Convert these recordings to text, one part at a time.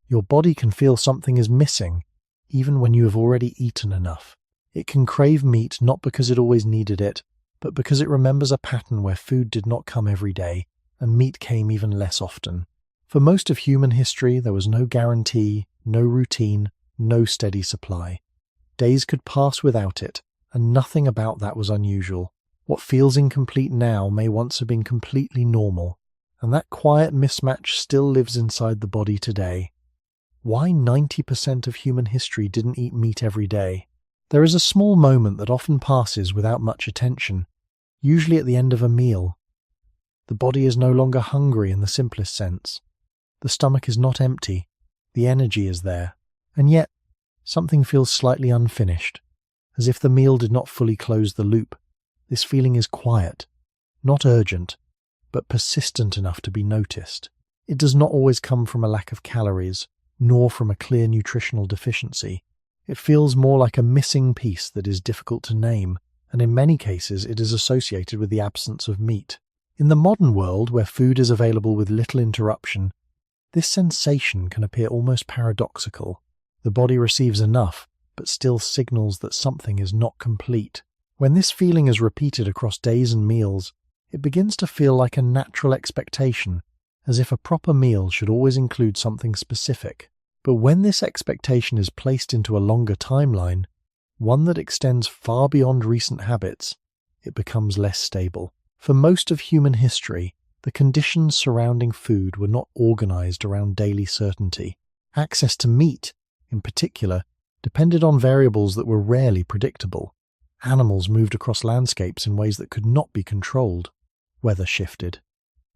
Your body can feel something is missing, even when you have already eaten enough. It can crave meat not because it always needed it, but because it remembers a pattern where food did not come every day, and meat came even less often. For most of human history, there was no guarantee, no routine, no steady supply. Days could pass without it, and nothing about that was unusual. What feels incomplete now may once have been completely normal, and that quiet mismatch still lives inside the body today. Why 90% of human history didn't eat meat every day? There is a small moment that often passes without much attention, usually at the end of a meal. The body is no longer hungry in the simplest sense. The stomach is not empty, the energy is there, and yet something feels slightly unfinished, as if the meal did not fully close the loop. This feeling is quiet, not urgent, but persistent enough to be noticed. It does not always come from a lack of calories, nor from a clear nutritional deficiency. It feels more like a missing piece that is difficult to name, and in many cases it is associated with the absence of meat. In the modern world, where food is available with little interruption, this sensation can appear almost paradoxical. The body receives enough, but still signals that something is not complete. When this feeling is repeated across days and meals, it begins to feel like a natural expectation, as if a proper meal should always include something specific. But when this expectation is placed into a longer timeline, one that extends far beyond recent habits, it becomes less stable. For most of human history, the conditions surrounding food were not organized around daily certainty. Access to meat, in particular, depended on variables that were rarely predictable. Animals moved across landscapes in ways that could not be controlled. Weather shifted.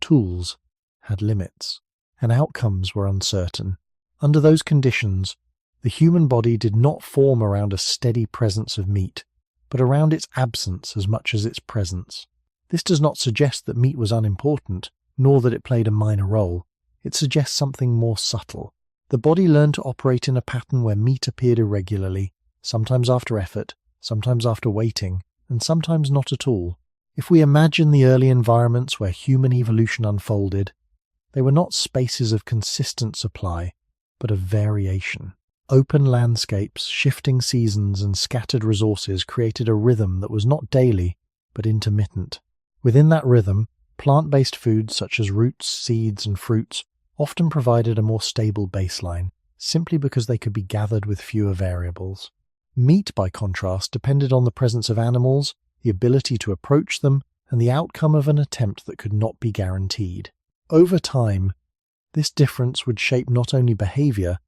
Tools had limits, and outcomes were uncertain. Under those conditions, the human body did not form around a steady presence of meat, but around its absence as much as its presence. This does not suggest that meat was unimportant, nor that it played a minor role. It suggests something more subtle. The body learned to operate in a pattern where meat appeared irregularly, sometimes after effort, sometimes after waiting, and sometimes not at all. If we imagine the early environments where human evolution unfolded, they were not spaces of consistent supply, but of variation. Open landscapes, shifting seasons, and scattered resources created a rhythm that was not daily, but intermittent. Within that rhythm, plant-based foods such as roots, seeds, and fruits often provided a more stable baseline, simply because they could be gathered with fewer variables. Meat, by contrast, depended on the presence of animals, the ability to approach them, and the outcome of an attempt that could not be guaranteed. Over time, this difference would shape not only behavior,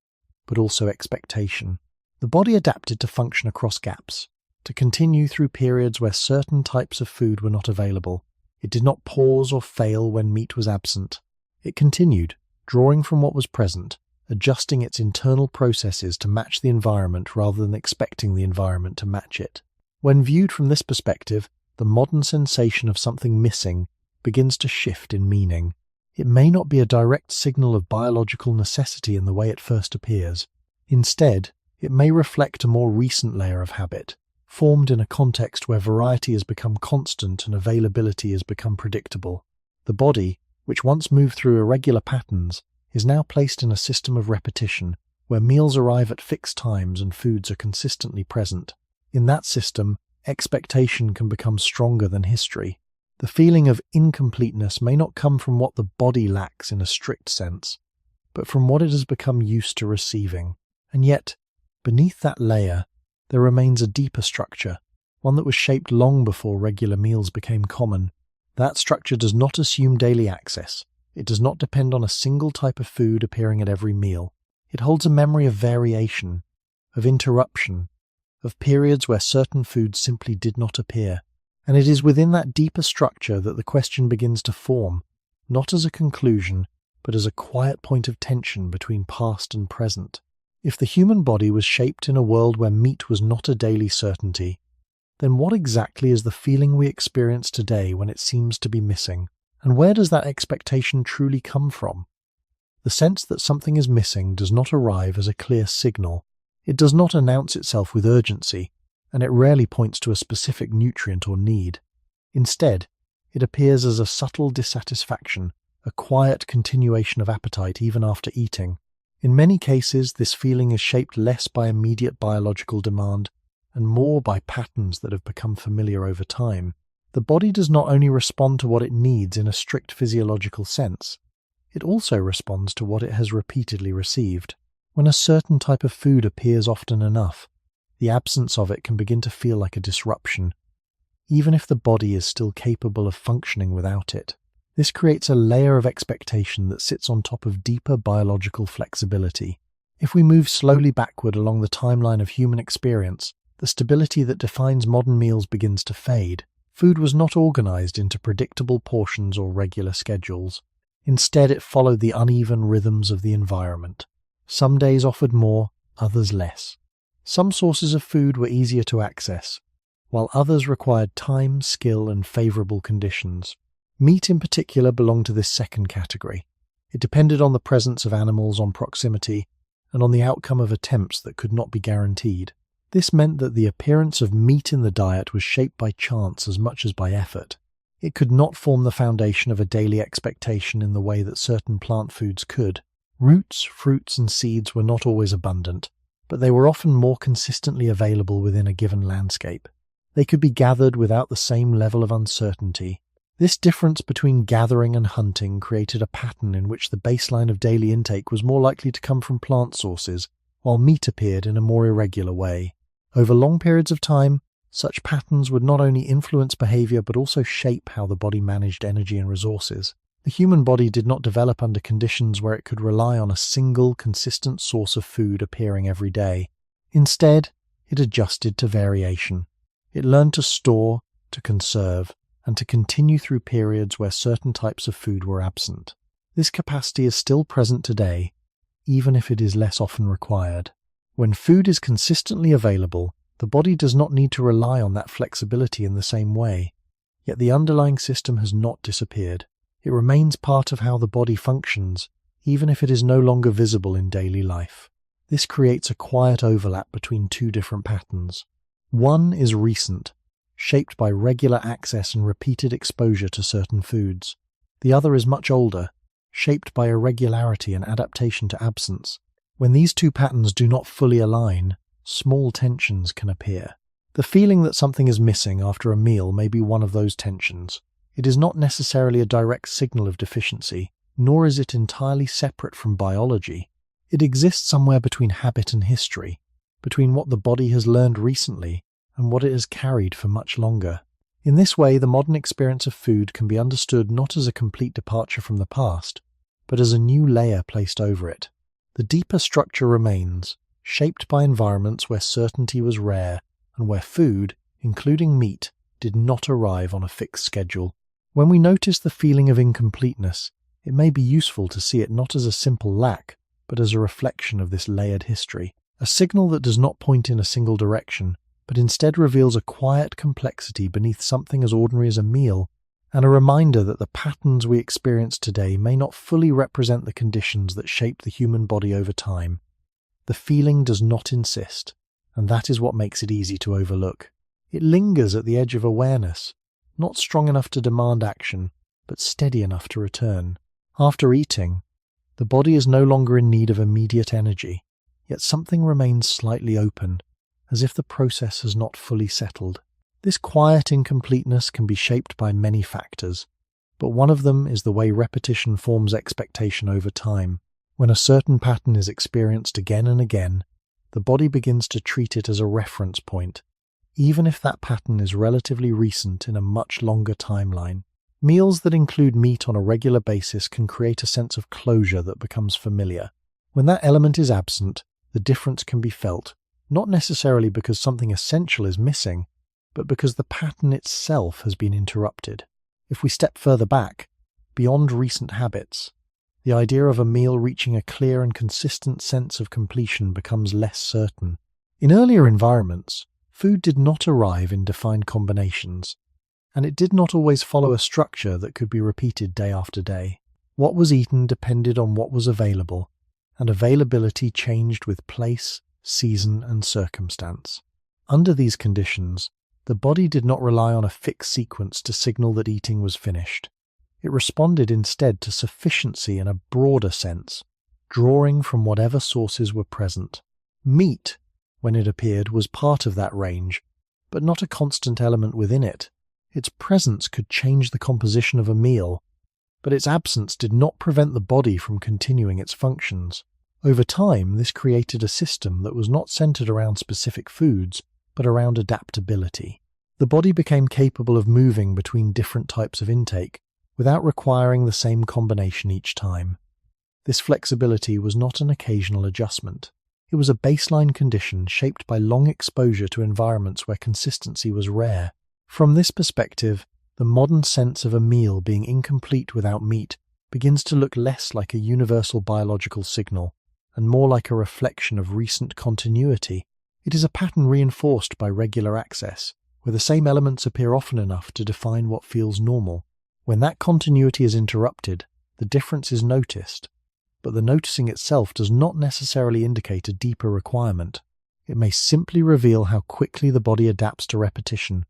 but also expectation. The body adapted to function across gaps, to continue through periods where certain types of food were not available. It did not pause or fail when meat was absent. It continued, drawing from what was present, adjusting its internal processes to match the environment rather than expecting the environment to match it. When viewed from this perspective, the modern sensation of something missing begins to shift in meaning. It may not be a direct signal of biological necessity in the way it first appears. Instead, it may reflect a more recent layer of habit, formed in a context where variety has become constant and availability has become predictable. The body, which once moved through irregular patterns, is now placed in a system of repetition, where meals arrive at fixed times and foods are consistently present. In that system, expectation can become stronger than history. The feeling of incompleteness may not come from what the body lacks in a strict sense, but from what it has become used to receiving. And yet, beneath that layer, there remains a deeper structure, one that was shaped long before regular meals became common. That structure does not assume daily access. It does not depend on a single type of food appearing at every meal. It holds a memory of variation, of interruption, of periods where certain foods simply did not appear. And it is within that deeper structure that the question begins to form, not as a conclusion, but as a quiet point of tension between past and present. If the human body was shaped in a world where meat was not a daily certainty, then what exactly is the feeling we experience today when it seems to be missing? And where does that expectation truly come from? The sense that something is missing does not arrive as a clear signal. It does not announce itself with urgency, and it rarely points to a specific nutrient or need. Instead, it appears as a subtle dissatisfaction, a quiet continuation of appetite even after eating. In many cases, this feeling is shaped less by immediate biological demand and more by patterns that have become familiar over time. The body does not only respond to what it needs in a strict physiological sense, it also responds to what it has repeatedly received. When a certain type of food appears often enough, the absence of it can begin to feel like a disruption, even if the body is still capable of functioning without it. This creates a layer of expectation that sits on top of deeper biological flexibility. If we move slowly backward along the timeline of human experience, the stability that defines modern meals begins to fade. Food was not organized into predictable portions or regular schedules. Instead, it followed the uneven rhythms of the environment. Some days offered more, others less. Some sources of food were easier to access, while others required time, skill, and favorable conditions. Meat in particular belonged to this second category. It depended on the presence of animals, on proximity, and on the outcome of attempts that could not be guaranteed. This meant that the appearance of meat in the diet was shaped by chance as much as by effort. It could not form the foundation of a daily expectation in the way that certain plant foods could. Roots, fruits, and seeds were not always abundant, but they were often more consistently available within a given landscape. They could be gathered without the same level of uncertainty. This difference between gathering and hunting created a pattern in which the baseline of daily intake was more likely to come from plant sources, while meat appeared in a more irregular way. Over long periods of time, such patterns would not only influence behavior but also shape how the body managed energy and resources. The human body did not develop under conditions where it could rely on a single, consistent source of food appearing every day. Instead, it adjusted to variation. It learned to store, to conserve, and to continue through periods where certain types of food were absent. This capacity is still present today, even if it is less often required. When food is consistently available, the body does not need to rely on that flexibility in the same way. Yet the underlying system has not disappeared. It remains part of how the body functions, even if it is no longer visible in daily life. This creates a quiet overlap between two different patterns. One is recent, shaped by regular access and repeated exposure to certain foods. The other is much older, shaped by irregularity and adaptation to absence. When these two patterns do not fully align, small tensions can appear. The feeling that something is missing after a meal may be one of those tensions. It is not necessarily a direct signal of deficiency, nor is it entirely separate from biology. It exists somewhere between habit and history, between what the body has learned recently and what it has carried for much longer. In this way, the modern experience of food can be understood not as a complete departure from the past, but as a new layer placed over it. The deeper structure remains, shaped by environments where certainty was rare and where food, including meat, did not arrive on a fixed schedule. When we notice the feeling of incompleteness, it may be useful to see it not as a simple lack, but as a reflection of this layered history, a signal that does not point in a single direction, but instead reveals a quiet complexity beneath something as ordinary as a meal, and a reminder that the patterns we experience today may not fully represent the conditions that shape the human body over time. The feeling does not insist, and that is what makes it easy to overlook. It lingers at the edge of awareness, not strong enough to demand action, but steady enough to return. After eating, the body is no longer in need of immediate energy, yet something remains slightly open, as if the process has not fully settled. This quiet incompleteness can be shaped by many factors, but one of them is the way repetition forms expectation over time. When a certain pattern is experienced again and again, the body begins to treat it as a reference point, even if that pattern is relatively recent in a much longer timeline. Meals that include meat on a regular basis can create a sense of closure that becomes familiar. When that element is absent, the difference can be felt, not necessarily because something essential is missing, but because the pattern itself has been interrupted. If we step further back, beyond recent habits, the idea of a meal reaching a clear and consistent sense of completion becomes less certain. In earlier environments, food did not arrive in defined combinations, and it did not always follow a structure that could be repeated day after day. What was eaten depended on what was available, and availability changed with place, season, and circumstance. Under these conditions, the body did not rely on a fixed sequence to signal that eating was finished. It responded instead to sufficiency in a broader sense, drawing from whatever sources were present. Meat, when it appeared, was part of that range, but not a constant element within it. Its presence could change the composition of a meal, but its absence did not prevent the body from continuing its functions. Over time, this created a system that was not centered around specific foods, but around adaptability. The body became capable of moving between different types of intake without requiring the same combination each time. This flexibility was not an occasional adjustment. It was a baseline condition shaped by long exposure to environments where consistency was rare. From this perspective, the modern sense of a meal being incomplete without meat begins to look less like a universal biological signal and more like a reflection of recent continuity. It is a pattern reinforced by regular access, where the same elements appear often enough to define what feels normal. When that continuity is interrupted, the difference is noticed, but the noticing itself does not necessarily indicate a deeper requirement. It may simply reveal how quickly the body adapts to repetition,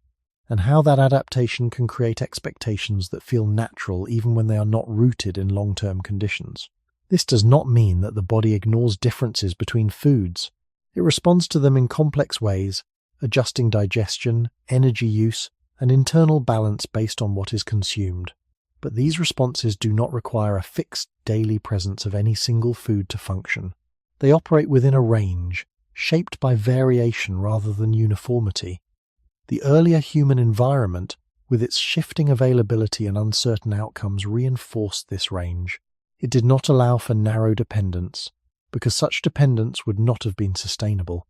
and how that adaptation can create expectations that feel natural even when they are not rooted in long-term conditions. This does not mean that the body ignores differences between foods. It responds to them in complex ways, adjusting digestion, energy use, and internal balance based on what is consumed. But these responses do not require a fixed daily presence of any single food to function. They operate within a range, shaped by variation rather than uniformity. The earlier human environment, with its shifting availability and uncertain outcomes, reinforced this range. It did not allow for narrow dependence, because such dependence would not have been sustainable.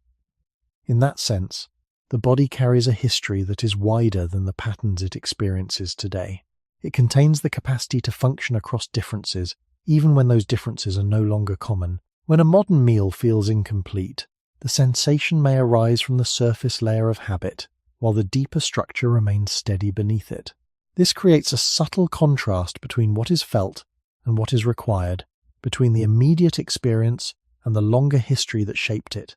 In that sense, the body carries a history that is wider than the patterns it experiences today. It contains the capacity to function across differences, even when those differences are no longer common. When a modern meal feels incomplete, the sensation may arise from the surface layer of habit, while the deeper structure remains steady beneath it. This creates a subtle contrast between what is felt and what is required, between the immediate experience and the longer history that shaped it.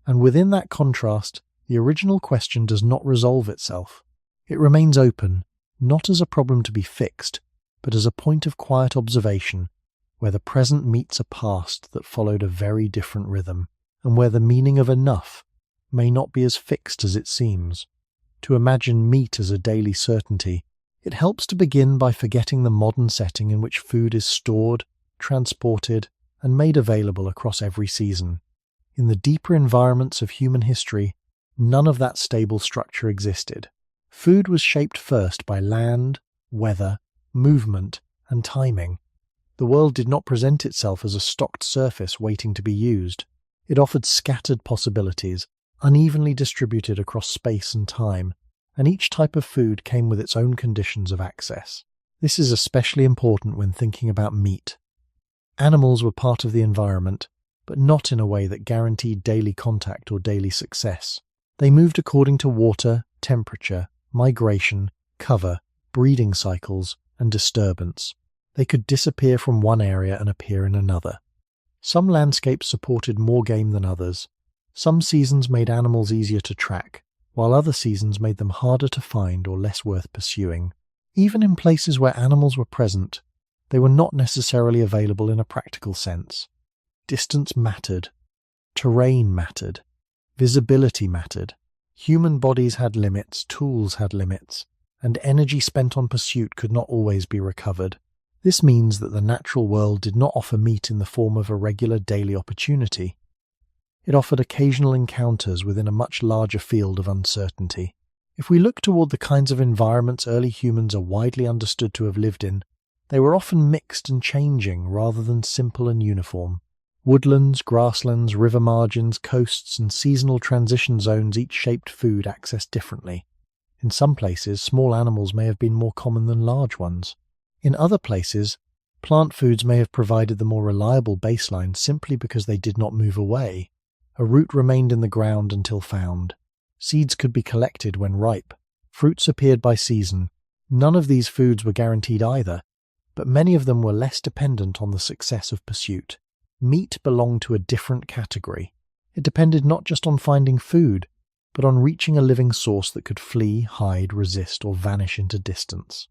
And within that contrast, the original question does not resolve itself. It remains open, not as a problem to be fixed, but as a point of quiet observation, where the present meets a past that followed a very different rhythm, and where the meaning of enough may not be as fixed as it seems. To imagine meat as a daily certainty, it helps to begin by forgetting the modern setting in which food is stored, transported, and made available across every season. In the deeper environments of human history, none of that stable structure existed. Food was shaped first by land, weather, movement, and timing. The world did not present itself as a stocked surface waiting to be used. It offered scattered possibilities, unevenly distributed across space and time, and each type of food came with its own conditions of access. This is especially important when thinking about meat. Animals were part of the environment, but not in a way that guaranteed daily contact or daily success. They moved according to water, temperature, migration, cover, breeding cycles, and disturbance. They could disappear from one area and appear in another. Some landscapes supported more game than others. Some seasons made animals easier to track, while other seasons made them harder to find or less worth pursuing. Even in places where animals were present, they were not necessarily available in a practical sense. Distance mattered. Terrain mattered. Visibility mattered. Human bodies had limits, tools had limits, and energy spent on pursuit could not always be recovered. This means that the natural world did not offer meat in the form of a regular daily opportunity. It offered occasional encounters within a much larger field of uncertainty. If we look toward the kinds of environments early humans are widely understood to have lived in, they were often mixed and changing rather than simple and uniform. Woodlands, grasslands, river margins, coasts, and seasonal transition zones each shaped food accessed differently. In some places, small animals may have been more common than large ones. In other places, plant foods may have provided the more reliable baseline simply because they did not move away. A root remained in the ground until found. Seeds could be collected when ripe. Fruits appeared by season. None of these foods were guaranteed either, but many of them were less dependent on the success of pursuit. Meat belonged to a different category. It depended not just on finding food, but on reaching a living source that could flee, hide, resist, or vanish into distance.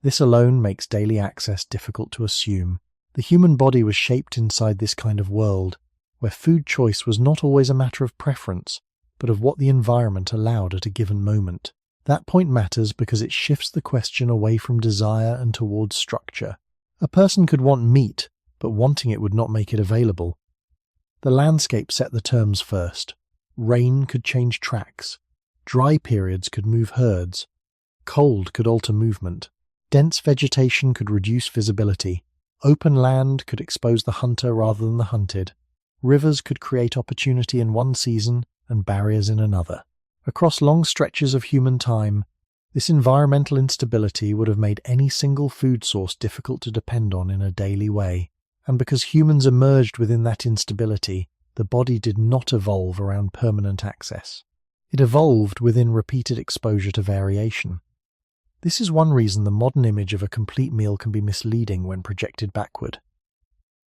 This alone makes daily access difficult to assume, The human body was shaped inside this kind of world, where food choice was not always a matter of preference, but of what the environment allowed at a given moment. That point matters because it shifts the question away from desire and towards structure. A person could want meat, but wanting it would not make it available. The landscape set the terms first. Rain could change tracks. Dry periods could move herds. Cold could alter movement. Dense vegetation could reduce visibility. Open land could expose the hunter rather than the hunted. Rivers could create opportunity in one season and barriers in another. Across long stretches of human time, this environmental instability would have made any single food source difficult to depend on in a daily way. And because humans emerged within that instability, the body did not evolve around permanent access. It evolved within repeated exposure to variation. This is one reason the modern image of a complete meal can be misleading when projected backward.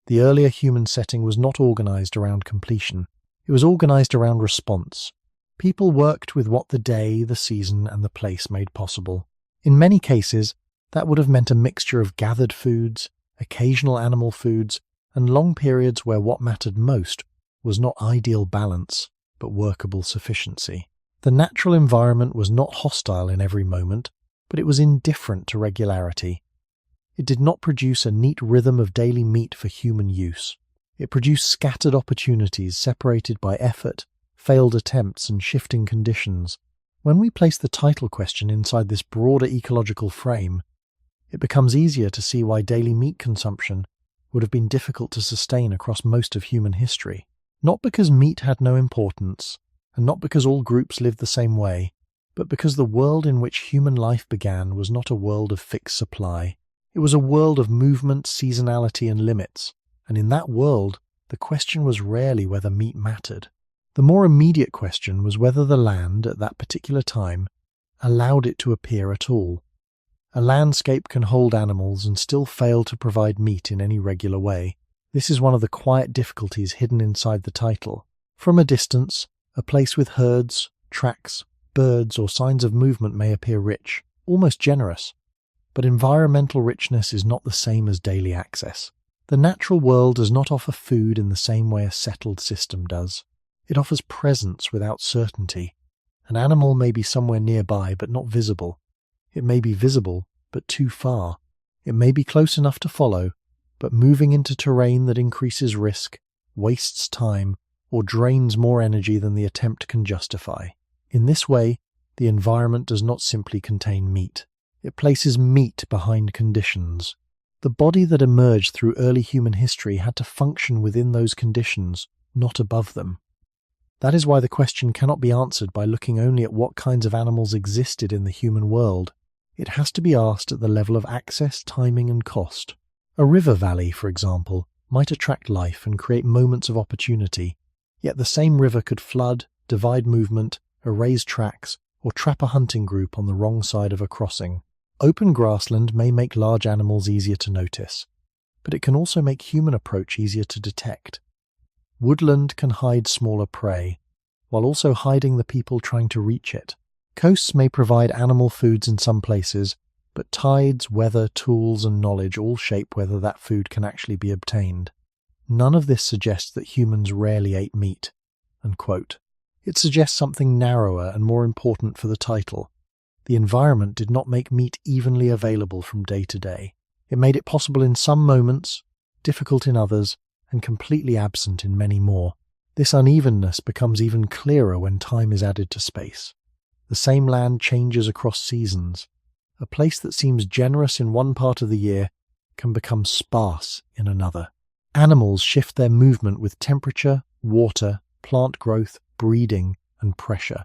The earlier human setting was not organized around completion. It was organized around response. People worked with what the day, the season, and the place made possible. In many cases, that would have meant a mixture of gathered foods, occasional animal foods, and long periods where what mattered most was not ideal balance, but workable sufficiency. The natural environment was not hostile in every moment, but it was indifferent to regularity. It did not produce a neat rhythm of daily meat for human use. It produced scattered opportunities separated by effort, failed attempts, and shifting conditions. When we place the title question inside this broader ecological frame, it becomes easier to see why daily meat consumption would have been difficult to sustain across most of human history. Not because meat had no importance, and not because all groups lived the same way, but because the world in which human life began was not a world of fixed supply. It was a world of movement, seasonality, and limits, and in that world, the question was rarely whether meat mattered. The more immediate question was whether the land, at that particular time, allowed it to appear at all. A landscape can hold animals and still fail to provide meat in any regular way. This is one of the quiet difficulties hidden inside the title. From a distance, a place with herds, tracks, birds, or signs of movement may appear rich, almost generous. But environmental richness is not the same as daily access. The natural world does not offer food in the same way a settled system does. It offers presence without certainty. An animal may be somewhere nearby but not visible. It may be visible but too far. It may be close enough to follow, but moving into terrain that increases risk, wastes time, or drains more energy than the attempt can justify. In this way, the environment does not simply contain meat. It places meat behind conditions. The body that emerged through early human history had to function within those conditions, not above them. That is why the question cannot be answered by looking only at what kinds of animals existed in the human world. It has to be asked at the level of access, timing, and cost. A river valley, for example, might attract life and create moments of opportunity, yet the same river could flood, divide movement, erase tracks, or trap a hunting group on the wrong side of a crossing. Open grassland may make large animals easier to notice, but it can also make human approach easier to detect. Woodland can hide smaller prey, while also hiding the people trying to reach it. Coasts may provide animal foods in some places, but tides, weather, tools, and knowledge all shape whether that food can actually be obtained. None of this suggests that humans rarely ate meat." Unquote. It suggests something narrower and more important for the title. The environment did not make meat evenly available from day to day. It made it possible in some moments, difficult in others, and completely absent in many more. This unevenness becomes even clearer when time is added to space. The same land changes across seasons. A place that seems generous in one part of the year can become sparse in another. Animals shift their movement with temperature, water, plant growth, breeding, and pressure.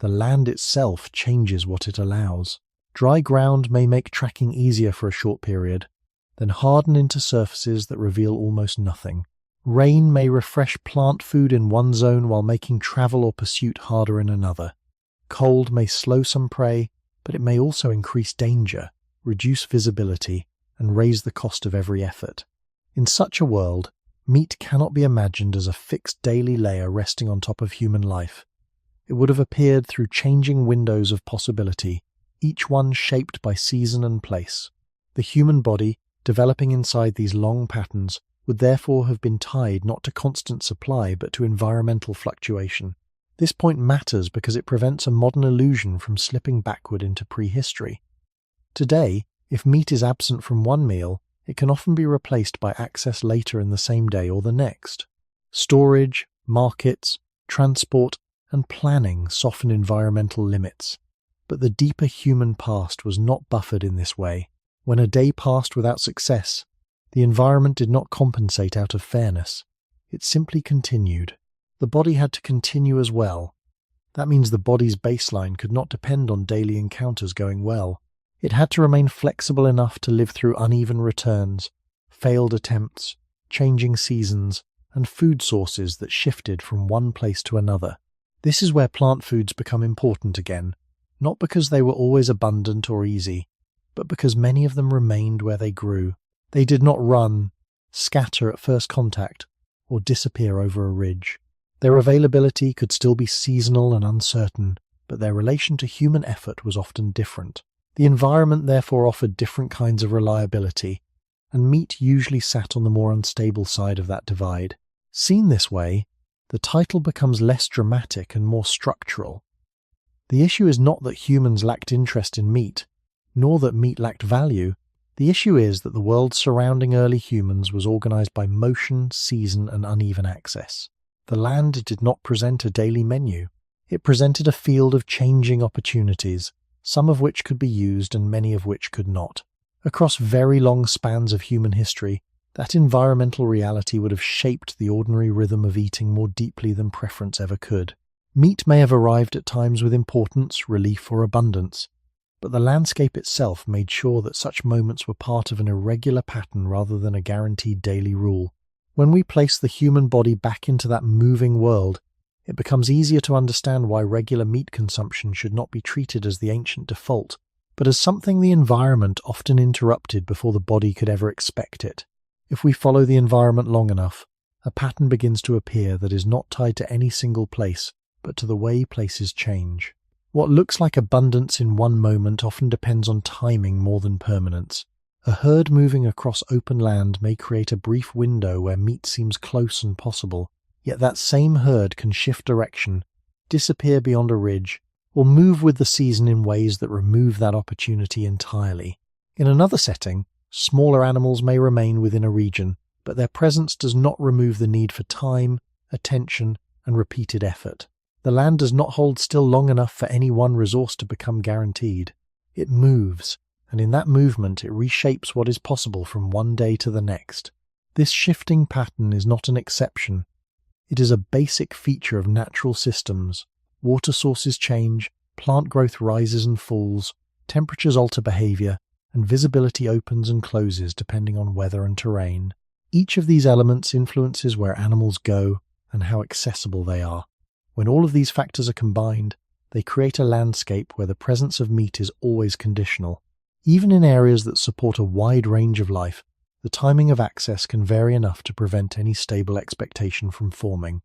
The land itself changes what it allows. Dry ground may make tracking easier for a short period, then harden into surfaces that reveal almost nothing. Rain may refresh plant food in one zone while making travel or pursuit harder in another. Cold may slow some prey, but it may also increase danger, reduce visibility, and raise the cost of every effort. In such a world, meat cannot be imagined as a fixed daily layer resting on top of human life. It would have appeared through changing windows of possibility, each one shaped by season and place. The human body, developing inside these long patterns, would therefore have been tied not to constant supply but to environmental fluctuation. This point matters because it prevents a modern illusion from slipping backward into prehistory. Today, if meat is absent from one meal, it can often be replaced by access later in the same day or the next. Storage, markets, transport, and planning soften environmental limits. But the deeper human past was not buffered in this way. When a day passed without success, the environment did not compensate out of fairness. It simply continued. The body had to continue as well. That means the body's baseline could not depend on daily encounters going well. It had to remain flexible enough to live through uneven returns, failed attempts, changing seasons, and food sources that shifted from one place to another. This is where plant foods become important again, not because they were always abundant or easy, but because many of them remained where they grew. They did not run, scatter at first contact, or disappear over a ridge. Their availability could still be seasonal and uncertain, but their relation to human effort was often different. The environment therefore offered different kinds of reliability, and meat usually sat on the more unstable side of that divide. Seen this way, the title becomes less dramatic and more structural. The issue is not that humans lacked interest in meat, nor that meat lacked value. The issue is that the world surrounding early humans was organized by motion, season, and uneven access. The land did not present a daily menu. It presented a field of changing opportunities, some of which could be used and many of which could not. Across very long spans of human history, that environmental reality would have shaped the ordinary rhythm of eating more deeply than preference ever could. Meat may have arrived at times with importance, relief, or abundance, but the landscape itself made sure that such moments were part of an irregular pattern rather than a guaranteed daily rule. When we place the human body back into that moving world, it becomes easier to understand why regular meat consumption should not be treated as the ancient default, but as something the environment often interrupted before the body could ever expect it. If we follow the environment long enough, a pattern begins to appear that is not tied to any single place, but to the way places change. What looks like abundance in one moment often depends on timing more than permanence. A herd moving across open land may create a brief window where meat seems close and possible, yet that same herd can shift direction, disappear beyond a ridge, or move with the season in ways that remove that opportunity entirely. In another setting, smaller animals may remain within a region, but their presence does not remove the need for time, attention, and repeated effort. The land does not hold still long enough for any one resource to become guaranteed. It moves, and in that movement it reshapes what is possible from one day to the next. This shifting pattern is not an exception. It is a basic feature of natural systems. Water sources change, plant growth rises and falls, temperatures alter behavior, and visibility opens and closes depending on weather and terrain. Each of these elements influences where animals go and how accessible they are. When all of these factors are combined, they create a landscape where the presence of meat is always conditional. Even in areas that support a wide range of life, the timing of access can vary enough to prevent any stable expectation from forming.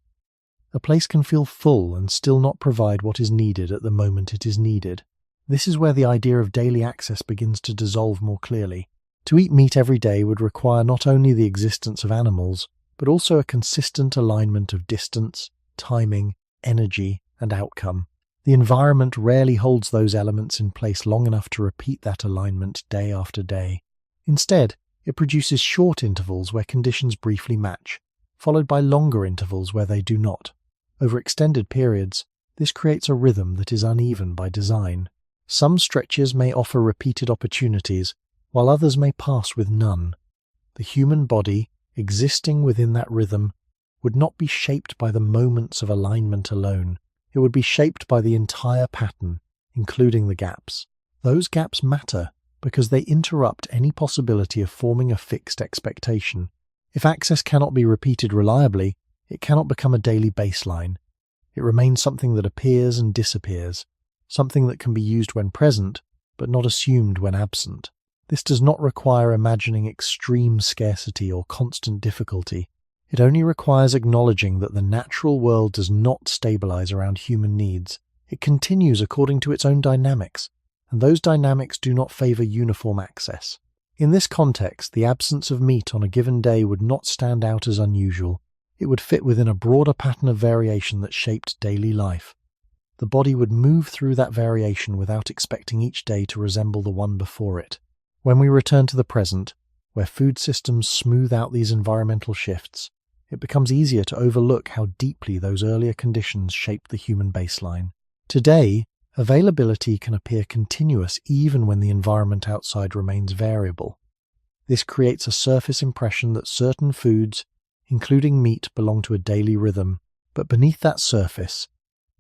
A place can feel full and still not provide what is needed at the moment it is needed. This is where the idea of daily access begins to dissolve more clearly. To eat meat every day would require not only the existence of animals, but also a consistent alignment of distance, timing, energy, and outcome. The environment rarely holds those elements in place long enough to repeat that alignment day after day. Instead, it produces short intervals where conditions briefly match, followed by longer intervals where they do not. Over extended periods, this creates a rhythm that is uneven by design. Some stretches may offer repeated opportunities, while others may pass with none. The human body, existing within that rhythm, would not be shaped by the moments of alignment alone. It would be shaped by the entire pattern, including the gaps. Those gaps matter because they interrupt any possibility of forming a fixed expectation. If access cannot be repeated reliably, it cannot become a daily baseline. It remains something that appears and disappears, something that can be used when present, but not assumed when absent. This does not require imagining extreme scarcity or constant difficulty. It only requires acknowledging that the natural world does not stabilize around human needs. It continues according to its own dynamics, and those dynamics do not favor uniform access. In this context, the absence of meat on a given day would not stand out as unusual. It would fit within a broader pattern of variation that shaped daily life. The body would move through that variation without expecting each day to resemble the one before it. When we return to the present, where food systems smooth out these environmental shifts, it becomes easier to overlook how deeply those earlier conditions shaped the human baseline. Today, availability can appear continuous even when the environment outside remains variable. This creates a surface impression that certain foods, including meat, belong to a daily rhythm, but beneath that surface,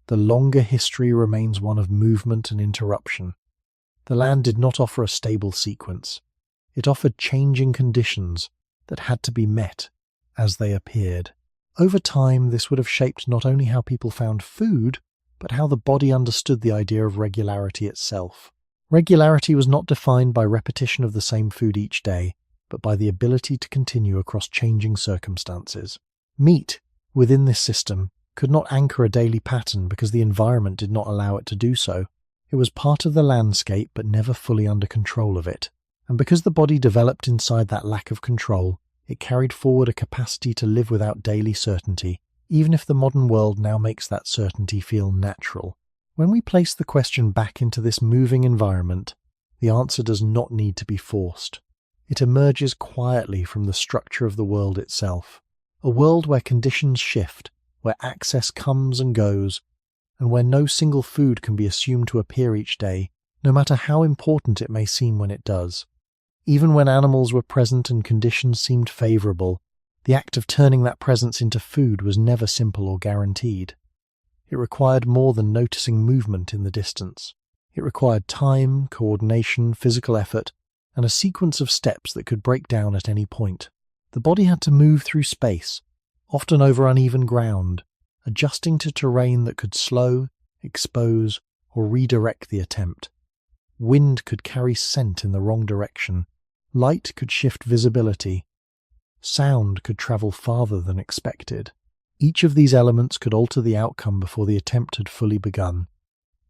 the longer history remains one of movement and interruption. The land did not offer a stable sequence. It offered changing conditions that had to be met as they appeared. Over time, this would have shaped not only how people found food, but how the body understood the idea of regularity itself. Regularity was not defined by repetition of the same food each day, but by the ability to continue across changing circumstances. Meat, within this system, could not anchor a daily pattern because the environment did not allow it to do so. It was part of the landscape but never fully under control of it. And because the body developed inside that lack of control, it carried forward a capacity to live without daily certainty, even if the modern world now makes that certainty feel natural. When we place the question back into this moving environment, the answer does not need to be forced. It emerges quietly from the structure of the world itself. A world where conditions shift, where access comes and goes, and where no single food can be assumed to appear each day, no matter how important it may seem when it does. Even when animals were present and conditions seemed favorable, the act of turning that presence into food was never simple or guaranteed. It required more than noticing movement in the distance. It required time, coordination, physical effort, and a sequence of steps that could break down at any point. The body had to move through space, often over uneven ground, adjusting to terrain that could slow, expose, or redirect the attempt. Wind could carry scent in the wrong direction. Light could shift visibility. Sound could travel farther than expected. Each of these elements could alter the outcome before the attempt had fully begun.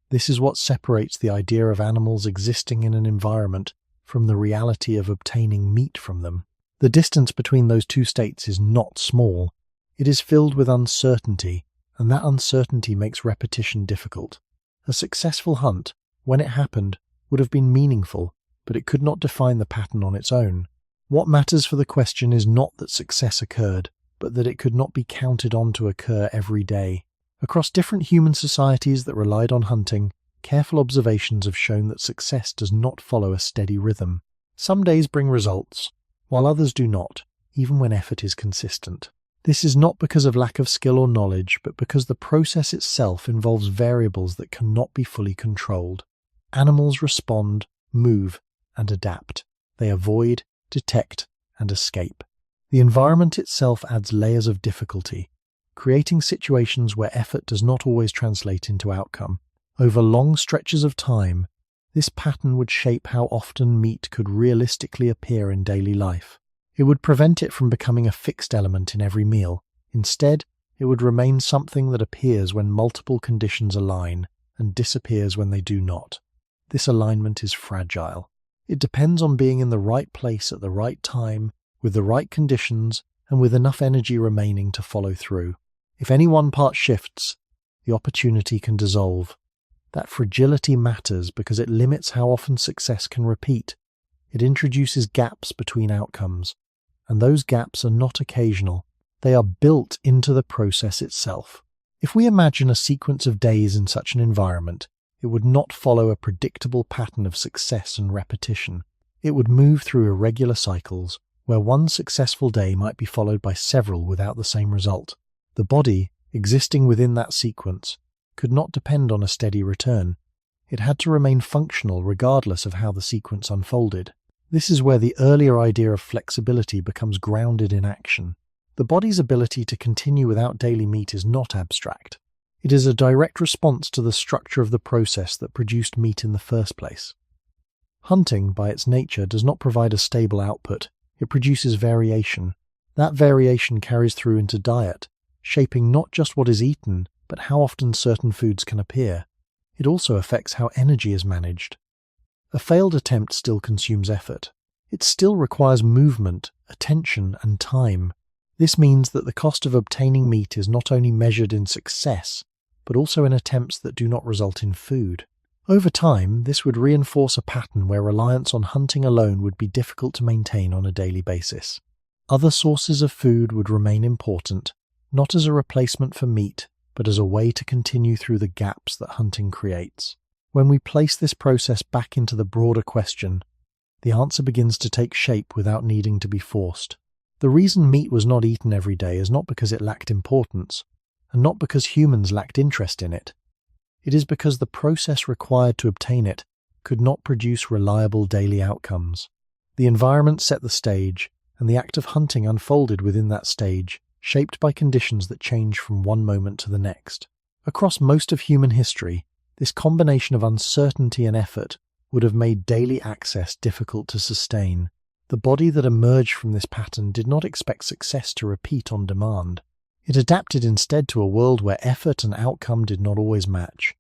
This is what separates the idea of animals existing in an environment from the reality of obtaining meat from them. The distance between those two states is not small. It is filled with uncertainty, and that uncertainty makes repetition difficult. A successful hunt, when it happened, would have been meaningful, but it could not define the pattern on its own. What matters for the question is not that success occurred, but that it could not be counted on to occur every day. Across different human societies that relied on hunting, careful observations have shown that success does not follow a steady rhythm. Some days bring results, while others do not, even when effort is consistent. This is not because of lack of skill or knowledge, but because the process itself involves variables that cannot be fully controlled. Animals respond, move, and adapt. They avoid, detect, and escape. The environment itself adds layers of difficulty, creating situations where effort does not always translate into outcome. Over long stretches of time, this pattern would shape how often meat could realistically appear in daily life. It would prevent it from becoming a fixed element in every meal. Instead, it would remain something that appears when multiple conditions align and disappears when they do not. This alignment is fragile. It depends on being in the right place at the right time, with the right conditions, and with enough energy remaining to follow through. If any one part shifts, the opportunity can dissolve. That fragility matters because it limits how often success can repeat. It introduces gaps between outcomes, and those gaps are not occasional. They are built into the process itself. If we imagine a sequence of days in such an environment, it would not follow a predictable pattern of success and repetition. It would move through irregular cycles, where one successful day might be followed by several without the same result. The body, existing within that sequence, could not depend on a steady return. It had to remain functional regardless of how the sequence unfolded. This is where the earlier idea of flexibility becomes grounded in action. The body's ability to continue without daily meat is not abstract. It is a direct response to the structure of the process that produced meat in the first place. Hunting, by its nature, does not provide a stable output. It produces variation. That variation carries through into diet, shaping not just what is eaten, but how often certain foods can appear. It also affects how energy is managed. A failed attempt still consumes effort. it still requires movement, attention, and time. This means that the cost of obtaining meat is not only measured in success, but also in attempts that do not result in food. Over time, this would reinforce a pattern where reliance on hunting alone would be difficult to maintain on a daily basis. Other sources of food would remain important, not as a replacement for meat, but as a way to continue through the gaps that hunting creates. When we place this process back into the broader question, the answer begins to take shape without needing to be forced. The reason meat was not eaten every day is not because it lacked importance, and not because humans lacked interest in it. It is because the process required to obtain it could not produce reliable daily outcomes. The environment set the stage, and the act of hunting unfolded within that stage, shaped by conditions that change from one moment to the next. Across most of human history, this combination of uncertainty and effort would have made daily access difficult to sustain. The body that emerged from this pattern did not expect success to repeat on demand. It adapted instead to a world where effort and outcome did not always match,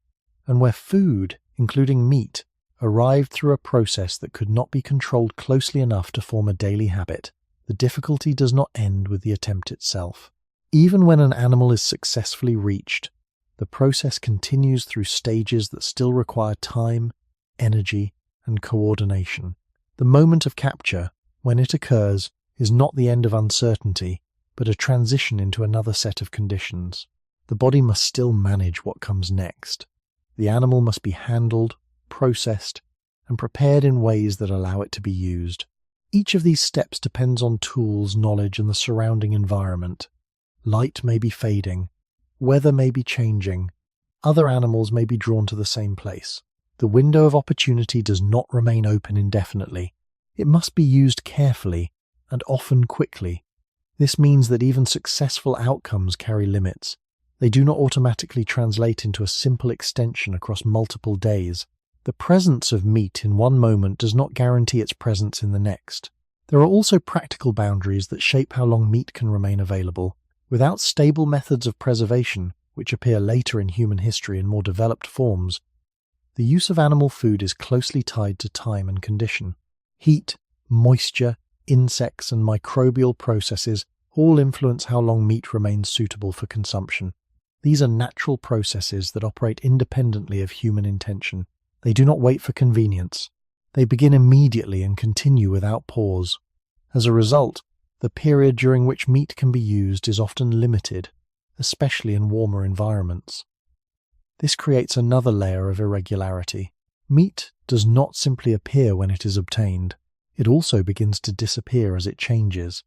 and where food, including meat, arrived through a process that could not be controlled closely enough to form a daily habit. The difficulty does not end with the attempt itself. Even when an animal is successfully reached, the process continues through stages that still require time, energy, and coordination. The moment of capture, when it occurs, is not the end of uncertainty, but a transition into another set of conditions. The body must still manage what comes next. The animal must be handled, processed, and prepared in ways that allow it to be used. Each of these steps depends on tools, knowledge, and the surrounding environment. Light may be fading, weather may be changing, other animals may be drawn to the same place. The window of opportunity does not remain open indefinitely. It must be used carefully, and often quickly. This means that even successful outcomes carry limits. They do not automatically translate into a simple extension across multiple days. The presence of meat in one moment does not guarantee its presence in the next. There are also practical boundaries that shape how long meat can remain available. Without stable methods of preservation, which appear later in human history in more developed forms, the use of animal food is closely tied to time and condition. Heat, moisture, insects, and microbial processes all influence how long meat remains suitable for consumption. These are natural processes that operate independently of human intention. They do not wait for convenience. They begin immediately and continue without pause. As a result, the period during which meat can be used is often limited, especially in warmer environments. This creates another layer of irregularity. Meat does not simply appear when it is obtained. It also begins to disappear as it changes.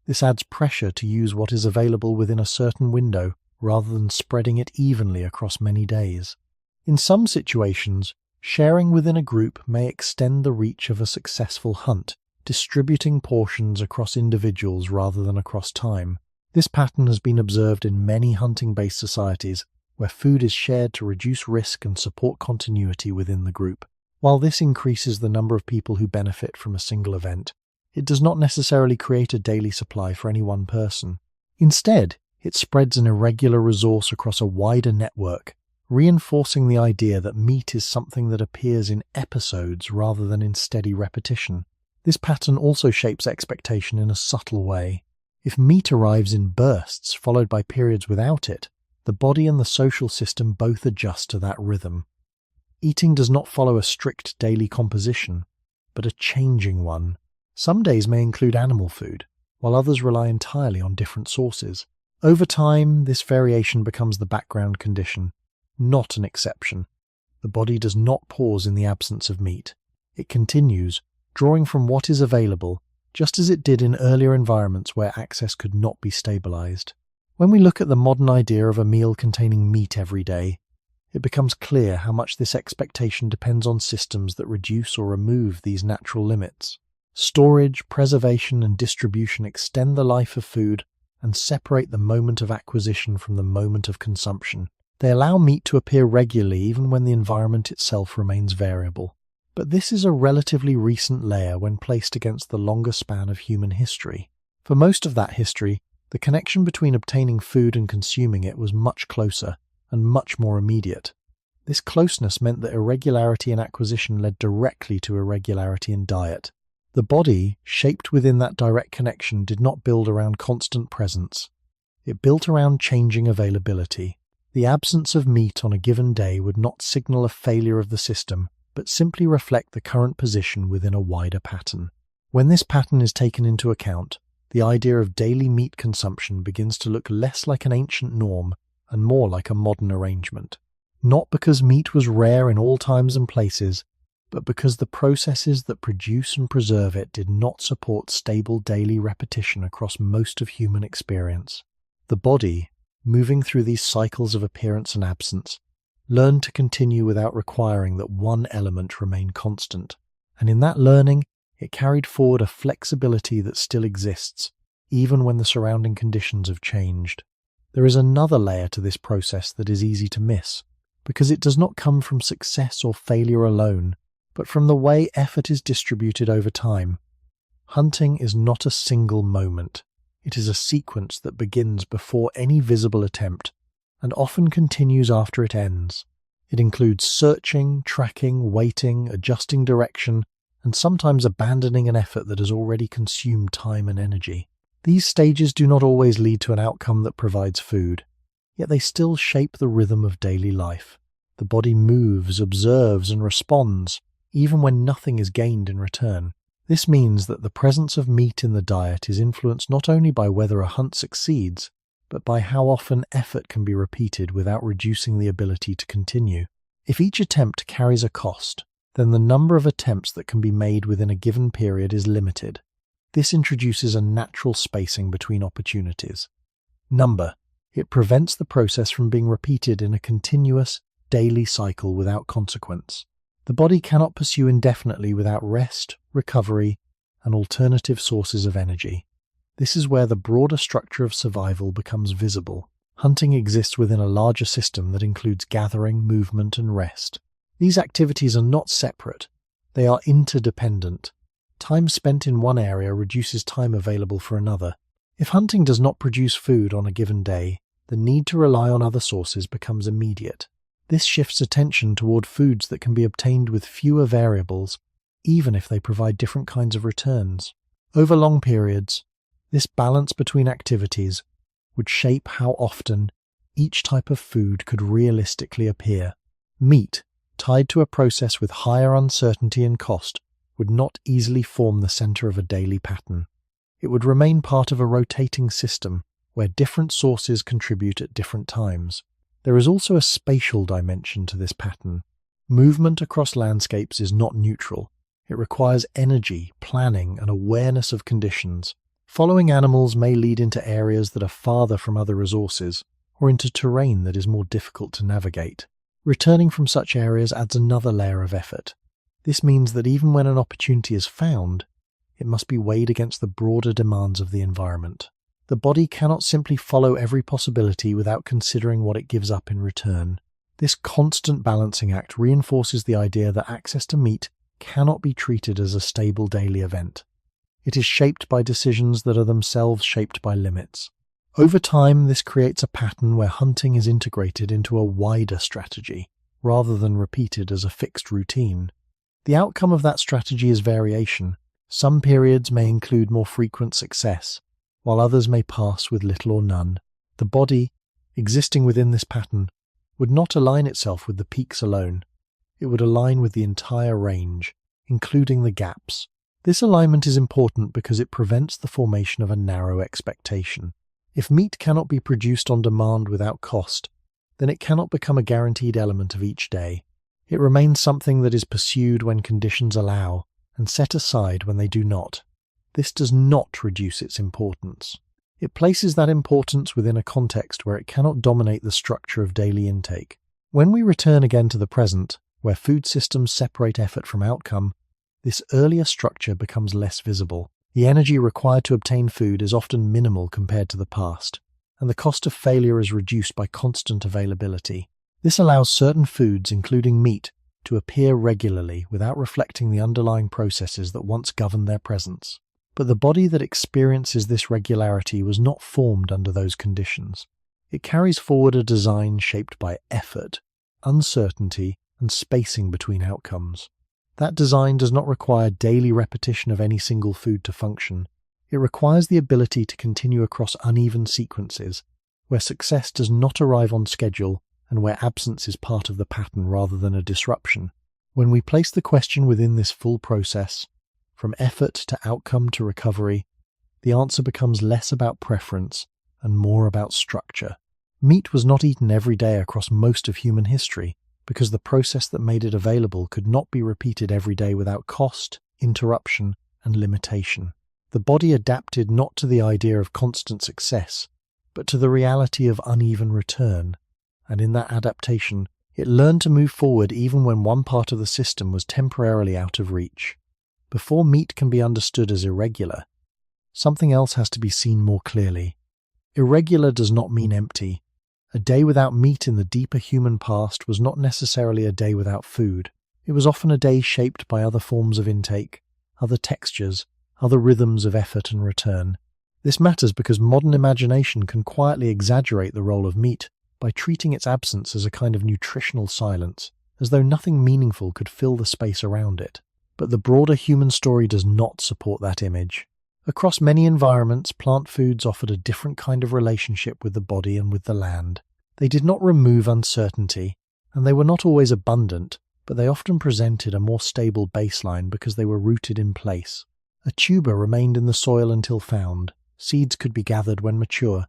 This adds pressure to use what is available within a certain window rather than spreading it evenly across many days. In some situations, sharing within a group may extend the reach of a successful hunt, distributing portions across individuals rather than across time. This pattern has been observed in many hunting-based societies where food is shared to reduce risk and support continuity within the group. While this increases the number of people who benefit from a single event, it does not necessarily create a daily supply for any one person. Instead, it spreads an irregular resource across a wider network, reinforcing the idea that meat is something that appears in episodes rather than in steady repetition. This pattern also shapes expectation in a subtle way. If meat arrives in bursts followed by periods without it, the body and the social system both adjust to that rhythm. Eating does not follow a strict daily composition, but a changing one. Some days may include animal food, while others rely entirely on different sources. Over time, this variation becomes the background condition, not an exception. The body does not pause in the absence of meat. It continues, drawing from what is available, just as it did in earlier environments where access could not be stabilized. When we look at the modern idea of a meal containing meat every day, it becomes clear how much this expectation depends on systems that reduce or remove these natural limits. Storage, preservation, and distribution extend the life of food and separate the moment of acquisition from the moment of consumption. They allow meat to appear regularly even when the environment itself remains variable. But this is a relatively recent layer when placed against the longer span of human history. For most of that history, the connection between obtaining food and consuming it was much closer and much more immediate. This closeness meant that irregularity in acquisition led directly to irregularity in diet. The body, shaped within that direct connection, did not build around constant presence. It built around changing availability. The absence of meat on a given day would not signal a failure of the system, but simply reflect the current position within a wider pattern. When this pattern is taken into account, the idea of daily meat consumption begins to look less like an ancient norm and more like a modern arrangement. Not because meat was rare in all times and places, but because the processes that produce and preserve it did not support stable daily repetition across most of human experience. The body, moving through these cycles of appearance and absence, learned to continue without requiring that one element remain constant, and in that learning, it carried forward a flexibility that still exists, even when the surrounding conditions have changed. There is another layer to this process that is easy to miss, because it does not come from success or failure alone, but from the way effort is distributed over time. Hunting is not a single moment. It is a sequence that begins before any visible attempt, and often continues after it ends. It includes searching, tracking, waiting, adjusting direction, and sometimes abandoning an effort that has already consumed time and energy. These stages do not always lead to an outcome that provides food, yet they still shape the rhythm of daily life. The body moves, observes, and responds, even when nothing is gained in return. This means that the presence of meat in the diet is influenced not only by whether a hunt succeeds, but by how often effort can be repeated without reducing the ability to continue. If each attempt carries a cost, then the number of attempts that can be made within a given period is limited. This introduces a natural spacing between opportunities. Number. It prevents the process from being repeated in a continuous, daily cycle without consequence. The body cannot pursue indefinitely without rest, recovery, and alternative sources of energy. This is where the broader structure of survival becomes visible. Hunting exists within a larger system that includes gathering, movement, and rest. These activities are not separate. They are interdependent. Time spent in one area reduces time available for another. If hunting does not produce food on a given day, the need to rely on other sources becomes immediate. This shifts attention toward foods that can be obtained with fewer variables, even if they provide different kinds of returns. Over long periods, this balance between activities would shape how often each type of food could realistically appear. Meat, tied to a process with higher uncertainty and cost, would not easily form the center of a daily pattern. It would remain part of a rotating system where different sources contribute at different times. There is also a spatial dimension to this pattern. Movement across landscapes is not neutral. It requires energy, planning, and awareness of conditions. Following animals may lead into areas that are farther from other resources, or into terrain that is more difficult to navigate. Returning from such areas adds another layer of effort. This means that even when an opportunity is found, it must be weighed against the broader demands of the environment. The body cannot simply follow every possibility without considering what it gives up in return. This constant balancing act reinforces the idea that access to meat cannot be treated as a stable daily event. It is shaped by decisions that are themselves shaped by limits. Over time, this creates a pattern where hunting is integrated into a wider strategy, rather than repeated as a fixed routine. The outcome of that strategy is variation. Some periods may include more frequent success, while others may pass with little or none. The body, existing within this pattern, would not align itself with the peaks alone. It would align with the entire range, including the gaps. This alignment is important because it prevents the formation of a narrow expectation. If meat cannot be produced on demand without cost, then it cannot become a guaranteed element of each day. It remains something that is pursued when conditions allow, and set aside when they do not. This does not reduce its importance. It places that importance within a context where it cannot dominate the structure of daily intake. When we return again to the present, where food systems separate effort from outcome, this earlier structure becomes less visible. The energy required to obtain food is often minimal compared to the past, and the cost of failure is reduced by constant availability. This allows certain foods, including meat, to appear regularly without reflecting the underlying processes that once governed their presence. But the body that experiences this regularity was not formed under those conditions. It carries forward a design shaped by effort, uncertainty, and spacing between outcomes. That design does not require daily repetition of any single food to function. It requires the ability to continue across uneven sequences, where success does not arrive on schedule and where absence is part of the pattern rather than a disruption. When we place the question within this full process, from effort to outcome to recovery, the answer becomes less about preference and more about structure. Meat was not eaten every day across most of human history because the process that made it available could not be repeated every day without cost, interruption, and limitation. The body adapted not to the idea of constant success, but to the reality of uneven return, and in that adaptation, it learned to move forward even when one part of the system was temporarily out of reach. Before meat can be understood as irregular, something else has to be seen more clearly. Irregular does not mean empty. A day without meat in the deeper human past was not necessarily a day without food. It was often a day shaped by other forms of intake, other textures, other rhythms of effort and return. This matters because modern imagination can quietly exaggerate the role of meat by treating its absence as a kind of nutritional silence, as though nothing meaningful could fill the space around it. But the broader human story does not support that image. Across many environments, plant foods offered a different kind of relationship with the body and with the land. They did not remove uncertainty, and they were not always abundant, but they often presented a more stable baseline because they were rooted in place. A tuber remained in the soil until found. Seeds could be gathered when mature.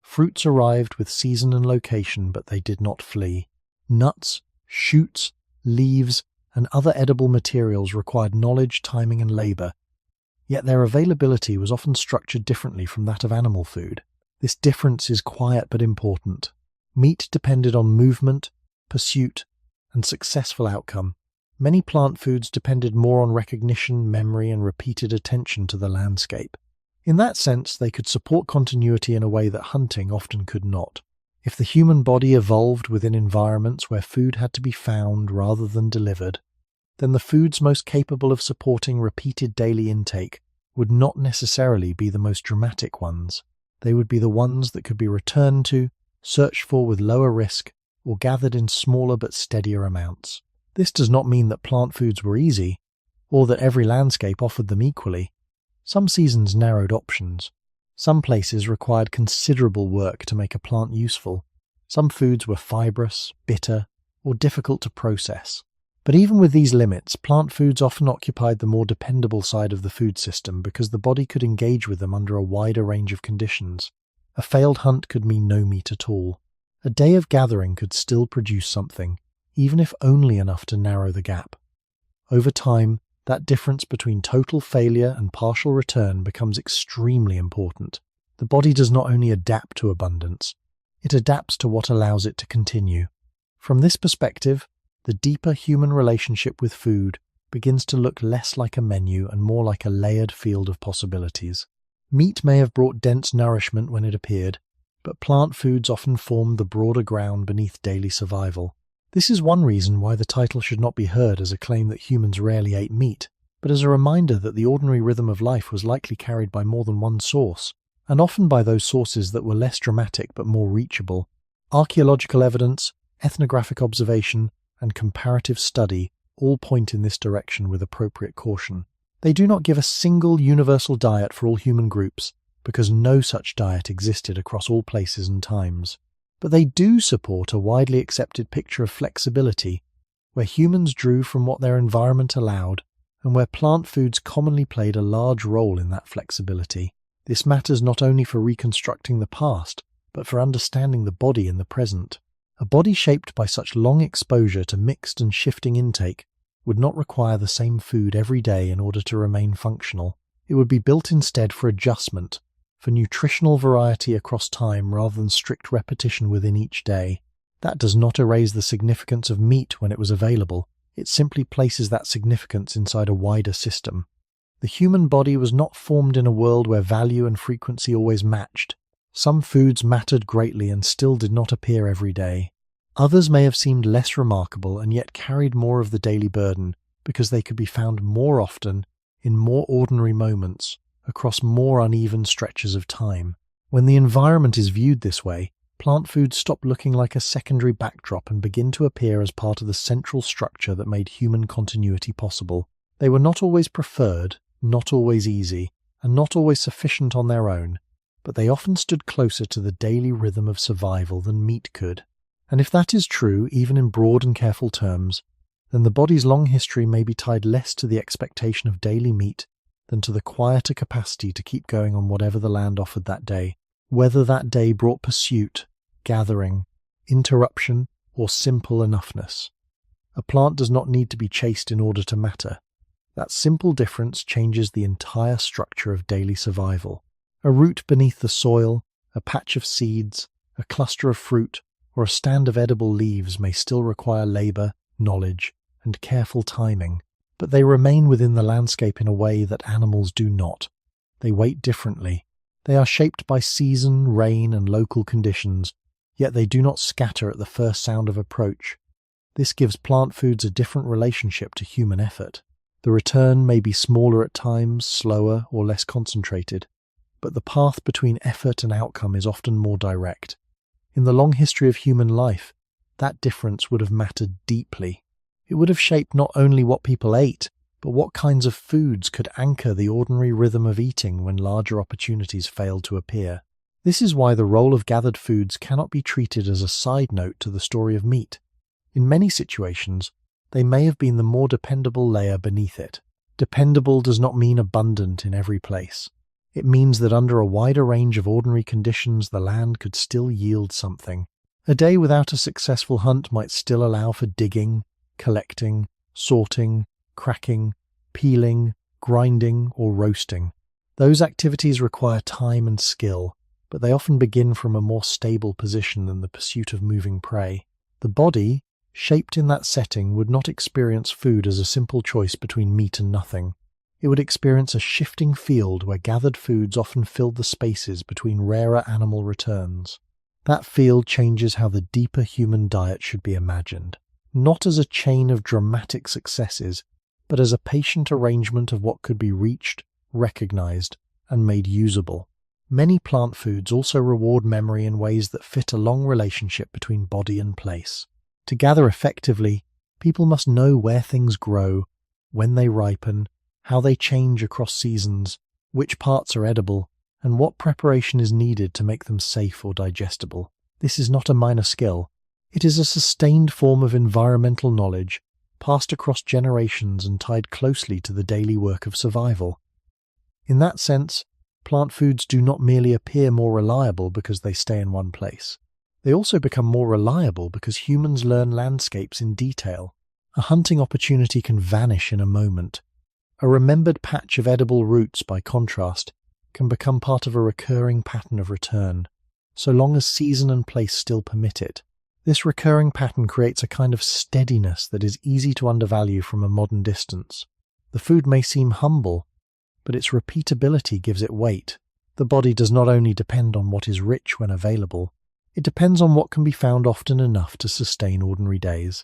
Fruits arrived with season and location, but they did not flee. Nuts, shoots, leaves, and other edible materials required knowledge, timing, and labor. Yet their availability was often structured differently from that of animal food. This difference is quiet but important. Meat depended on movement, pursuit, and successful outcome. Many plant foods depended more on recognition, memory, and repeated attention to the landscape. In that sense, they could support continuity in a way that hunting often could not. If the human body evolved within environments where food had to be found rather than delivered, then the foods most capable of supporting repeated daily intake would not necessarily be the most dramatic ones. They would be the ones that could be returned to, searched for with lower risk, or gathered in smaller but steadier amounts. This does not mean that plant foods were easy, or that every landscape offered them equally. Some seasons narrowed options. Some places required considerable work to make a plant useful. Some foods were fibrous, bitter, or difficult to process. But even with these limits, plant foods often occupied the more dependable side of the food system because the body could engage with them under a wider range of conditions. A failed hunt could mean no meat at all. A day of gathering could still produce something, even if only enough to narrow the gap. Over time, that difference between total failure and partial return becomes extremely important. The body does not only adapt to abundance, it adapts to what allows it to continue. From this perspective, the deeper human relationship with food begins to look less like a menu and more like a layered field of possibilities. Meat may have brought dense nourishment when it appeared, but plant foods often formed the broader ground beneath daily survival. This is one reason why the title should not be heard as a claim that humans rarely ate meat, but as a reminder that the ordinary rhythm of life was likely carried by more than one source, and often by those sources that were less dramatic but more reachable. Archaeological evidence, ethnographic observation, and comparative study all point in this direction with appropriate caution. They do not give a single universal diet for all human groups, because no such diet existed across all places and times. But they do support a widely accepted picture of flexibility, where humans drew from what their environment allowed, and where plant foods commonly played a large role in that flexibility. This matters not only for reconstructing the past, but for understanding the body in the present. A body shaped by such long exposure to mixed and shifting intake would not require the same food every day in order to remain functional. It would be built instead for adjustment, for nutritional variety across time rather than strict repetition within each day. That does not erase the significance of meat when it was available. It simply places that significance inside a wider system. The human body was not formed in a world where value and frequency always matched. Some foods mattered greatly and still did not appear every day. Others may have seemed less remarkable and yet carried more of the daily burden because they could be found more often, in more ordinary moments, across more uneven stretches of time. When the environment is viewed this way, plant foods stop looking like a secondary backdrop and begin to appear as part of the central structure that made human continuity possible. They were not always preferred, not always easy, and not always sufficient on their own, but they often stood closer to the daily rhythm of survival than meat could. And if that is true, even in broad and careful terms, then the body's long history may be tied less to the expectation of daily meat than to the quieter capacity to keep going on whatever the land offered that day, whether that day brought pursuit, gathering, interruption, or simple enoughness. A plant does not need to be chased in order to matter. That simple difference changes the entire structure of daily survival. A root beneath the soil, a patch of seeds, a cluster of fruit, or a stand of edible leaves may still require labor, knowledge, and careful timing, but they remain within the landscape in a way that animals do not. They wait differently. They are shaped by season, rain, and local conditions, yet they do not scatter at the first sound of approach. This gives plant foods a different relationship to human effort. The return may be smaller at times, slower, or less concentrated, but the path between effort and outcome is often more direct. In the long history of human life, that difference would have mattered deeply. It would have shaped not only what people ate, but what kinds of foods could anchor the ordinary rhythm of eating when larger opportunities failed to appear. This is why the role of gathered foods cannot be treated as a side note to the story of meat. In many situations, they may have been the more dependable layer beneath it. Dependable does not mean abundant in every place. It means that under a wider range of ordinary conditions, the land could still yield something. A day without a successful hunt might still allow for digging, collecting, sorting, cracking, peeling, grinding, or roasting. Those activities require time and skill, but they often begin from a more stable position than the pursuit of moving prey. The body, shaped in that setting, would not experience food as a simple choice between meat and nothing. It would experience a shifting field where gathered foods often filled the spaces between rarer animal returns. That field changes how the deeper human diet should be imagined, not as a chain of dramatic successes, but as a patient arrangement of what could be reached, recognized, and made usable. Many plant foods also reward memory in ways that fit a long relationship between body and place. To gather effectively, people must know where things grow, when they ripen, how they change across seasons, which parts are edible, and what preparation is needed to make them safe or digestible. This is not a minor skill. It is a sustained form of environmental knowledge, passed across generations and tied closely to the daily work of survival. In that sense, plant foods do not merely appear more reliable because they stay in one place. They also become more reliable because humans learn landscapes in detail. A hunting opportunity can vanish in a moment. A remembered patch of edible roots, by contrast, can become part of a recurring pattern of return, so long as season and place still permit it. This recurring pattern creates a kind of steadiness that is easy to undervalue from a modern distance. The food may seem humble, but its repeatability gives it weight. The body does not only depend on what is rich when available, it depends on what can be found often enough to sustain ordinary days.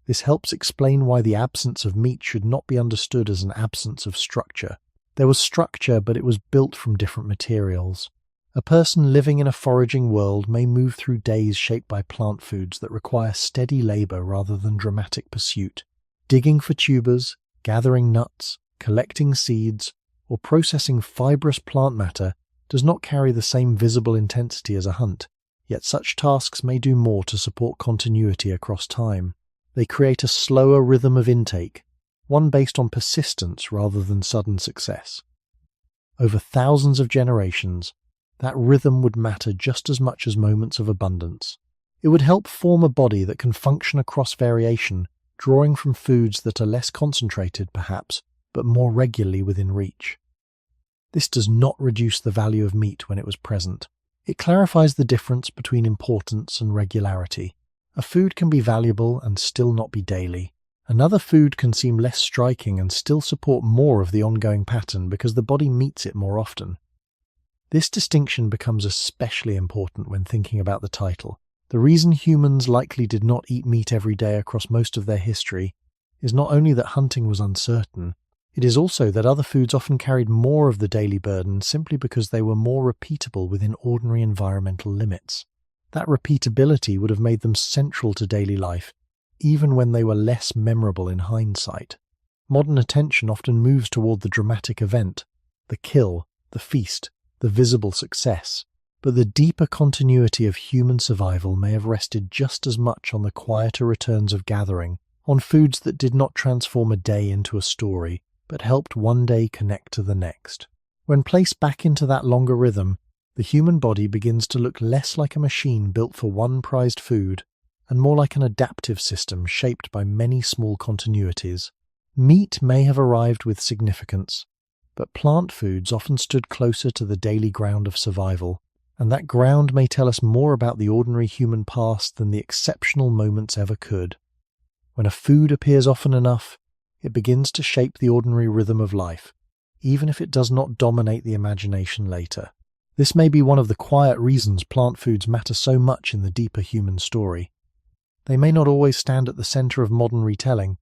This helps explain why the absence of meat should not be understood as an absence of structure. There was structure, but it was built from different materials. A person living in a foraging world may move through days shaped by plant foods that require steady labor rather than dramatic pursuit. Digging for tubers, gathering nuts, collecting seeds, or processing fibrous plant matter does not carry the same visible intensity as a hunt, yet such tasks may do more to support continuity across time. They create a slower rhythm of intake, one based on persistence rather than sudden success. Over thousands of generations, that rhythm would matter just as much as moments of abundance. It would help form a body that can function across variation, drawing from foods that are less concentrated, perhaps, but more regularly within reach. This does not reduce the value of meat when it was present. It clarifies the difference between importance and regularity. A food can be valuable and still not be daily. Another food can seem less striking and still support more of the ongoing pattern because the body meets it more often. This distinction becomes especially important when thinking about the title. The reason humans likely did not eat meat every day across most of their history is not only that hunting was uncertain, it is also that other foods often carried more of the daily burden simply because they were more repeatable within ordinary environmental limits. That repeatability would have made them central to daily life, even when they were less memorable in hindsight. Modern attention often moves toward the dramatic event, the kill, the feast, the visible success. But the deeper continuity of human survival may have rested just as much on the quieter returns of gathering, on foods that did not transform a day into a story, but helped one day connect to the next. When placed back into that longer rhythm, the human body begins to look less like a machine built for one prized food, and more like an adaptive system shaped by many small continuities. Meat may have arrived with significance, but plant foods often stood closer to the daily ground of survival, and that ground may tell us more about the ordinary human past than the exceptional moments ever could. When a food appears often enough, it begins to shape the ordinary rhythm of life, even if it does not dominate the imagination later. This may be one of the quiet reasons plant foods matter so much in the deeper human story. They may not always stand at the center of modern retelling,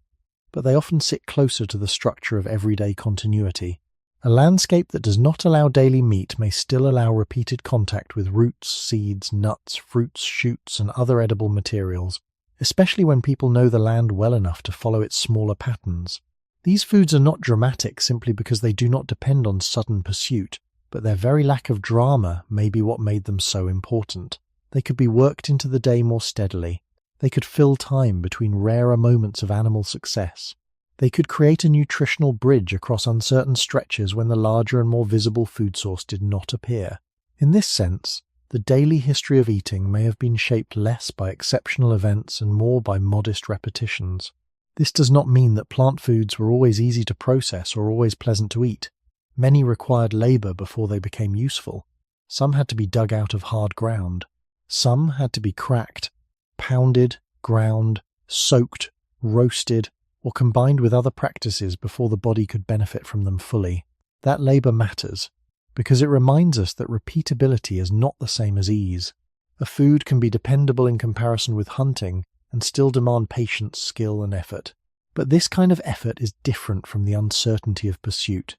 but they often sit closer to the structure of everyday continuity. A landscape that does not allow daily meat may still allow repeated contact with roots, seeds, nuts, fruits, shoots, and other edible materials, especially when people know the land well enough to follow its smaller patterns. These foods are not dramatic simply because they do not depend on sudden pursuit, but their very lack of drama may be what made them so important. They could be worked into the day more steadily. They could fill time between rarer moments of animal success. They could create a nutritional bridge across uncertain stretches when the larger and more visible food source did not appear. In this sense, the daily history of eating may have been shaped less by exceptional events and more by modest repetitions. This does not mean that plant foods were always easy to process or always pleasant to eat. Many required labor before they became useful. Some had to be dug out of hard ground. Some had to be cracked, pounded, ground, soaked, roasted, or combined with other practices before the body could benefit from them fully. That labor matters, because it reminds us that repeatability is not the same as ease. A food can be dependable in comparison with hunting and still demand patience, skill, and effort. But this kind of effort is different from the uncertainty of pursuit.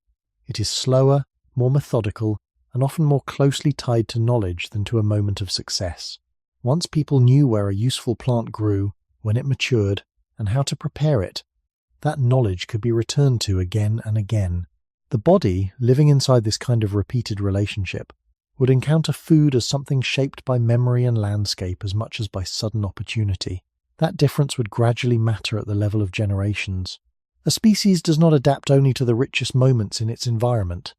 It is slower, more methodical, and often more closely tied to knowledge than to a moment of success. Once people knew where a useful plant grew, when it matured, and how to prepare it, that knowledge could be returned to again and again. The body, living inside this kind of repeated relationship, would encounter food as something shaped by memory and landscape as much as by sudden opportunity. That difference would gradually matter at the level of generations. A species does not adapt only to the richest moments in its environment.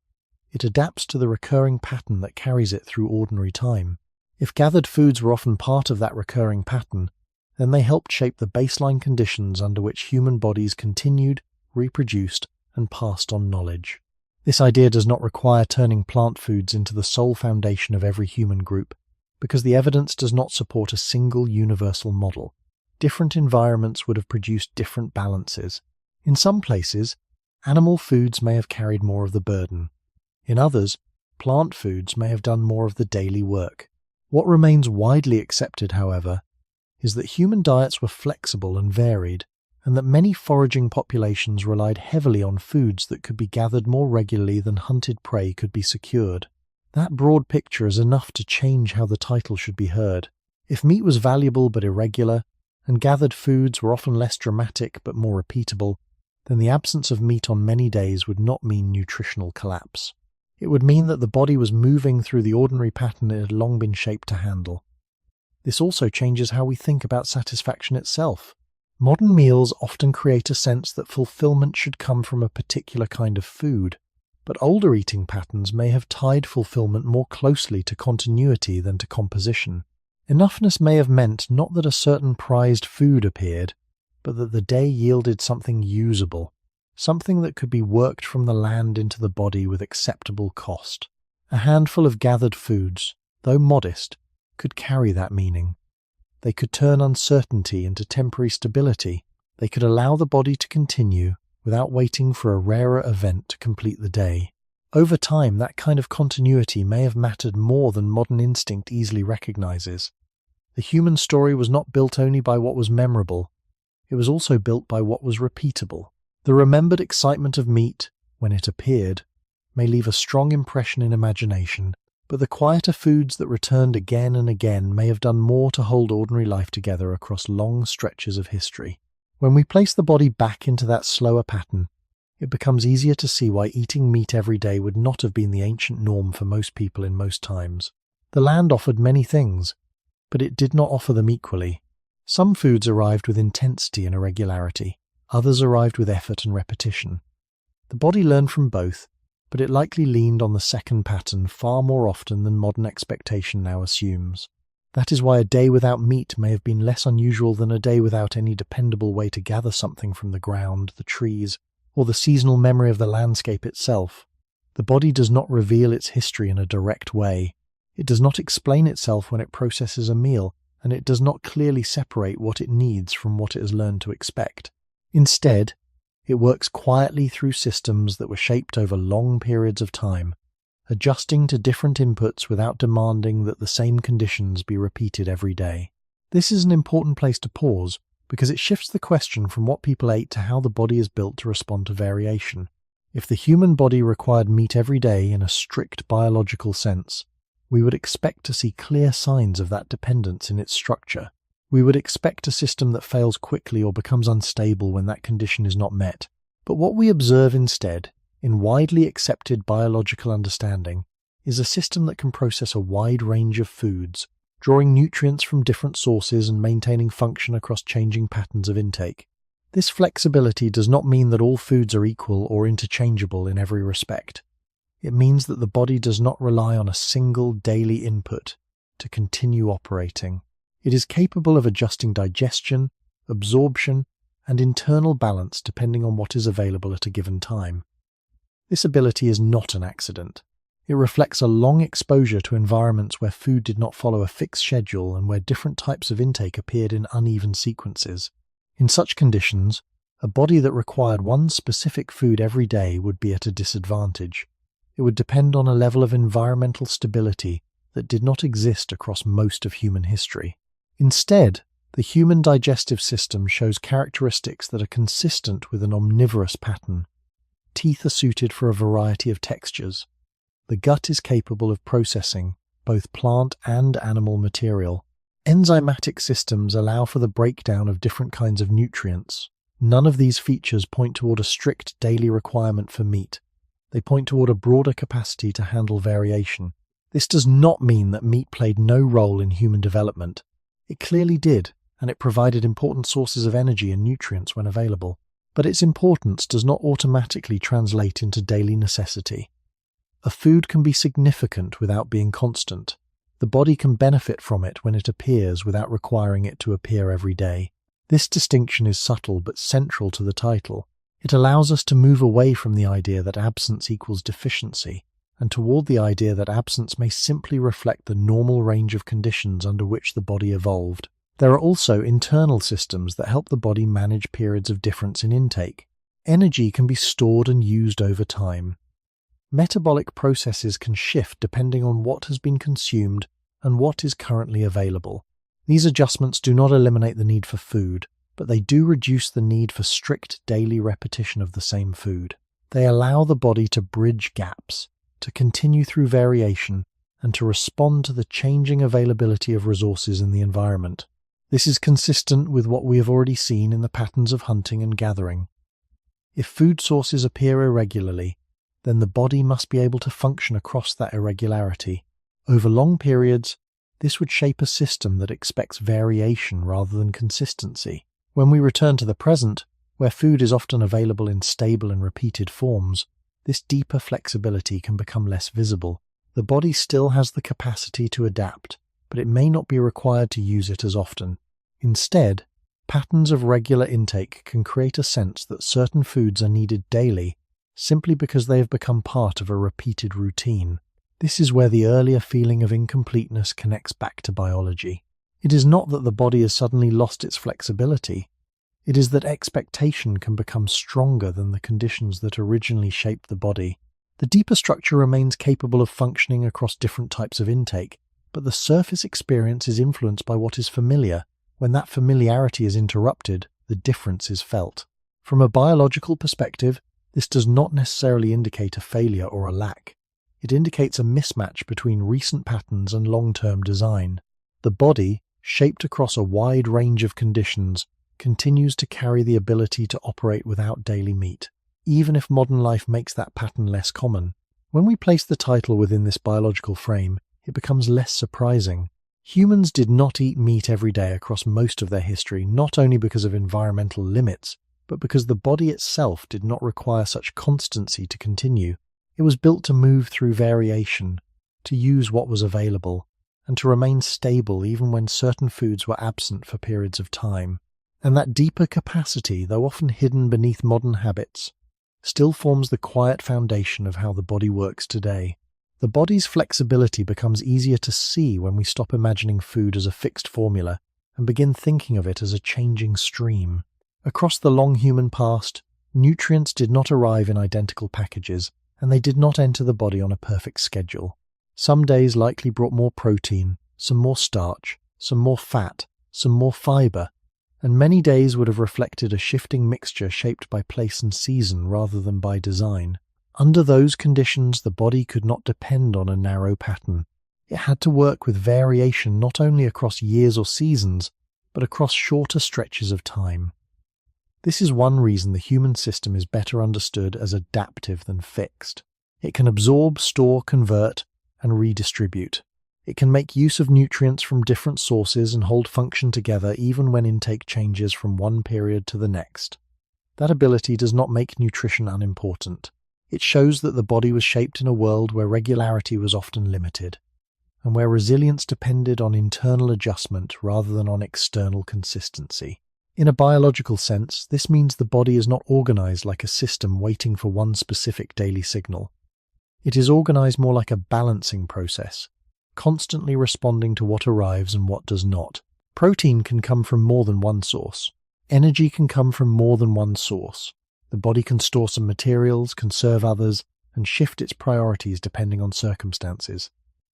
It adapts to the recurring pattern that carries it through ordinary time. If gathered foods were often part of that recurring pattern, then they helped shape the baseline conditions under which human bodies continued, reproduced, and passed on knowledge. This idea does not require turning plant foods into the sole foundation of every human group, because the evidence does not support a single universal model. Different environments would have produced different balances. In some places, animal foods may have carried more of the burden. In others, plant foods may have done more of the daily work. What remains widely accepted, however, is that human diets were flexible and varied, and that many foraging populations relied heavily on foods that could be gathered more regularly than hunted prey could be secured. That broad picture is enough to change how the title should be heard. If meat was valuable but irregular, and gathered foods were often less dramatic but more repeatable, then the absence of meat on many days would not mean nutritional collapse. It would mean that the body was moving through the ordinary pattern it had long been shaped to handle. This also changes how we think about satisfaction itself. Modern meals often create a sense that fulfillment should come from a particular kind of food, but older eating patterns may have tied fulfillment more closely to continuity than to composition. Enoughness may have meant not that a certain prized food appeared, but that the day yielded something usable, something that could be worked from the land into the body with acceptable cost. A handful of gathered foods, though modest, could carry that meaning. They could turn uncertainty into temporary stability. They could allow the body to continue without waiting for a rarer event to complete the day. Over time, that kind of continuity may have mattered more than modern instinct easily recognizes. The human story was not built only by what was memorable, it was also built by what was repeatable. The remembered excitement of meat, when it appeared, may leave a strong impression in imagination, but the quieter foods that returned again and again may have done more to hold ordinary life together across long stretches of history. When we place the body back into that slower pattern, it becomes easier to see why eating meat every day would not have been the ancient norm for most people in most times. The land offered many things, but it did not offer them equally. Some foods arrived with intensity and irregularity, others arrived with effort and repetition. The body learned from both, but it likely leaned on the second pattern far more often than modern expectation now assumes. That is why a day without meat may have been less unusual than a day without any dependable way to gather something from the ground, the trees, or the seasonal memory of the landscape itself. The body does not reveal its history in a direct way. It does not explain itself when it processes a meal, and it does not clearly separate what it needs from what it has learned to expect. Instead, it works quietly through systems that were shaped over long periods of time, adjusting to different inputs without demanding that the same conditions be repeated every day. This is an important place to pause, because it shifts the question from what people ate to how the body is built to respond to variation. If the human body required meat every day in a strict biological sense, we would expect to see clear signs of that dependence in its structure. We would expect a system that fails quickly or becomes unstable when that condition is not met. But what we observe instead, in widely accepted biological understanding, is a system that can process a wide range of foods, drawing nutrients from different sources and maintaining function across changing patterns of intake. This flexibility does not mean that all foods are equal or interchangeable in every respect. It means that the body does not rely on a single daily input to continue operating. It is capable of adjusting digestion, absorption, and internal balance depending on what is available at a given time. This ability is not an accident. It reflects a long exposure to environments where food did not follow a fixed schedule and where different types of intake appeared in uneven sequences. In such conditions, a body that required one specific food every day would be at a disadvantage. It would depend on a level of environmental stability that did not exist across most of human history. Instead, the human digestive system shows characteristics that are consistent with an omnivorous pattern. Teeth are suited for a variety of textures. The gut is capable of processing both plant and animal material. Enzymatic systems allow for the breakdown of different kinds of nutrients. None of these features point toward a strict daily requirement for meat. They point toward a broader capacity to handle variation. This does not mean that meat played no role in human development. It clearly did, and it provided important sources of energy and nutrients when available. But its importance does not automatically translate into daily necessity. A food can be significant without being constant. The body can benefit from it when it appears without requiring it to appear every day. This distinction is subtle but central to the title. It allows us to move away from the idea that absence equals deficiency, and toward the idea that absence may simply reflect the normal range of conditions under which the body evolved. There are also internal systems that help the body manage periods of difference in intake. Energy can be stored and used over time. Metabolic processes can shift depending on what has been consumed and what is currently available. These adjustments do not eliminate the need for food, but they do reduce the need for strict daily repetition of the same food. They allow the body to bridge gaps, to continue through variation, and to respond to the changing availability of resources in the environment. This is consistent with what we have already seen in the patterns of hunting and gathering. If food sources appear irregularly, then the body must be able to function across that irregularity. Over long periods, this would shape a system that expects variation rather than consistency. When we return to the present, where food is often available in stable and repeated forms, this deeper flexibility can become less visible. The body still has the capacity to adapt, but it may not be required to use it as often. Instead, patterns of regular intake can create a sense that certain foods are needed daily simply because they have become part of a repeated routine. This is where the earlier feeling of incompleteness connects back to biology. It is not that the body has suddenly lost its flexibility. It is that expectation can become stronger than the conditions that originally shaped the body. The deeper structure remains capable of functioning across different types of intake, but the surface experience is influenced by what is familiar. When that familiarity is interrupted, the difference is felt. From a biological perspective, this does not necessarily indicate a failure or a lack. It indicates a mismatch between recent patterns and long-term design. The body, shaped across a wide range of conditions, continues to carry the ability to operate without daily meat, even if modern life makes that pattern less common. When we place the title within this biological frame, it becomes less surprising. Humans did not eat meat every day across most of their history, not only because of environmental limits, but because the body itself did not require such constancy to continue. It was built to move through variation, to use what was available, and to remain stable even when certain foods were absent for periods of time. And that deeper capacity, though often hidden beneath modern habits, still forms the quiet foundation of how the body works today. The body's flexibility becomes easier to see when we stop imagining food as a fixed formula and begin thinking of it as a changing stream. Across the long human past, nutrients did not arrive in identical packages, and they did not enter the body on a perfect schedule. Some days likely brought more protein, some more starch, some more fat, some more fiber, and many days would have reflected a shifting mixture shaped by place and season rather than by design. Under those conditions, the body could not depend on a narrow pattern. It had to work with variation not only across years or seasons, but across shorter stretches of time. This is one reason the human system is better understood as adaptive than fixed. It can absorb, store, convert, and redistribute. It can make use of nutrients from different sources and hold function together even when intake changes from one period to the next. That ability does not make nutrition unimportant. It shows that the body was shaped in a world where regularity was often limited, and where resilience depended on internal adjustment rather than on external consistency. In a biological sense, this means the body is not organized like a system waiting for one specific daily signal. It is organized more like a balancing process, constantly responding to what arrives and what does not. Protein can come from more than one source. Energy can come from more than one source. The body can store some materials, conserve others, and shift its priorities depending on circumstances.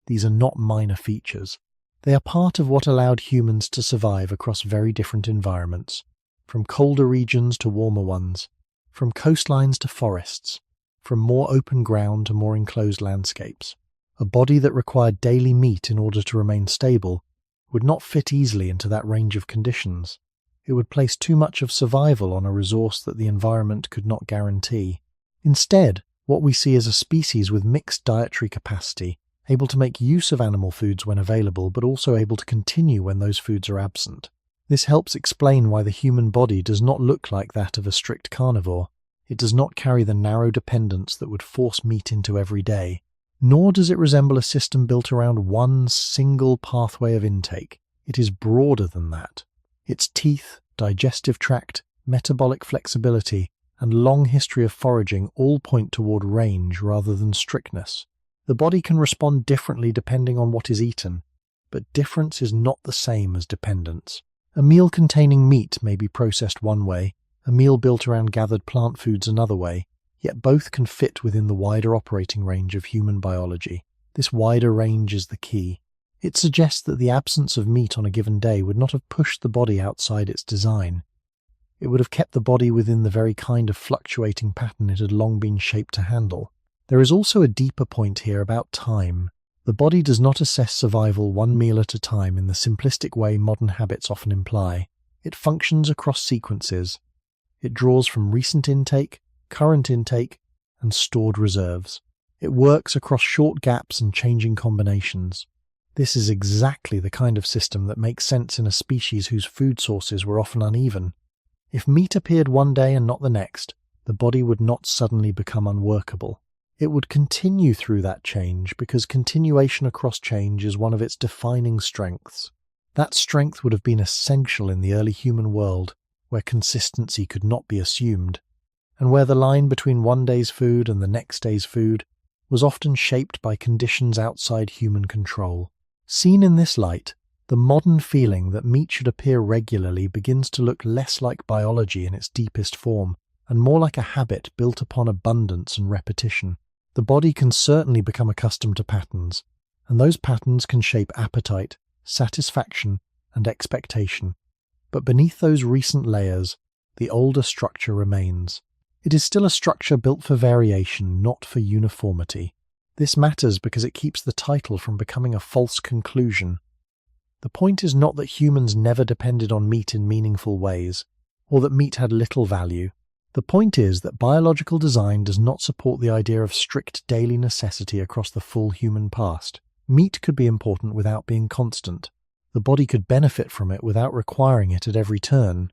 These are not minor features. They are part of what allowed humans to survive across very different environments, from colder regions to warmer ones, from coastlines to forests, from more open ground to more enclosed landscapes. A body that required daily meat in order to remain stable would not fit easily into that range of conditions. It would place too much of survival on a resource that the environment could not guarantee. Instead, what we see is a species with mixed dietary capacity, able to make use of animal foods when available, but also able to continue when those foods are absent. This helps explain why the human body does not look like that of a strict carnivore. It does not carry the narrow dependence that would force meat into every day, nor does it resemble a system built around one single pathway of intake. It is broader than that. Its teeth, digestive tract, metabolic flexibility, and long history of foraging all point toward range rather than strictness. The body can respond differently depending on what is eaten, but difference is not the same as dependence. A meal containing meat may be processed one way, a meal built around gathered plant foods another way, yet both can fit within the wider operating range of human biology. This wider range is the key. It suggests that the absence of meat on a given day would not have pushed the body outside its design. It would have kept the body within the very kind of fluctuating pattern it had long been shaped to handle. There is also a deeper point here about time. The body does not assess survival one meal at a time in the simplistic way modern habits often imply. It functions across sequences. It draws from recent intake, current intake, and stored reserves. It works across short gaps and changing combinations. This is exactly the kind of system that makes sense in a species whose food sources were often uneven. If meat appeared one day and not the next, the body would not suddenly become unworkable. It would continue through that change because continuation across change is one of its defining strengths. That strength would have been essential in the early human world, where consistency could not be assumed, and where the line between one day's food and the next day's food was often shaped by conditions outside human control. Seen in this light, the modern feeling that meat should appear regularly begins to look less like biology in its deepest form, and more like a habit built upon abundance and repetition. The body can certainly become accustomed to patterns, and those patterns can shape appetite, satisfaction, and expectation. But beneath those recent layers, the older structure remains. It is still a structure built for variation, not for uniformity. This matters because it keeps the title from becoming a false conclusion. The point is not that humans never depended on meat in meaningful ways, or that meat had little value. The point is that biological design does not support the idea of strict daily necessity across the full human past. Meat could be important without being constant. The body could benefit from it without requiring it at every turn.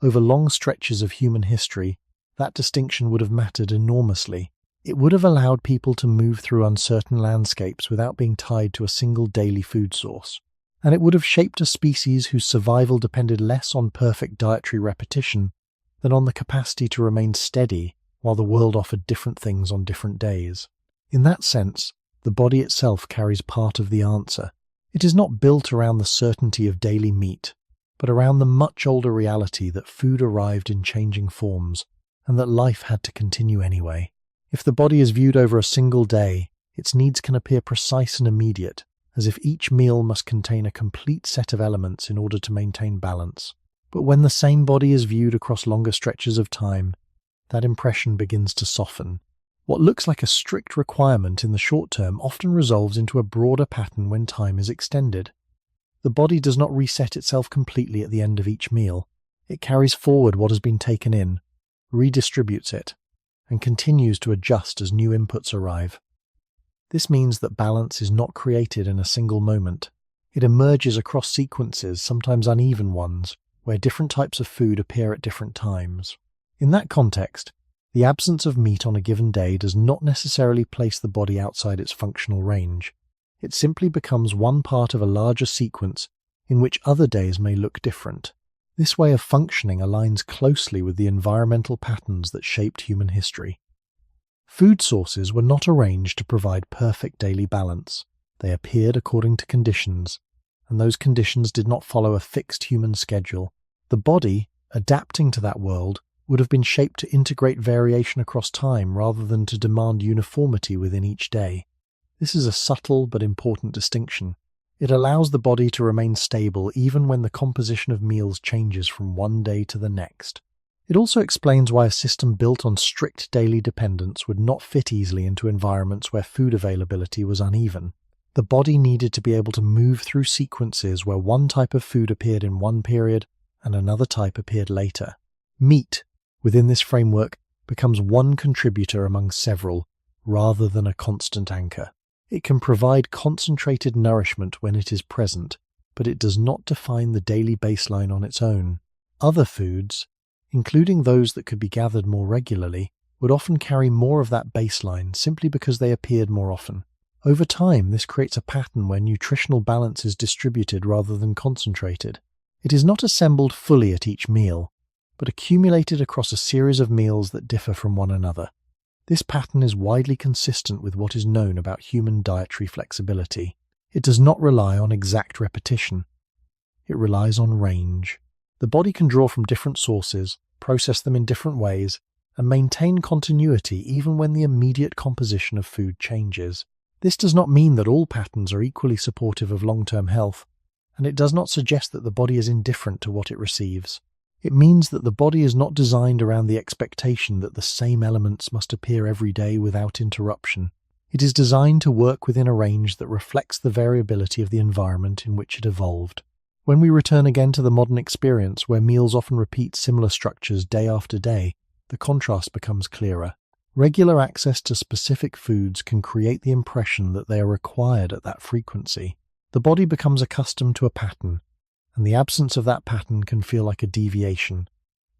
Over long stretches of human history, that distinction would have mattered enormously. It would have allowed people to move through uncertain landscapes without being tied to a single daily food source. And it would have shaped a species whose survival depended less on perfect dietary repetition than on the capacity to remain steady while the world offered different things on different days. In that sense, the body itself carries part of the answer. It is not built around the certainty of daily meat, but around the much older reality that food arrived in changing forms and that life had to continue anyway. If the body is viewed over a single day, its needs can appear precise and immediate, as if each meal must contain a complete set of elements in order to maintain balance. But when the same body is viewed across longer stretches of time, that impression begins to soften. What looks like a strict requirement in the short term often resolves into a broader pattern when time is extended. The body does not reset itself completely at the end of each meal. It carries forward what has been taken in, redistributes it, and continues to adjust as new inputs arrive. This means that balance is not created in a single moment. It emerges across sequences, sometimes uneven ones, where different types of food appear at different times. In that context, the absence of meat on a given day does not necessarily place the body outside its functional range. It simply becomes one part of a larger sequence in which other days may look different. This way of functioning aligns closely with the environmental patterns that shaped human history. Food sources were not arranged to provide perfect daily balance. They appeared according to conditions, and those conditions did not follow a fixed human schedule. The body, adapting to that world, would have been shaped to integrate variation across time rather than to demand uniformity within each day. This is a subtle but important distinction. It allows the body to remain stable even when the composition of meals changes from one day to the next. It also explains why a system built on strict daily dependence would not fit easily into environments where food availability was uneven. The body needed to be able to move through sequences where one type of food appeared in one period and another type appeared later. Meat, within this framework, becomes one contributor among several, rather than a constant anchor. It can provide concentrated nourishment when it is present, but it does not define the daily baseline on its own. Other foods, including those that could be gathered more regularly, would often carry more of that baseline simply because they appeared more often. Over time, this creates a pattern where nutritional balance is distributed rather than concentrated. It is not assembled fully at each meal, but accumulated across a series of meals that differ from one another. This pattern is widely consistent with what is known about human dietary flexibility. It does not rely on exact repetition. It relies on range. The body can draw from different sources, process them in different ways, and maintain continuity even when the immediate composition of food changes. This does not mean that all patterns are equally supportive of long-term health, and it does not suggest that the body is indifferent to what it receives. It means that the body is not designed around the expectation that the same elements must appear every day without interruption. It is designed to work within a range that reflects the variability of the environment in which it evolved. When we return again to the modern experience, where meals often repeat similar structures day after day, the contrast becomes clearer. Regular access to specific foods can create the impression that they are required at that frequency. The body becomes accustomed to a pattern, and the absence of that pattern can feel like a deviation.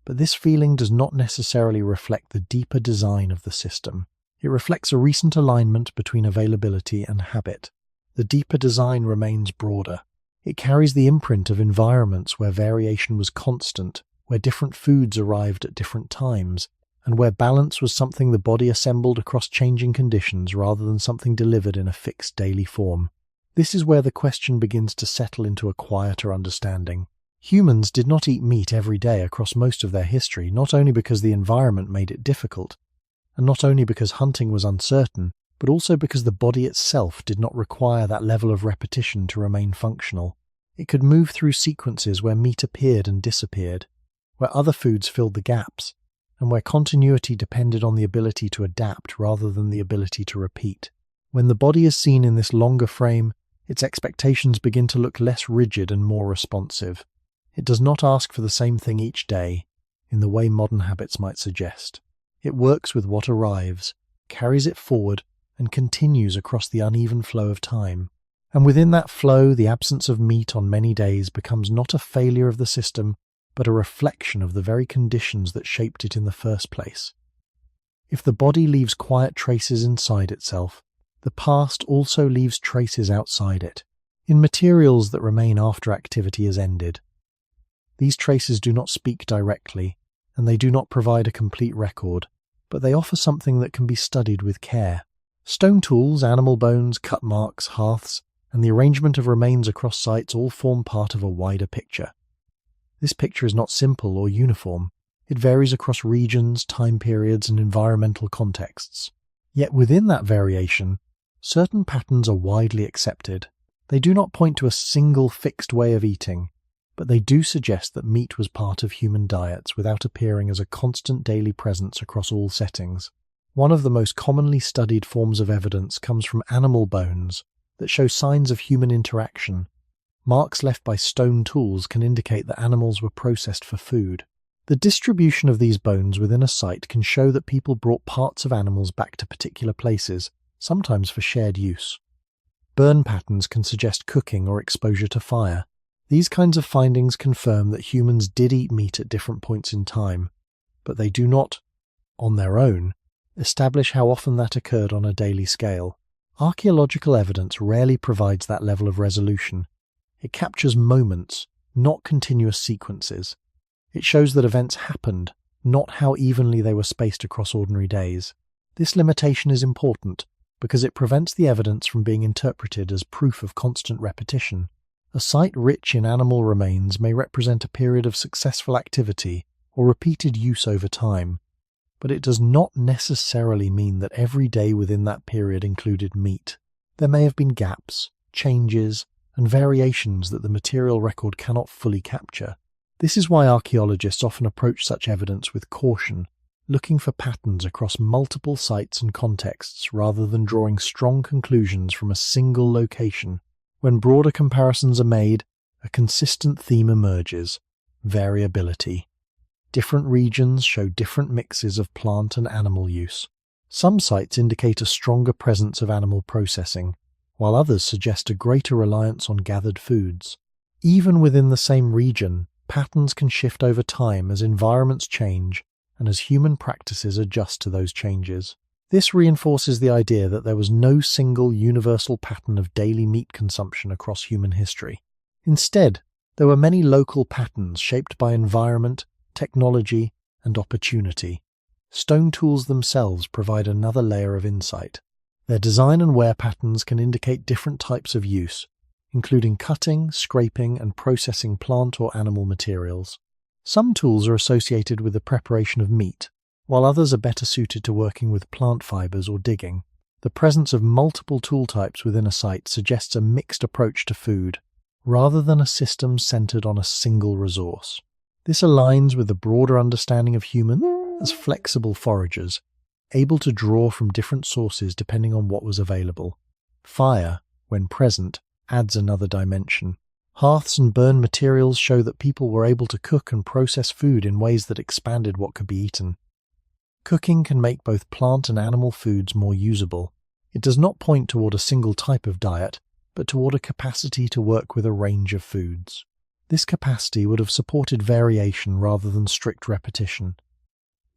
But this feeling does not necessarily reflect the deeper design of the system. It reflects a recent alignment between availability and habit. The deeper design remains broader. It carries the imprint of environments where variation was constant, where different foods arrived at different times, and where balance was something the body assembled across changing conditions rather than something delivered in a fixed daily form. This is where the question begins to settle into a quieter understanding. Humans did not eat meat every day across most of their history, not only because the environment made it difficult, and not only because hunting was uncertain, but also because the body itself did not require that level of repetition to remain functional. It could move through sequences where meat appeared and disappeared, where other foods filled the gaps, and where continuity depended on the ability to adapt rather than the ability to repeat. When the body is seen in this longer frame, its expectations begin to look less rigid and more responsive. It does not ask for the same thing each day, in the way modern habits might suggest. It works with what arrives, carries it forward, and continues across the uneven flow of time. And within that flow, the absence of meat on many days becomes not a failure of the system, but a reflection of the very conditions that shaped it in the first place. If the body leaves quiet traces inside itself, the past also leaves traces outside it, in materials that remain after activity has ended. These traces do not speak directly, and they do not provide a complete record, but they offer something that can be studied with care. Stone tools, animal bones, cut marks, hearths, and the arrangement of remains across sites all form part of a wider picture. This picture is not simple or uniform. It varies across regions, time periods, and environmental contexts. Yet within that variation, certain patterns are widely accepted. They do not point to a single fixed way of eating, but they do suggest that meat was part of human diets without appearing as a constant daily presence across all settings. One of the most commonly studied forms of evidence comes from animal bones that show signs of human interaction. Marks left by stone tools can indicate that animals were processed for food. The distribution of these bones within a site can show that people brought parts of animals back to particular places, sometimes for shared use. Burn patterns can suggest cooking or exposure to fire. These kinds of findings confirm that humans did eat meat at different points in time, but they do not, on their own, establish how often that occurred on a daily scale. Archaeological evidence rarely provides that level of resolution. It captures moments, not continuous sequences. It shows that events happened, not how evenly they were spaced across ordinary days. This limitation is important because it prevents the evidence from being interpreted as proof of constant repetition. A site rich in animal remains may represent a period of successful activity or repeated use over time, but it does not necessarily mean that every day within that period included meat. There may have been gaps, changes, and variations that the material record cannot fully capture. This is why archaeologists often approach such evidence with caution, looking for patterns across multiple sites and contexts rather than drawing strong conclusions from a single location. When broader comparisons are made, a consistent theme emerges: variability. Different regions show different mixes of plant and animal use. Some sites indicate a stronger presence of animal processing, while others suggest a greater reliance on gathered foods. Even within the same region, patterns can shift over time as environments change and as human practices adjust to those changes. This reinforces the idea that there was no single universal pattern of daily meat consumption across human history. Instead, there were many local patterns shaped by environment, technology, and opportunity. Stone tools themselves provide another layer of insight. Their design and wear patterns can indicate different types of use, including cutting, scraping, and processing plant or animal materials. Some tools are associated with the preparation of meat, while others are better suited to working with plant fibers or digging. The presence of multiple tool types within a site suggests a mixed approach to food, rather than a system centered on a single resource. This aligns with the broader understanding of humans as flexible foragers, able to draw from different sources depending on what was available. Fire, when present, adds another dimension. Hearths and burned materials show that people were able to cook and process food in ways that expanded what could be eaten. Cooking can make both plant and animal foods more usable. It does not point toward a single type of diet, but toward a capacity to work with a range of foods. This capacity would have supported variation rather than strict repetition.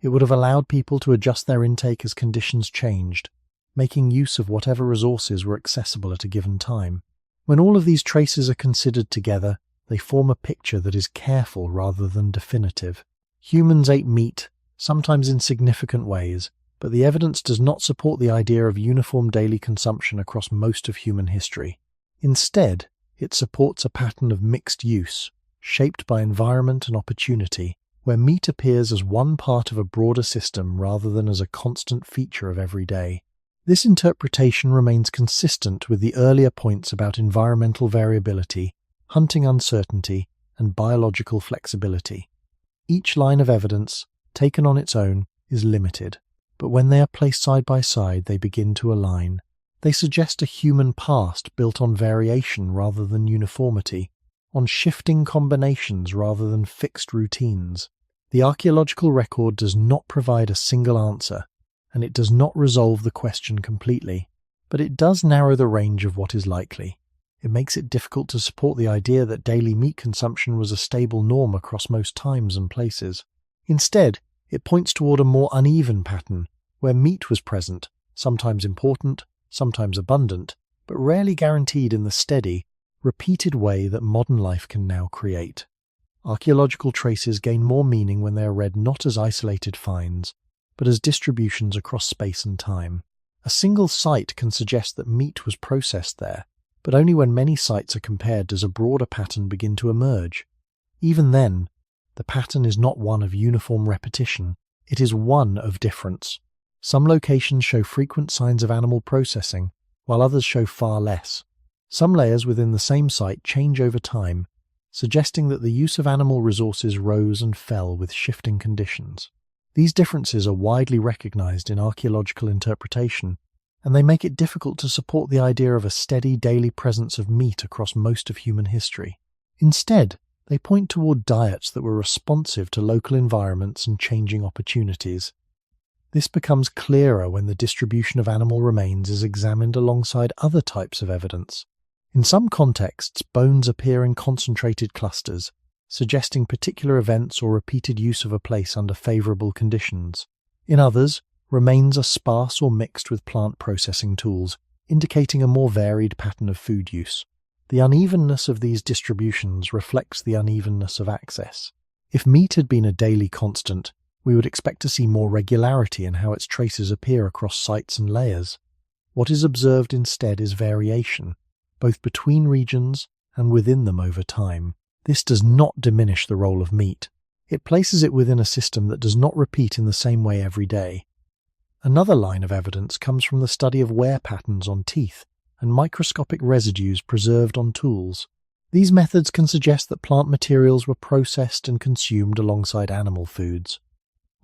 It would have allowed people to adjust their intake as conditions changed, making use of whatever resources were accessible at a given time. When all of these traces are considered together, they form a picture that is careful rather than definitive. Humans ate meat, sometimes in significant ways, but the evidence does not support the idea of uniform daily consumption across most of human history. Instead, it supports a pattern of mixed use, shaped by environment and opportunity, where meat appears as one part of a broader system rather than as a constant feature of every day. This interpretation remains consistent with the earlier points about environmental variability, hunting uncertainty, and biological flexibility. Each line of evidence, taken on its own, is limited, but when they are placed side by side, they begin to align. They suggest a human past built on variation rather than uniformity, on shifting combinations rather than fixed routines. The archaeological record does not provide a single answer, and it does not resolve the question completely, but it does narrow the range of what is likely. It makes it difficult to support the idea that daily meat consumption was a stable norm across most times and places. Instead, it points toward a more uneven pattern, where meat was present, sometimes important, sometimes abundant, but rarely guaranteed in the steady, repeated way that modern life can now create. Archaeological traces gain more meaning when they are read not as isolated finds, but as distributions across space and time. A single site can suggest that meat was processed there, but only when many sites are compared does a broader pattern begin to emerge. Even then, the pattern is not one of uniform repetition, it is one of difference. Some locations show frequent signs of animal processing, while others show far less. Some layers within the same site change over time, suggesting that the use of animal resources rose and fell with shifting conditions. These differences are widely recognized in archaeological interpretation, and they make it difficult to support the idea of a steady daily presence of meat across most of human history. Instead, they point toward diets that were responsive to local environments and changing opportunities. This becomes clearer when the distribution of animal remains is examined alongside other types of evidence. In some contexts, bones appear in concentrated clusters, suggesting particular events or repeated use of a place under favorable conditions. In others, remains are sparse or mixed with plant processing tools, indicating a more varied pattern of food use. The unevenness of these distributions reflects the unevenness of access. If meat had been a daily constant, we would expect to see more regularity in how its traces appear across sites and layers. What is observed instead is variation, both between regions and within them over time. This does not diminish the role of meat. It places it within a system that does not repeat in the same way every day. Another line of evidence comes from the study of wear patterns on teeth and microscopic residues preserved on tools. These methods can suggest that plant materials were processed and consumed alongside animal foods.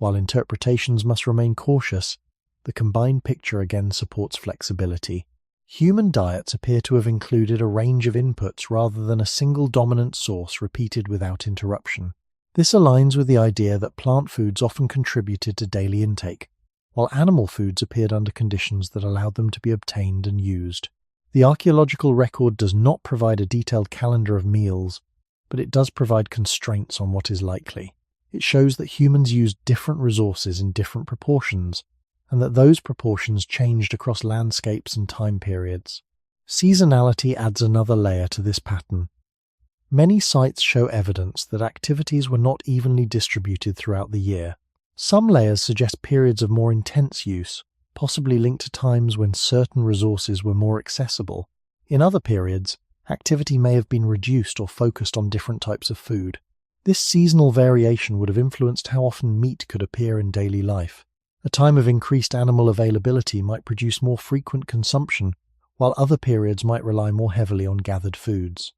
While interpretations must remain cautious, the combined picture again supports flexibility. Human diets appear to have included a range of inputs rather than a single dominant source repeated without interruption. This aligns with the idea that plant foods often contributed to daily intake, while animal foods appeared under conditions that allowed them to be obtained and used. The archaeological record does not provide a detailed calendar of meals, but it does provide constraints on what is likely. It shows that humans used different resources in different proportions, and that those proportions changed across landscapes and time periods. Seasonality adds another layer to this pattern. Many sites show evidence that activities were not evenly distributed throughout the year. Some layers suggest periods of more intense use, possibly linked to times when certain resources were more accessible. In other periods, activity may have been reduced or focused on different types of food. This seasonal variation would have influenced how often meat could appear in daily life. A time of increased animal availability might produce more frequent consumption, while other periods might rely more heavily on gathered foods.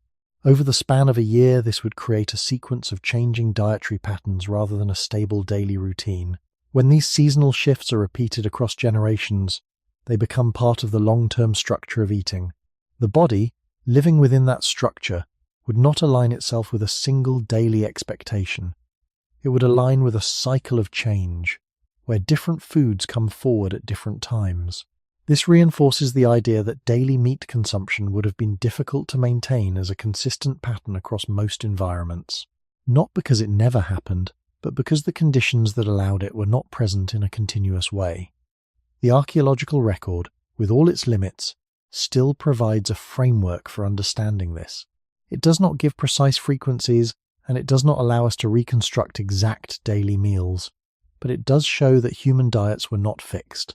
Over the span of a year, this would create a sequence of changing dietary patterns rather than a stable daily routine. When these seasonal shifts are repeated across generations, they become part of the long-term structure of eating. The body, living within that structure, would not align itself with a single daily expectation. It would align with a cycle of change, where different foods come forward at different times. This reinforces the idea that daily meat consumption would have been difficult to maintain as a consistent pattern across most environments. Not because it never happened, but because the conditions that allowed it were not present in a continuous way. The archaeological record, with all its limits, still provides a framework for understanding this. It does not give precise frequencies, and it does not allow us to reconstruct exact daily meals, but it does show that human diets were not fixed.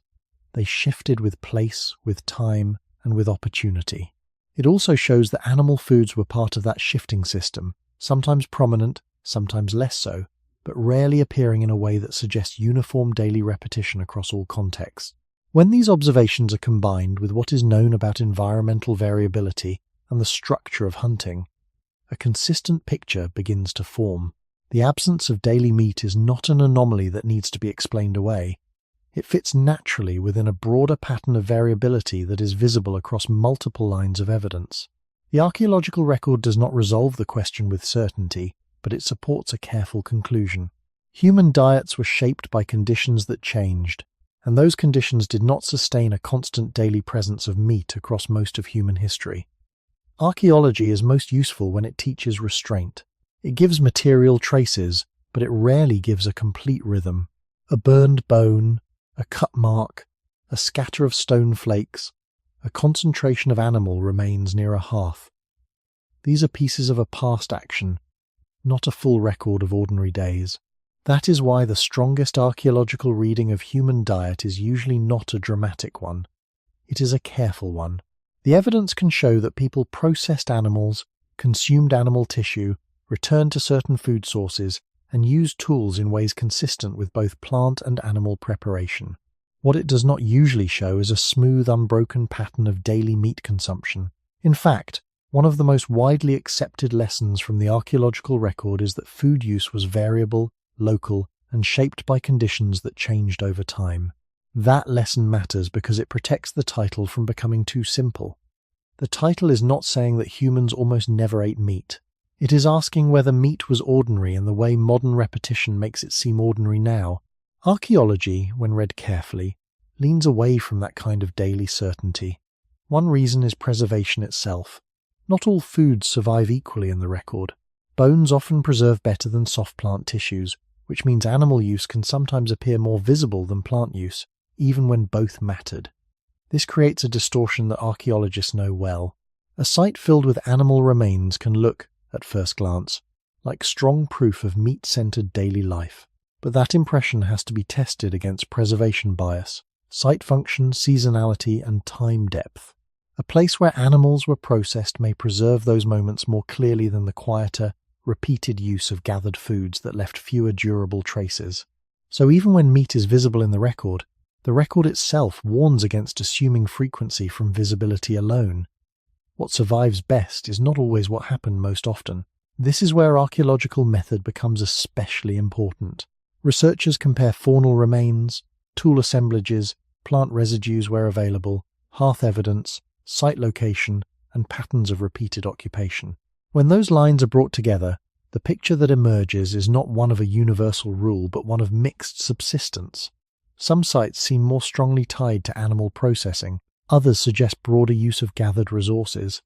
They shifted with place, with time, and with opportunity. It also shows that animal foods were part of that shifting system, sometimes prominent, sometimes less so, but rarely appearing in a way that suggests uniform daily repetition across all contexts. When these observations are combined with what is known about environmental variability and the structure of hunting, a consistent picture begins to form. The absence of daily meat is not an anomaly that needs to be explained away. It fits naturally within a broader pattern of variability that is visible across multiple lines of evidence. The archaeological record does not resolve the question with certainty, but it supports a careful conclusion. Human diets were shaped by conditions that changed, and those conditions did not sustain a constant daily presence of meat across most of human history. Archaeology is most useful when it teaches restraint. It gives material traces, but it rarely gives a complete rhythm. A burned bone, a cut mark, a scatter of stone flakes, a concentration of animal remains near a hearth. These are pieces of a past action, not a full record of ordinary days. That is why the strongest archaeological reading of human diet is usually not a dramatic one. It is a careful one. The evidence can show that people processed animals, consumed animal tissue, returned to certain food sources, and used tools in ways consistent with both plant and animal preparation. What it does not usually show is a smooth, unbroken pattern of daily meat consumption. In fact, one of the most widely accepted lessons from the archaeological record is that food use was variable, local, and shaped by conditions that changed over time. That lesson matters because it protects the title from becoming too simple. The title is not saying that humans almost never ate meat. It is asking whether meat was ordinary in the way modern repetition makes it seem ordinary now. Archaeology, when read carefully, leans away from that kind of daily certainty. One reason is preservation itself. Not all foods survive equally in the record. Bones often preserve better than soft plant tissues, which means animal use can sometimes appear more visible than plant use, even when both mattered. This creates a distortion that archaeologists know well. A site filled with animal remains can look, at first glance, like strong proof of meat-centered daily life. But that impression has to be tested against preservation bias, site function, seasonality, and time depth. A place where animals were processed may preserve those moments more clearly than the quieter, repeated use of gathered foods that left fewer durable traces. So even when meat is visible in the record itself warns against assuming frequency from visibility alone. What survives best is not always what happened most often. This is where archaeological method becomes especially important. Researchers compare faunal remains, tool assemblages, plant residues where available, hearth evidence, site location, and patterns of repeated occupation. When those lines are brought together, the picture that emerges is not one of a universal rule, but one of mixed subsistence. Some sites seem more strongly tied to animal processing, others suggest broader use of gathered resources.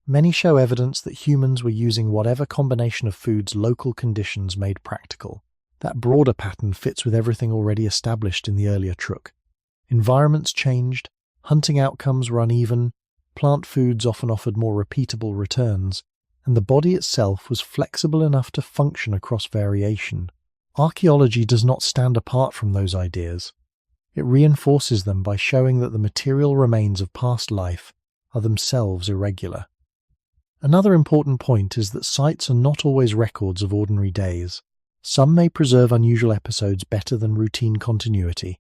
Many show evidence that humans were using whatever combination of foods local conditions made practical. That broader pattern fits with everything already established in the earlier Truk. Environments changed, hunting outcomes were uneven, plant foods often offered more repeatable returns, and the body itself was flexible enough to function across variation. Archaeology does not stand apart from those ideas. It reinforces them by showing that the material remains of past life are themselves irregular. Another important point is that sites are not always records of ordinary days. Some may preserve unusual episodes better than routine continuity.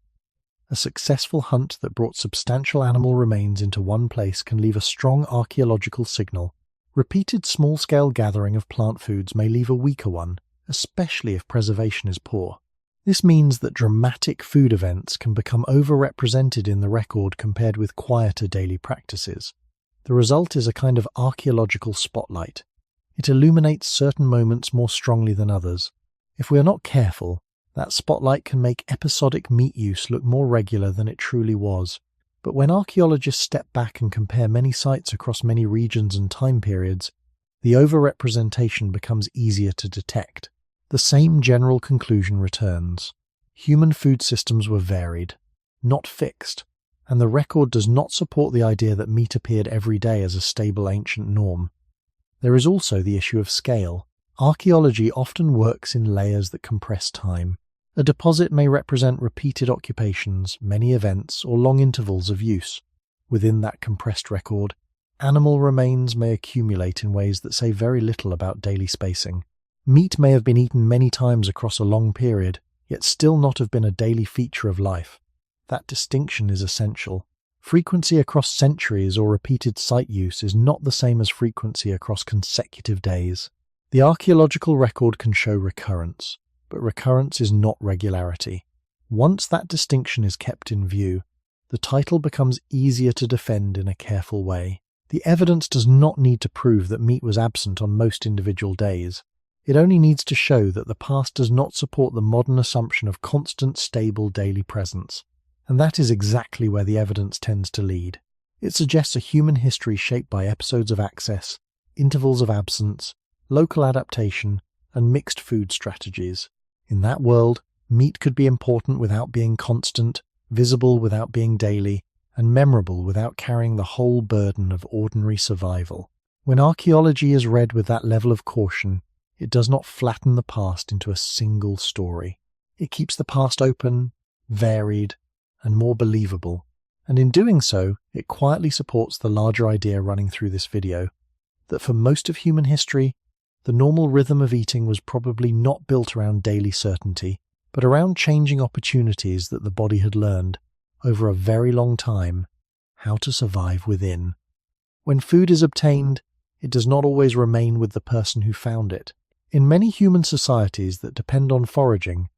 A successful hunt that brought substantial animal remains into one place can leave a strong archaeological signal. Repeated small-scale gathering of plant foods may leave a weaker one, especially if preservation is poor. This means that dramatic food events can become overrepresented in the record compared with quieter daily practices. The result is a kind of archaeological spotlight. It illuminates certain moments more strongly than others. If we are not careful, that spotlight can make episodic meat use look more regular than it truly was. But when archaeologists step back and compare many sites across many regions and time periods, the overrepresentation becomes easier to detect. The same general conclusion returns. Human food systems were varied, not fixed, and the record does not support the idea that meat appeared every day as a stable ancient norm. There is also the issue of scale. Archaeology often works in layers that compress time. A deposit may represent repeated occupations, many events, or long intervals of use. Within that compressed record, animal remains may accumulate in ways that say very little about daily spacing. Meat may have been eaten many times across a long period, yet still not have been a daily feature of life. That distinction is essential. Frequency across centuries or repeated site use is not the same as frequency across consecutive days. The archaeological record can show recurrence, but recurrence is not regularity. Once that distinction is kept in view, the title becomes easier to defend in a careful way. The evidence does not need to prove that meat was absent on most individual days. It only needs to show that the past does not support the modern assumption of constant, stable daily presence. And that is exactly where the evidence tends to lead. It suggests a human history shaped by episodes of access, intervals of absence, local adaptation, and mixed food strategies. In that world, meat could be important without being constant, visible without being daily, and memorable without carrying the whole burden of ordinary survival. When archaeology is read with that level of caution, it does not flatten the past into a single story. It keeps the past open, varied, and more believable. And in doing so, it quietly supports the larger idea running through this video, that for most of human history, the normal rhythm of eating was probably not built around daily certainty, but around changing opportunities that the body had learned, over a very long time, how to survive within. When food is obtained, it does not always remain with the person who found it. In many human societies that depend on foraging,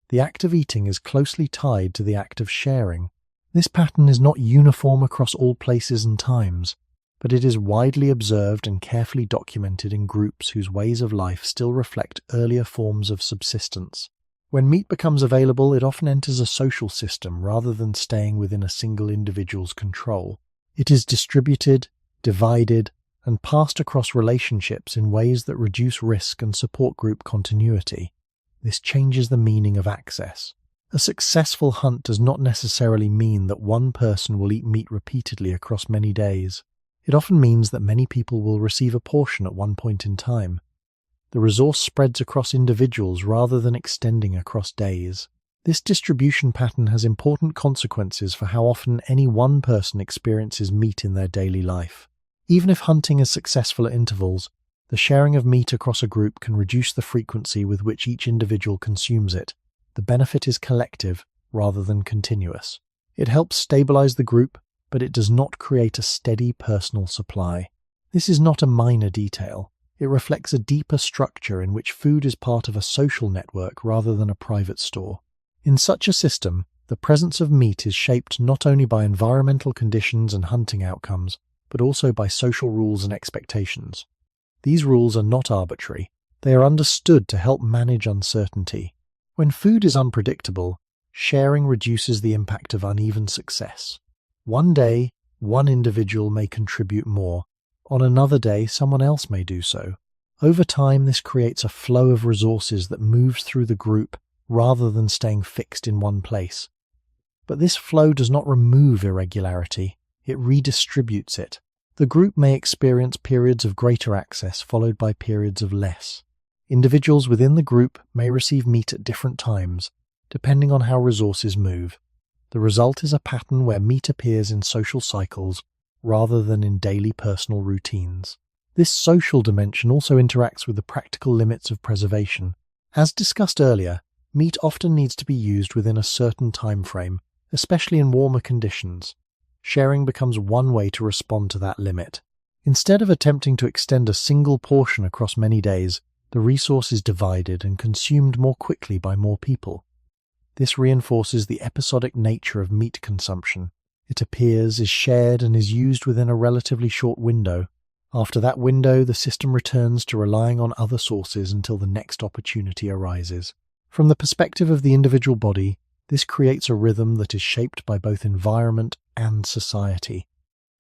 the act of eating is closely tied to the act of sharing. This pattern is not uniform across all places and times, but it is widely observed and carefully documented in groups whose ways of life still reflect earlier forms of subsistence. When meat becomes available, it often enters a social system rather than staying within a single individual's control. It is distributed, divided, and passed across relationships in ways that reduce risk and support group continuity. This changes the meaning of access. A successful hunt does not necessarily mean that one person will eat meat repeatedly across many days. It often means that many people will receive a portion at one point in time. The resource spreads across individuals rather than extending across days. This distribution pattern has important consequences for how often any one person experiences meat in their daily life. Even if hunting is successful at intervals, the sharing of meat across a group can reduce the frequency with which each individual consumes it. The benefit is collective rather than continuous. It helps stabilize the group, but it does not create a steady personal supply. This is not a minor detail. It reflects a deeper structure in which food is part of a social network rather than a private store. In such a system, the presence of meat is shaped not only by environmental conditions and hunting outcomes, but also by social rules and expectations. These rules are not arbitrary. They are understood to help manage uncertainty. When food is unpredictable, sharing reduces the impact of uneven success. One day, one individual may contribute more. On another day, someone else may do so. Over time, this creates a flow of resources that moves through the group rather than staying fixed in one place. But this flow does not remove irregularity, it redistributes it. The group may experience periods of greater access followed by periods of less. Individuals within the group may receive meat at different times, depending on how resources move. The result is a pattern where meat appears in social cycles rather than in daily personal routines. This social dimension also interacts with the practical limits of preservation. As discussed earlier, meat often needs to be used within a certain time frame, especially in warmer conditions. Sharing becomes one way to respond to that limit. Instead of attempting to extend a single portion across many days, the resource is divided and consumed more quickly by more people. This reinforces the episodic nature of meat consumption. It appears, is shared, and is used within a relatively short window. After that window, the system returns to relying on other sources until the next opportunity arises. From the perspective of the individual body, this creates a rhythm that is shaped by both environment and society.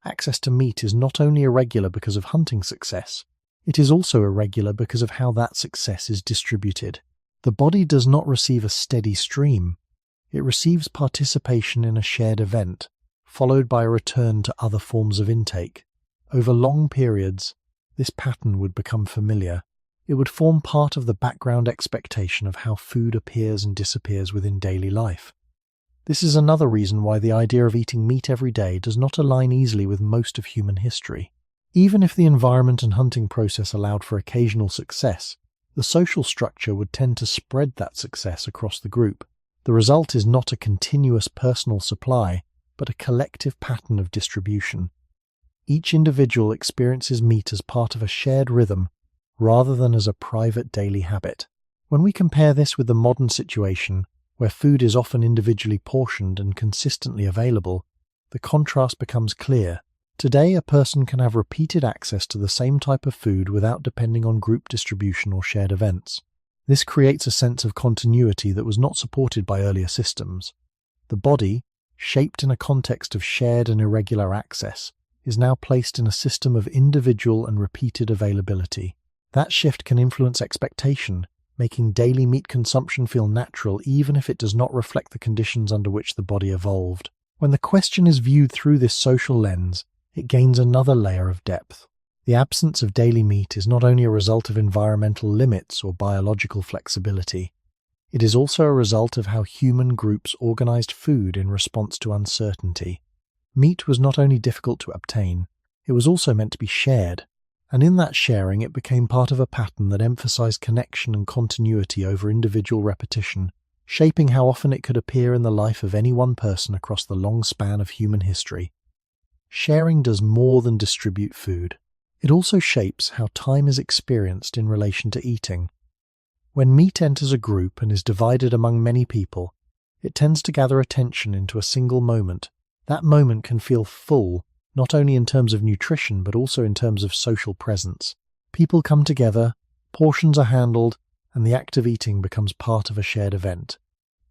Access to meat is not only irregular because of hunting success, it is also irregular because of how that success is distributed. The body does not receive a steady stream. It receives participation in a shared event, followed by a return to other forms of intake. Over long periods, this pattern would become familiar. It would form part of the background expectation of how food appears and disappears within daily life. This is another reason why the idea of eating meat every day does not align easily with most of human history. Even if the environment and hunting process allowed for occasional success, the social structure would tend to spread that success across the group. The result is not a continuous personal supply, but a collective pattern of distribution. Each individual experiences meat as part of a shared rhythm rather than as a private daily habit. When we compare this with the modern situation, where food is often individually portioned and consistently available, the contrast becomes clear. Today, a person can have repeated access to the same type of food without depending on group distribution or shared events. This creates a sense of continuity that was not supported by earlier systems. The body, shaped in a context of shared and irregular access, is now placed in a system of individual and repeated availability. That shift can influence expectation, making daily meat consumption feel natural even if it does not reflect the conditions under which the body evolved. When the question is viewed through this social lens, it gains another layer of depth. The absence of daily meat is not only a result of environmental limits or biological flexibility, it is also a result of how human groups organized food in response to uncertainty. Meat was not only difficult to obtain, it was also meant to be shared, and in that sharing it became part of a pattern that emphasized connection and continuity over individual repetition, shaping how often it could appear in the life of any one person across the long span of human history. Sharing does more than distribute food. It also shapes how time is experienced in relation to eating. When meat enters a group and is divided among many people, it tends to gather attention into a single moment. That moment can feel full, not only in terms of nutrition but also in terms of social presence. People come together, portions are handled, and the act of eating becomes part of a shared event.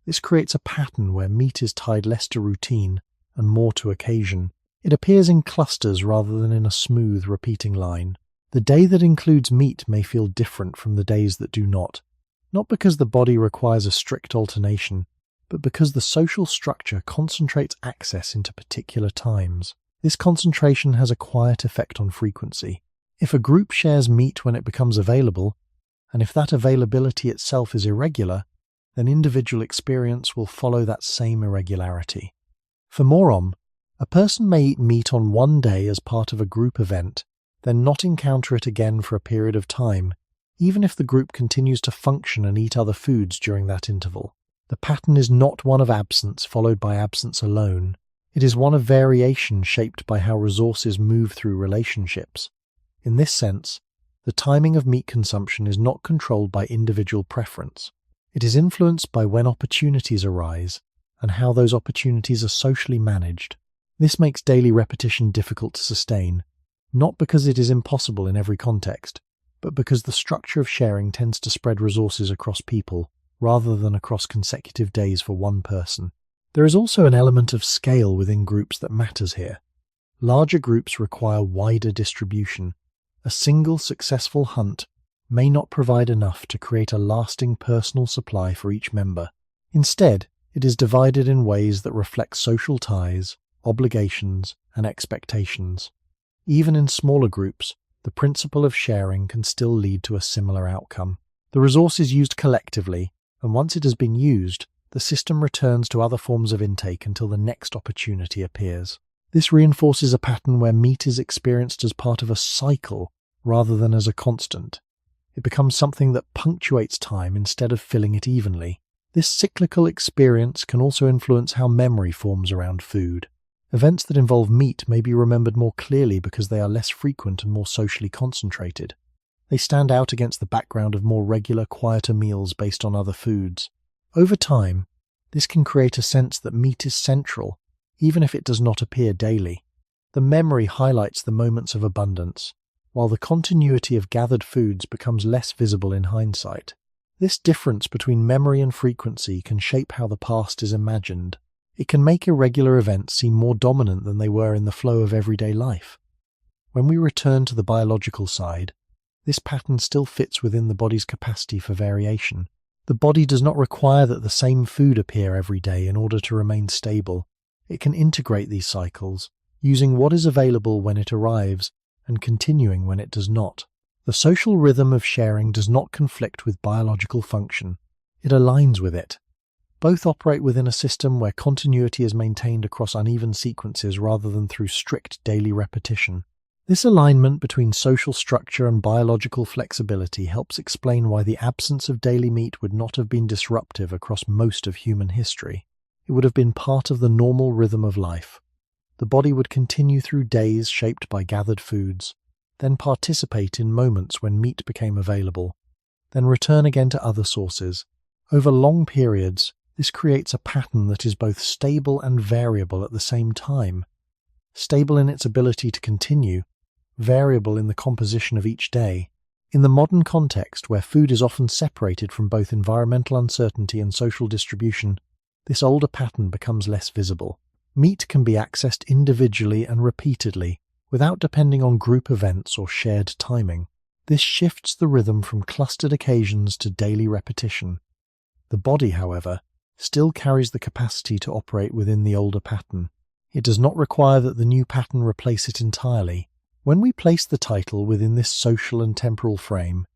This creates a pattern where meat is tied less to routine and more to occasion. It appears in clusters rather than in a smooth, repeating line. The day that includes meat may feel different from the days that do not because the body requires a strict alternation, but because the social structure concentrates access into particular times. This concentration has a quiet effect on frequency. If a group shares meat when it becomes available, and if that availability itself is irregular, then individual experience will follow that same irregularity. For Morom, a person may eat meat on one day as part of a group event, then not encounter it again for a period of time, even if the group continues to function and eat other foods during that interval. The pattern is not one of absence followed by absence alone. It is one of variation shaped by how resources move through relationships. In this sense, the timing of meat consumption is not controlled by individual preference. It is influenced by when opportunities arise and how those opportunities are socially managed. This makes daily repetition difficult to sustain, not because it is impossible in every context, but because the structure of sharing tends to spread resources across people, rather than across consecutive days for one person. There is also an element of scale within groups that matters here. Larger groups require wider distribution. A single successful hunt may not provide enough to create a lasting personal supply for each member. Instead, it is divided in ways that reflect social ties, obligations, and expectations. Even in smaller groups, the principle of sharing can still lead to a similar outcome. The resource is used collectively, and once it has been used, the system returns to other forms of intake until the next opportunity appears. This reinforces a pattern where meat is experienced as part of a cycle rather than as a constant. It becomes something that punctuates time instead of filling it evenly. This cyclical experience can also influence how memory forms around food. Events that involve meat may be remembered more clearly because they are less frequent and more socially concentrated. They stand out against the background of more regular, quieter meals based on other foods. Over time, this can create a sense that meat is central, even if it does not appear daily. The memory highlights the moments of abundance, while the continuity of gathered foods becomes less visible in hindsight. This difference between memory and frequency can shape how the past is imagined. It can make irregular events seem more dominant than they were in the flow of everyday life. When we return to the biological side, this pattern still fits within the body's capacity for variation. The body does not require that the same food appear every day in order to remain stable. It can integrate these cycles, using what is available when it arrives and continuing when it does not. The social rhythm of sharing does not conflict with biological function. It aligns with it. Both operate within a system where continuity is maintained across uneven sequences rather than through strict daily repetition. This alignment between social structure and biological flexibility helps explain why the absence of daily meat would not have been disruptive across most of human history. It would have been part of the normal rhythm of life. The body would continue through days shaped by gathered foods, then participate in moments when meat became available, then return again to other sources. Over long periods, This creates a pattern that is both stable and variable at the same time. Stable in its ability to continue, variable in the composition of each day. In the modern context, where food is often separated from both environmental uncertainty and social distribution, this older pattern becomes less visible. Meat can be accessed individually and repeatedly, without depending on group events or shared timing. This shifts the rhythm from clustered occasions to daily repetition. The body, however, still carries the capacity to operate within the older pattern. It does not require that the new pattern replace it entirely. When we place the title within this social and temporal frame,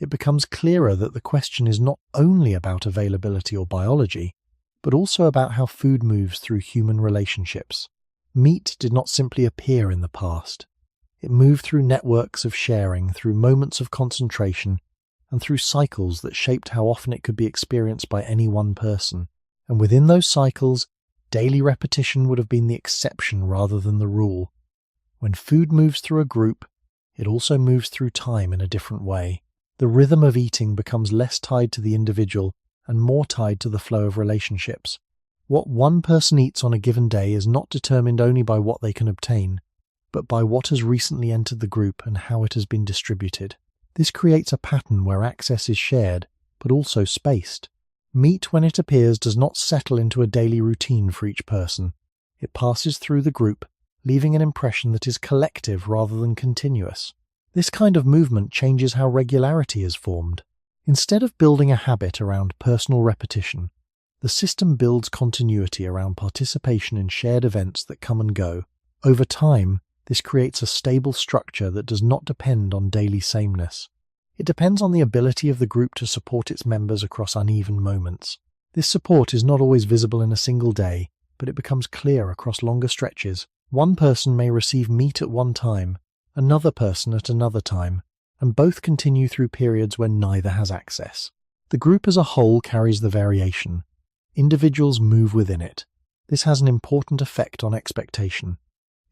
it becomes clearer that the question is not only about availability or biology, but also about how food moves through human relationships. Meat did not simply appear in the past. It moved through networks of sharing, through moments of concentration, and through cycles that shaped how often it could be experienced by any one person. And within those cycles, daily repetition would have been the exception rather than the rule. When food moves through a group, it also moves through time in a different way. The rhythm of eating becomes less tied to the individual and more tied to the flow of relationships. What one person eats on a given day is not determined only by what they can obtain, but by what has recently entered the group and how it has been distributed. This creates a pattern where access is shared, but also spaced. Meat, when it appears, does not settle into a daily routine for each person. It passes through the group, leaving an impression that is collective rather than continuous. This kind of movement changes how regularity is formed. Instead of building a habit around personal repetition, the system builds continuity around participation in shared events that come and go. Over time, this creates a stable structure that does not depend on daily sameness. It depends on the ability of the group to support its members across uneven moments. This support is not always visible in a single day, but it becomes clear across longer stretches. One person may receive meat at one time, another person at another time, and both continue through periods when neither has access. The group as a whole carries the variation. Individuals move within it. This has an important effect on expectation.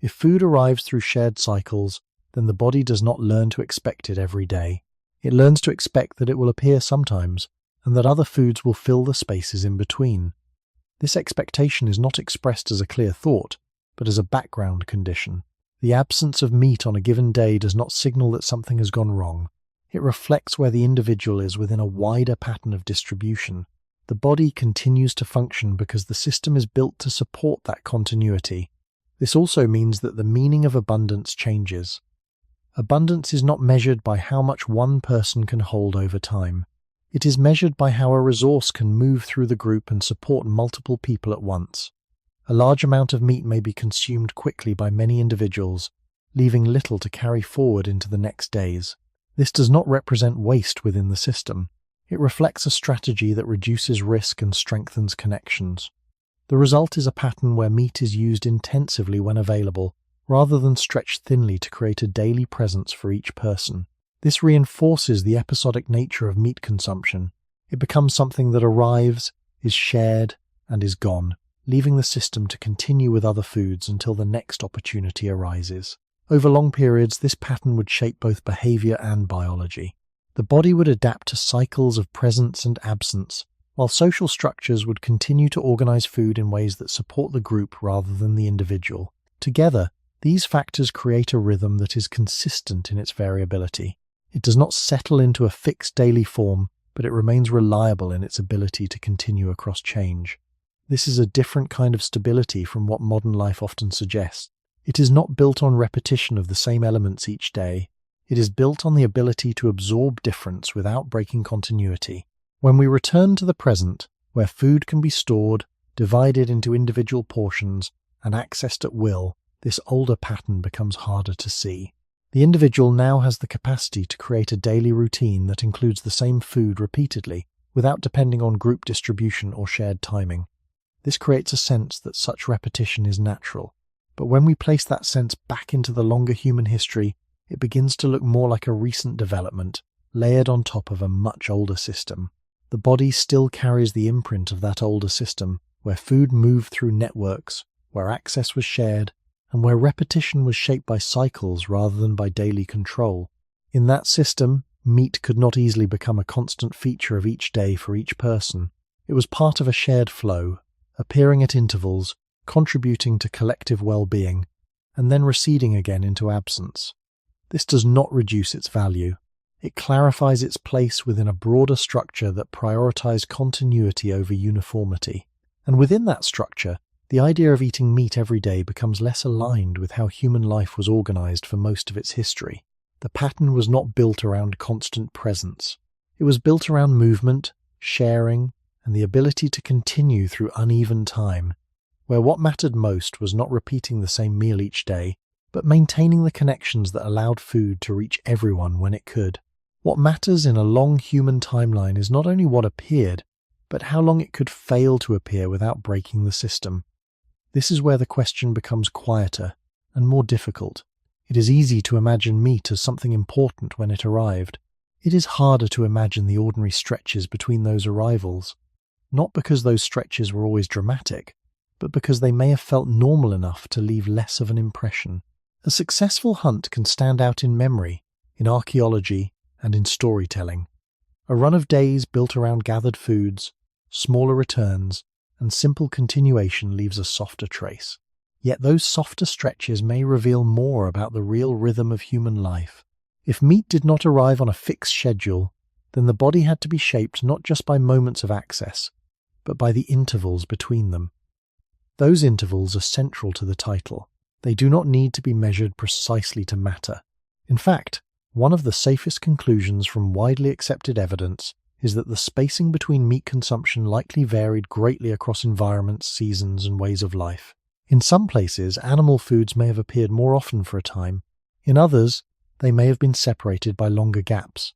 If food arrives through shared cycles, then the body does not learn to expect it every day. It learns to expect that it will appear sometimes, and that other foods will fill the spaces in between. This expectation is not expressed as a clear thought, but as a background condition. The absence of meat on a given day does not signal that something has gone wrong. It reflects where the individual is within a wider pattern of distribution. The body continues to function because the system is built to support that continuity. This also means that the meaning of abundance changes. Abundance is not measured by how much one person can hold over time. It is measured by how a resource can move through the group and support multiple people at once. A large amount of meat may be consumed quickly by many individuals, leaving little to carry forward into the next days. This does not represent waste within the system. It reflects a strategy that reduces risk and strengthens connections. The result is a pattern where meat is used intensively when available, rather than stretched thinly to create a daily presence for each person. This reinforces the episodic nature of meat consumption. It becomes something that arrives, is shared, and is gone, leaving the system to continue with other foods until the next opportunity arises. Over long periods, this pattern would shape both behavior and biology. The body would adapt to cycles of presence and absence, while social structures would continue to organize food in ways that support the group rather than the individual. Together, these factors create a rhythm that is consistent in its variability. It does not settle into a fixed daily form, but it remains reliable in its ability to continue across change. This is a different kind of stability from what modern life often suggests. It is not built on repetition of the same elements each day. It is built on the ability to absorb difference without breaking continuity. When we return to the present, where food can be stored, divided into individual portions, and accessed at will, this older pattern becomes harder to see. The individual now has the capacity to create a daily routine that includes the same food repeatedly, without depending on group distribution or shared timing. This creates a sense that such repetition is natural. But when we place that sense back into the longer human history, it begins to look more like a recent development, layered on top of a much older system. The body still carries the imprint of that older system, where food moved through networks, where access was shared, and where repetition was shaped by cycles rather than by daily control. In that system, meat could not easily become a constant feature of each day for each person. It was part of a shared flow, appearing at intervals, contributing to collective well-being, and then receding again into absence. This does not reduce its value. It clarifies its place within a broader structure that prioritized continuity over uniformity. And within that structure, the idea of eating meat every day becomes less aligned with how human life was organized for most of its history. The pattern was not built around constant presence. It was built around movement, sharing, and the ability to continue through uneven time, where what mattered most was not repeating the same meal each day, but maintaining the connections that allowed food to reach everyone when it could. What matters in a long human timeline is not only what appeared, but how long it could fail to appear without breaking the system. This is where the question becomes quieter and more difficult. It is easy to imagine meat as something important when it arrived. It is harder to imagine the ordinary stretches between those arrivals, not because those stretches were always dramatic, but because they may have felt normal enough to leave less of an impression. A successful hunt can stand out in memory, in archaeology, and in storytelling. A run of days built around gathered foods, smaller returns, and simple continuation leaves a softer trace. Yet those softer stretches may reveal more about the real rhythm of human life. If meat did not arrive on a fixed schedule, then the body had to be shaped not just by moments of access, but by the intervals between them. Those intervals are central to the title. They do not need to be measured precisely to matter. In fact, one of the safest conclusions from widely accepted evidence is that the spacing between meat consumption likely varied greatly across environments, seasons, and ways of life. In some places, animal foods may have appeared more often for a time. In others, they may have been separated by longer gaps.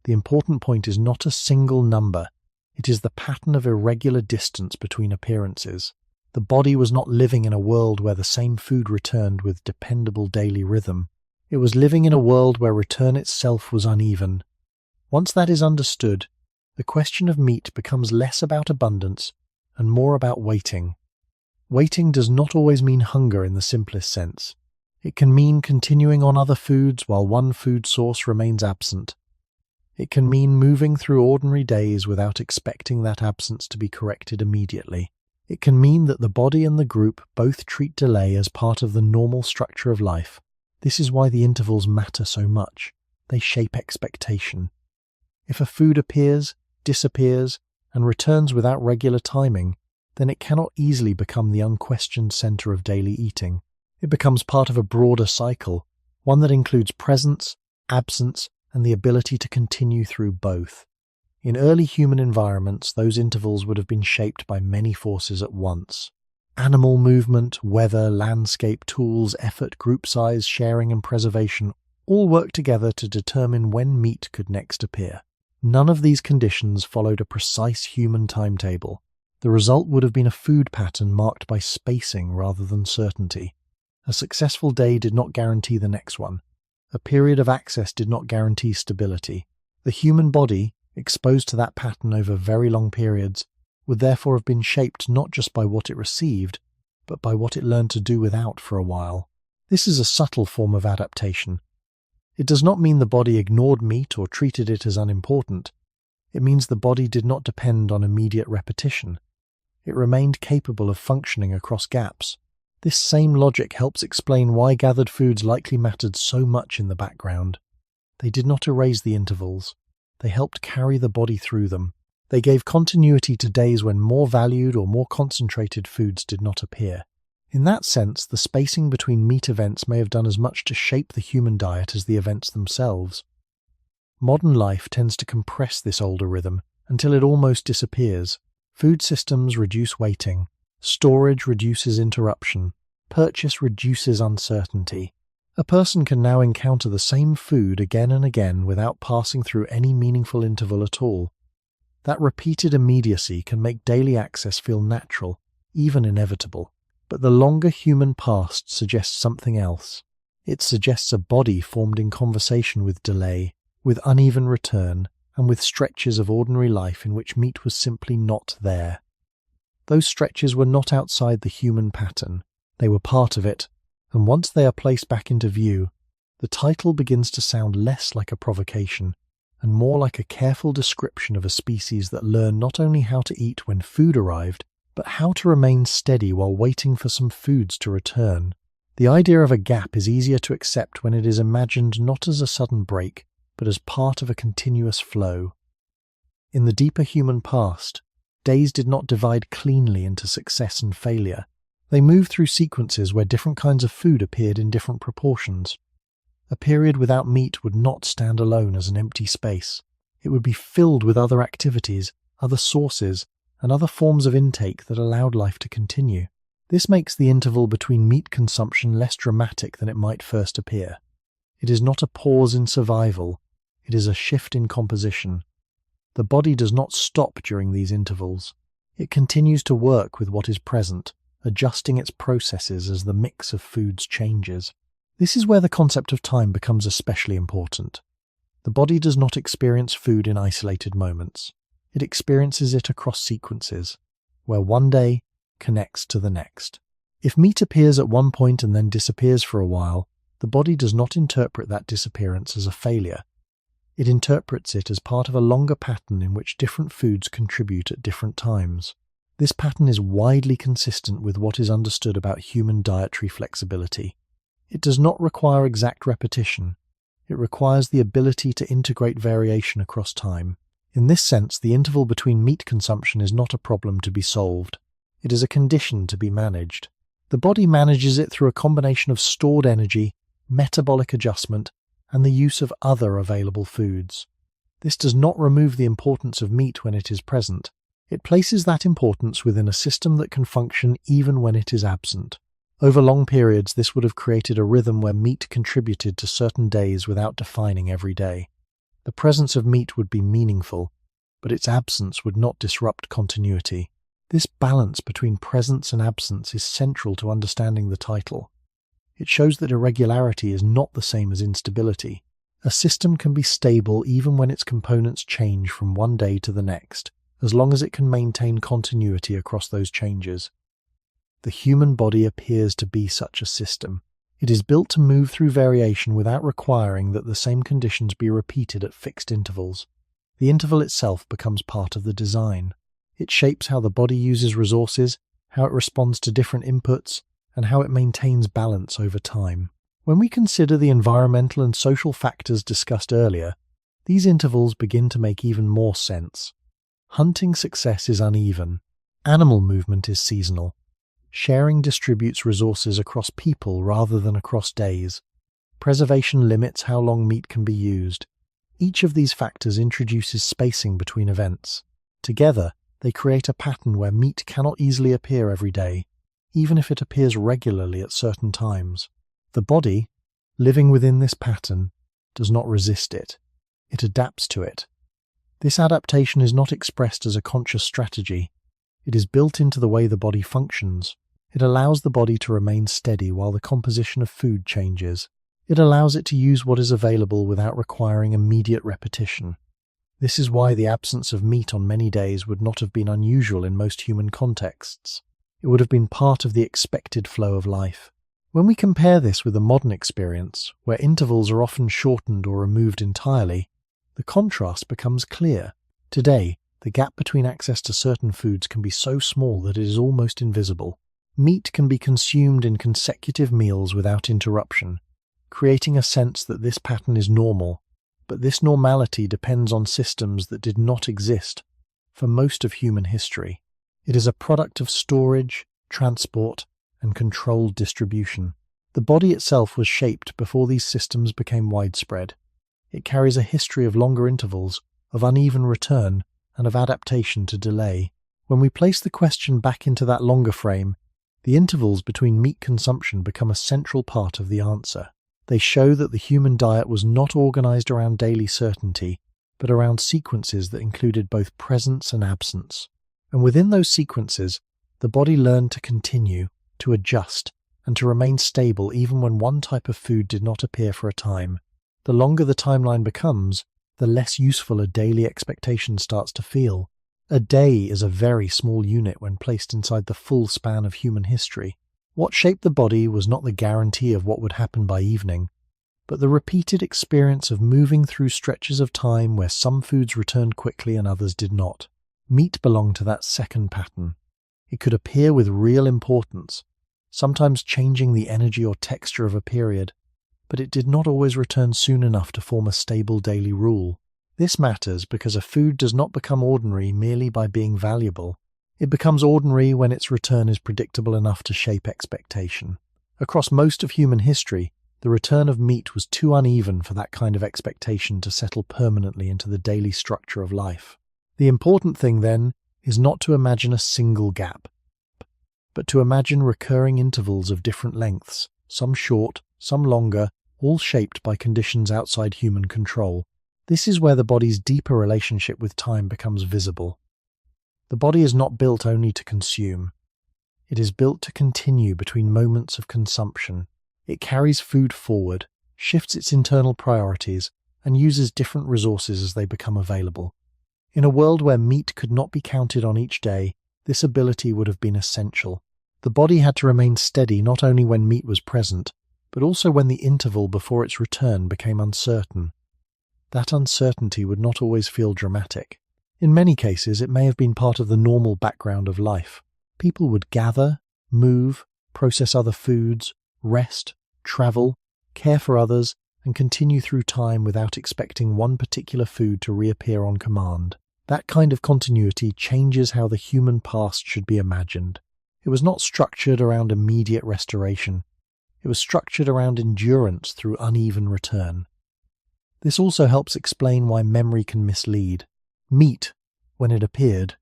The important point is not a single number. It is the pattern of irregular distance between appearances. The body was not living in a world where the same food returned with dependable daily rhythm. It was living in a world where return itself was uneven. Once that is understood, the question of meat becomes less about abundance and more about waiting. Waiting does not always mean hunger in the simplest sense. It can mean continuing on other foods while one food source remains absent. It can mean moving through ordinary days without expecting that absence to be corrected immediately. It can mean that the body and the group both treat delay as part of the normal structure of life. This is why the intervals matter so much. They shape expectation. If a food appears, disappears, and returns without regular timing, then it cannot easily become the unquestioned center of daily eating. It becomes part of a broader cycle, one that includes presence, absence, and the ability to continue through both. In early human environments, those intervals would have been shaped by many forces at once. Animal movement, weather, landscape, tools, effort, group size, sharing, and preservation all work together to determine when meat could next appear. None of these conditions followed a precise human timetable. The result would have been a food pattern marked by spacing rather than certainty. A successful day did not guarantee the next one. A period of access did not guarantee stability. The human body, exposed to that pattern over very long periods, would therefore have been shaped not just by what it received, but by what it learned to do without for a while. This is a subtle form of adaptation. It does not mean the body ignored meat or treated it as unimportant. It means the body did not depend on immediate repetition. It remained capable of functioning across gaps. This same logic helps explain why gathered foods likely mattered so much in the background. They did not erase the intervals. They helped carry the body through them. They gave continuity to days when more valued or more concentrated foods did not appear. In that sense, the spacing between meat events may have done as much to shape the human diet as the events themselves. Modern life tends to compress this older rhythm until it almost disappears. Food systems reduce waiting. Storage reduces interruption. Purchase reduces uncertainty. A person can now encounter the same food again and again without passing through any meaningful interval at all. That repeated immediacy can make daily access feel natural, even inevitable. But the longer human past suggests something else. It suggests a body formed in conversation with delay, with uneven return, and with stretches of ordinary life in which meat was simply not there. Those stretches were not outside the human pattern. They were part of it, and once they are placed back into view, the title begins to sound less like a provocation and more like a careful description of a species that learned not only how to eat when food arrived, but how to remain steady while waiting for some foods to return. The idea of a gap is easier to accept when it is imagined not as a sudden break, but as part of a continuous flow. In the deeper human past, days did not divide cleanly into success and failure. They moved through sequences where different kinds of food appeared in different proportions. A period without meat would not stand alone as an empty space. It would be filled with other activities, other sources, and other forms of intake that allowed life to continue. This makes the interval between meat consumption less dramatic than it might first appear. It is not a pause in survival, it is a shift in composition. The body does not stop during these intervals. It continues to work with what is present, adjusting its processes as the mix of foods changes. This is where the concept of time becomes especially important. The body does not experience food in isolated moments. It experiences it across sequences, where one day connects to the next. If meat appears at one point and then disappears for a while, the body does not interpret that disappearance as a failure. It interprets it as part of a longer pattern in which different foods contribute at different times. This pattern is widely consistent with what is understood about human dietary flexibility. It does not require exact repetition. It requires the ability to integrate variation across time. In this sense, the interval between meat consumption is not a problem to be solved. It is a condition to be managed. The body manages it through a combination of stored energy, metabolic adjustment, and the use of other available foods. This does not remove the importance of meat when it is present. It places that importance within a system that can function even when it is absent. Over long periods, this would have created a rhythm where meat contributed to certain days without defining every day. The presence of meat would be meaningful, but its absence would not disrupt continuity. This balance between presence and absence is central to understanding the title. It shows that irregularity is not the same as instability. A system can be stable even when its components change from one day to the next, as long as it can maintain continuity across those changes. The human body appears to be such a system. It is built to move through variation without requiring that the same conditions be repeated at fixed intervals. The interval itself becomes part of the design. It shapes how the body uses resources, how it responds to different inputs, and how it maintains balance over time. When we consider the environmental and social factors discussed earlier, these intervals begin to make even more sense. Hunting success is uneven. Animal movement is seasonal. Sharing distributes resources across people rather than across days. Preservation limits how long meat can be used. Each of these factors introduces spacing between events. Together, they create a pattern where meat cannot easily appear every day, even if it appears regularly at certain times. The body, living within this pattern, does not resist it. It adapts to it. This adaptation is not expressed as a conscious strategy. It is built into the way the body functions. It allows the body to remain steady while the composition of food changes. It allows it to use what is available without requiring immediate repetition. This is why the absence of meat on many days would not have been unusual in most human contexts. It would have been part of the expected flow of life. When we compare this with a modern experience, where intervals are often shortened or removed entirely, the contrast becomes clear. Today, the gap between access to certain foods can be so small that it is almost invisible. Meat can be consumed in consecutive meals without interruption, creating a sense that this pattern is normal, but this normality depends on systems that did not exist for most of human history. It is a product of storage, transport, and controlled distribution. The body itself was shaped before these systems became widespread. It carries a history of longer intervals, of uneven return, and of adaptation to delay. When we place the question back into that longer frame, the intervals between meat consumption become a central part of the answer. They show that the human diet was not organized around daily certainty, but around sequences that included both presence and absence. And within those sequences, the body learned to continue, to adjust, and to remain stable even when one type of food did not appear for a time. The longer the timeline becomes, the less useful a daily expectation starts to feel. A day is a very small unit when placed inside the full span of human history. What shaped the body was not the guarantee of what would happen by evening, but the repeated experience of moving through stretches of time where some foods returned quickly and others did not. Meat belonged to that second pattern. It could appear with real importance, sometimes changing the energy or texture of a period, but it did not always return soon enough to form a stable daily rule. This matters because a food does not become ordinary merely by being valuable. It becomes ordinary when its return is predictable enough to shape expectation. Across most of human history, the return of meat was too uneven for that kind of expectation to settle permanently into the daily structure of life. The important thing, then, is not to imagine a single gap, but to imagine recurring intervals of different lengths, some short, some longer, all shaped by conditions outside human control. This is where the body's deeper relationship with time becomes visible. The body is not built only to consume. It is built to continue between moments of consumption. It carries food forward, shifts its internal priorities, and uses different resources as they become available. In a world where meat could not be counted on each day, this ability would have been essential. The body had to remain steady not only when meat was present, but also when the interval before its return became uncertain. That uncertainty would not always feel dramatic. In many cases, it may have been part of the normal background of life. People would gather, move, process other foods, rest, travel, care for others, and continue through time without expecting one particular food to reappear on command. That kind of continuity changes how the human past should be imagined. It was not structured around immediate restoration. It was structured around endurance through uneven return. This also helps explain why memory can mislead. Meat, when it appeared,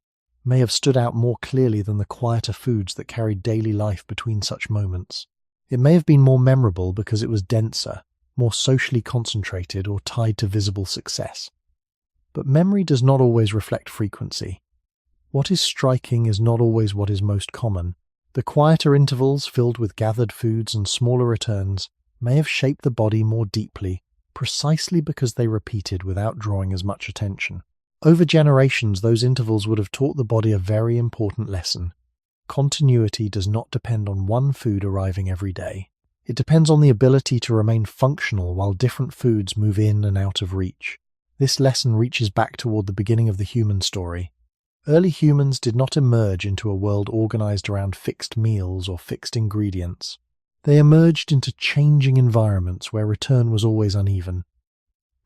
may have stood out more clearly than the quieter foods that carried daily life between such moments. It may have been more memorable because it was denser, more socially concentrated, or tied to visible success. But memory does not always reflect frequency. What is striking is not always what is most common. The quieter intervals filled with gathered foods and smaller returns may have shaped the body more deeply, precisely because they repeated without drawing as much attention. Over generations, those intervals would have taught the body a very important lesson. Continuity does not depend on one food arriving every day. It depends on the ability to remain functional while different foods move in and out of reach. This lesson reaches back toward the beginning of the human story. Early humans did not emerge into a world organized around fixed meals or fixed ingredients. They emerged into changing environments where return was always uneven.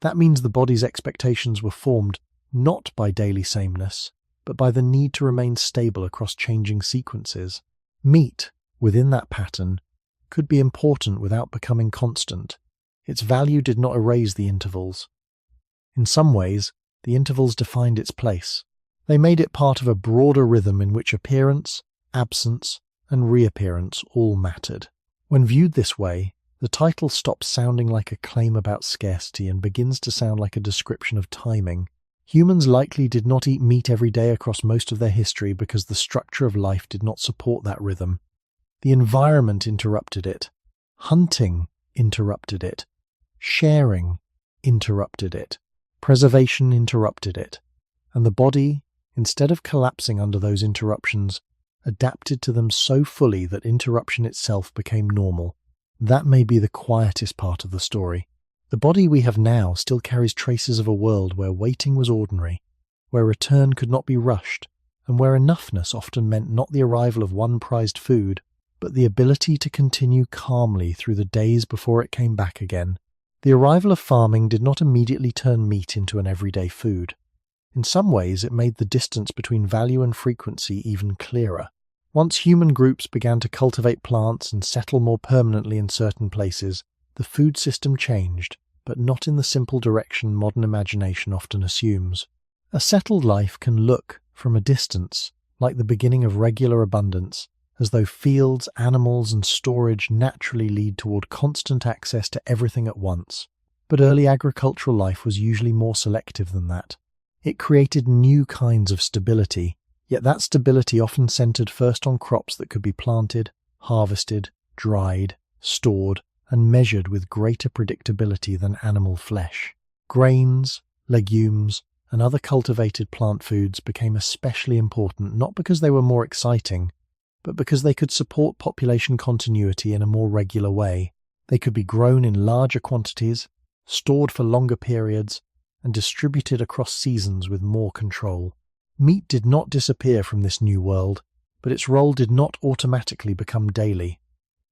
That means the body's expectations were formed not by daily sameness, but by the need to remain stable across changing sequences. Meat, within that pattern, could be important without becoming constant. Its value did not erase the intervals. In some ways, the intervals defined its place. They made it part of a broader rhythm in which appearance, absence, and reappearance all mattered. When viewed this way, the title stops sounding like a claim about scarcity and begins to sound like a description of timing. Humans likely did not eat meat every day across most of their history because the structure of life did not support that rhythm. The environment interrupted it. Hunting interrupted it. Sharing interrupted it. Preservation interrupted it. And the body, instead of collapsing under those interruptions, adapted to them so fully that interruption itself became normal. That may be the quietest part of the story. The body we have now still carries traces of a world where waiting was ordinary, where return could not be rushed, and where enoughness often meant not the arrival of one prized food, but the ability to continue calmly through the days before it came back again. The arrival of farming did not immediately turn meat into an everyday food. In some ways, it made the distance between value and frequency even clearer. Once human groups began to cultivate plants and settle more permanently in certain places, the food system changed, but not in the simple direction modern imagination often assumes. A settled life can look, from a distance, like the beginning of regular abundance, as though fields, animals, and storage naturally lead toward constant access to everything at once. But early agricultural life was usually more selective than that. It created new kinds of stability, yet that stability often centered first on crops that could be planted, harvested, dried, stored, and measured with greater predictability than animal flesh. Grains, legumes, and other cultivated plant foods became especially important not because they were more exciting, but because they could support population continuity in a more regular way. They could be grown in larger quantities, stored for longer periods, and distributed across seasons with more control. Meat did not disappear from this new world, but its role did not automatically become daily.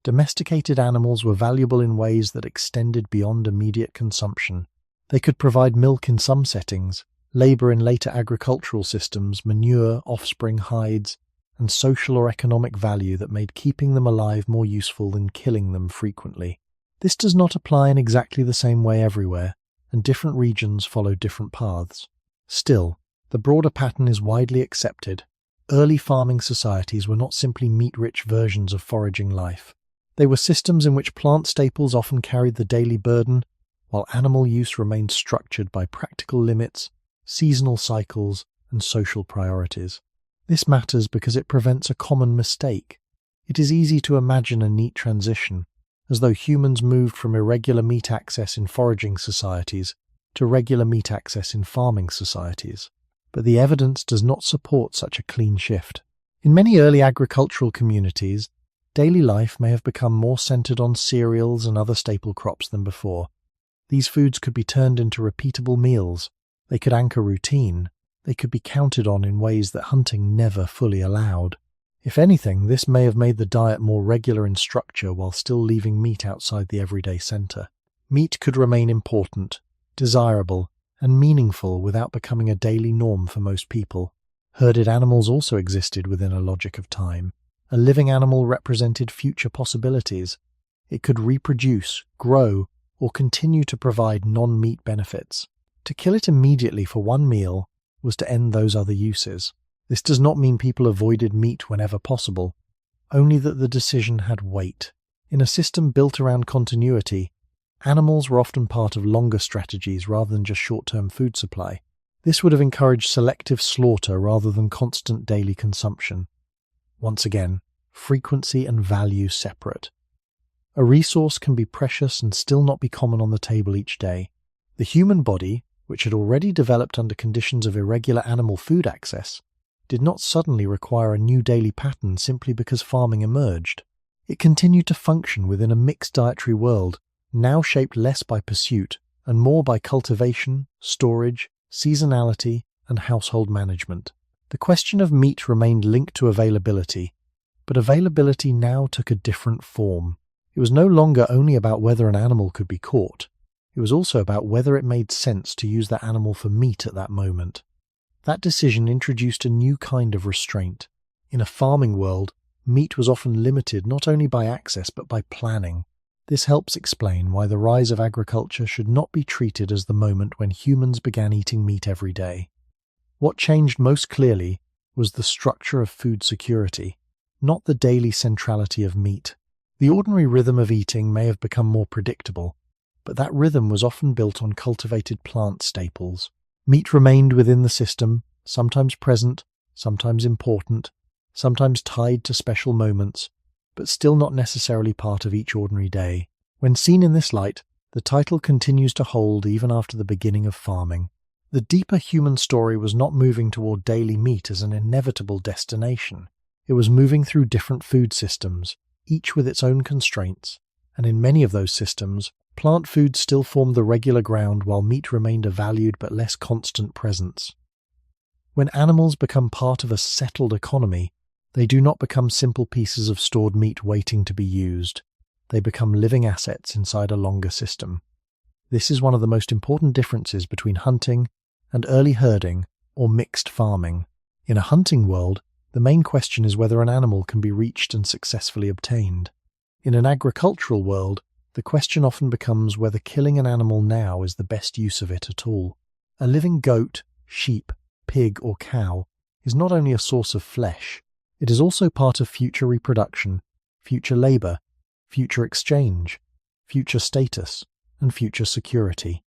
Domesticated animals were valuable in ways that extended beyond immediate consumption. They could provide milk in some settings, labor in later agricultural systems, manure, offspring, hides, and social or economic value that made keeping them alive more useful than killing them frequently. This does not apply in exactly the same way everywhere, and different regions follow different paths. Still, the broader pattern is widely accepted. Early farming societies were not simply meat-rich versions of foraging life. They were systems in which plant staples often carried the daily burden, while animal use remained structured by practical limits, seasonal cycles, and social priorities. This matters because it prevents a common mistake. It is easy to imagine a neat transition, as though humans moved from irregular meat access in foraging societies to regular meat access in farming societies. But the evidence does not support such a clean shift. In many early agricultural communities, daily life may have become more centered on cereals and other staple crops than before. These foods could be turned into repeatable meals. They could anchor routine. They could be counted on in ways that hunting never fully allowed. If anything, this may have made the diet more regular in structure while still leaving meat outside the everyday center. Meat could remain important, desirable, and meaningful without becoming a daily norm for most people. Herded animals also existed within a logic of time. A living animal represented future possibilities. It could reproduce, grow, or continue to provide non-meat benefits. To kill it immediately for one meal was to end those other uses. This does not mean people avoided meat whenever possible, only that the decision had weight. In a system built around continuity, animals were often part of longer strategies rather than just short-term food supply. This would have encouraged selective slaughter rather than constant daily consumption. Once again, frequency and value separate. A resource can be precious and still not be common on the table each day. The human body, which had already developed under conditions of irregular animal food access, did not suddenly require a new daily pattern simply because farming emerged. It continued to function within a mixed dietary world, now shaped less by pursuit and more by cultivation, storage, seasonality, and household management. The question of meat remained linked to availability, but availability now took a different form. It was no longer only about whether an animal could be caught. It was also about whether it made sense to use that animal for meat at that moment. That decision introduced a new kind of restraint. In a farming world, meat was often limited not only by access but by planning. This helps explain why the rise of agriculture should not be treated as the moment when humans began eating meat every day. What changed most clearly was the structure of food security, not the daily centrality of meat. The ordinary rhythm of eating may have become more predictable, but that rhythm was often built on cultivated plant staples. Meat remained within the system, sometimes present, sometimes important, sometimes tied to special moments, but still not necessarily part of each ordinary day. When seen in this light, the title continues to hold even after the beginning of farming. The deeper human story was not moving toward daily meat as an inevitable destination. It was moving through different food systems, each with its own constraints, and in many of those systems, plant foods still formed the regular ground while meat remained a valued but less constant presence. When animals become part of a settled economy, they do not become simple pieces of stored meat waiting to be used. They become living assets inside a longer system. This is one of the most important differences between hunting and early herding or mixed farming. In a hunting world, the main question is whether an animal can be reached and successfully obtained. In an agricultural world, the question often becomes whether killing an animal now is the best use of it at all. A living goat, sheep, pig, or cow is not only a source of flesh, it is also part of future reproduction, future labor, future exchange, future status, and future security.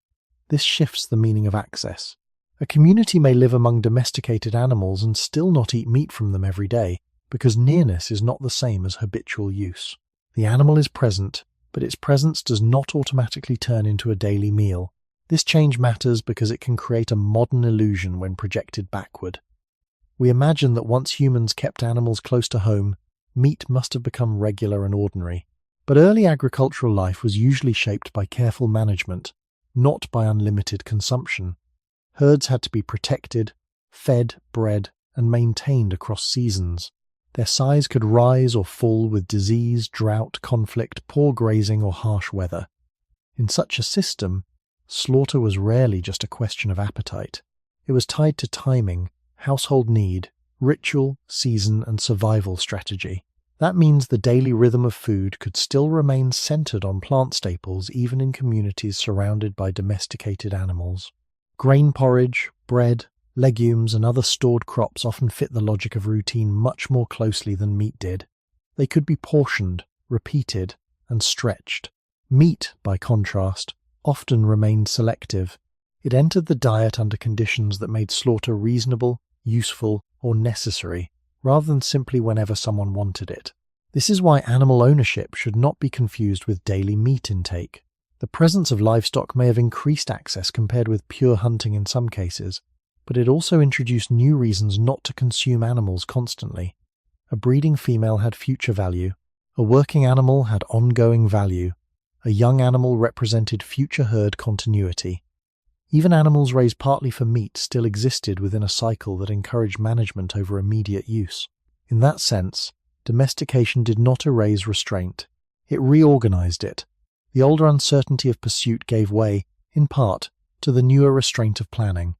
This shifts the meaning of access. A community may live among domesticated animals and still not eat meat from them every day, because nearness is not the same as habitual use. The animal is present, but its presence does not automatically turn into a daily meal. This change matters because it can create a modern illusion when projected backward. We imagine that once humans kept animals close to home, meat must have become regular and ordinary. But early agricultural life was usually shaped by careful management, not by unlimited consumption. Herds had to be protected, fed, bred, and maintained across seasons. Their size could rise or fall with disease, drought, conflict, poor grazing, or harsh weather. In such a system, slaughter was rarely just a question of appetite. It was tied to timing, household need, ritual, season, and survival strategy. That means the daily rhythm of food could still remain centered on plant staples even in communities surrounded by domesticated animals. Grain porridge, bread, legumes, and other stored crops often fit the logic of routine much more closely than meat did. They could be portioned, repeated, and stretched. Meat, by contrast, often remained selective. It entered the diet under conditions that made slaughter reasonable, useful, or necessary, rather than simply whenever someone wanted it. This is why animal ownership should not be confused with daily meat intake. The presence of livestock may have increased access compared with pure hunting in some cases, but it also introduced new reasons not to consume animals constantly. A breeding female had future value. A working animal had ongoing value. A young animal represented future herd continuity. Even animals raised partly for meat still existed within a cycle that encouraged management over immediate use. In that sense, domestication did not erase restraint. It reorganized it. The older uncertainty of pursuit gave way, in part, to the newer restraint of planning.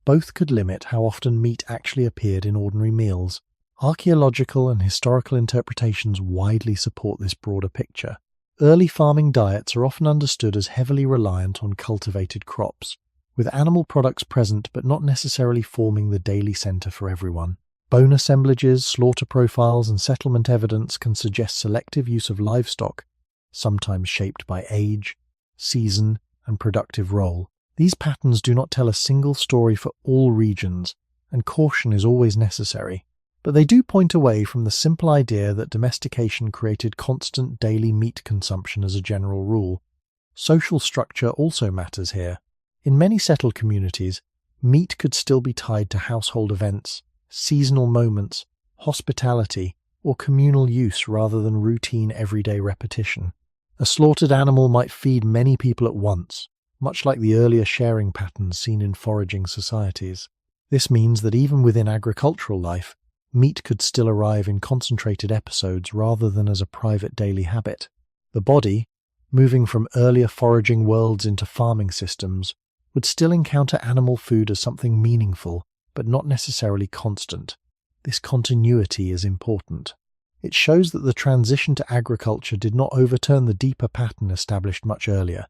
Both could limit how often meat actually appeared in ordinary meals. Archaeological and historical interpretations widely support this broader picture. Early farming diets are often understood as heavily reliant on cultivated crops, with animal products present but not necessarily forming the daily center for everyone. Bone assemblages, slaughter profiles, and settlement evidence can suggest selective use of livestock, sometimes shaped by age, season, and productive role. These patterns do not tell a single story for all regions, and caution is always necessary. But they do point away from the simple idea that domestication created constant daily meat consumption as a general rule. Social structure also matters here. In many settled communities, meat could still be tied to household events, seasonal moments, hospitality, or communal use rather than routine everyday repetition. A slaughtered animal might feed many people at once, much like the earlier sharing patterns seen in foraging societies. This means that even within agricultural life, meat could still arrive in concentrated episodes rather than as a private daily habit. The body, moving from earlier foraging worlds into farming systems, would still encounter animal food as something meaningful, but not necessarily constant. This continuity is important. It shows that the transition to agriculture did not overturn the deeper pattern established much earlier.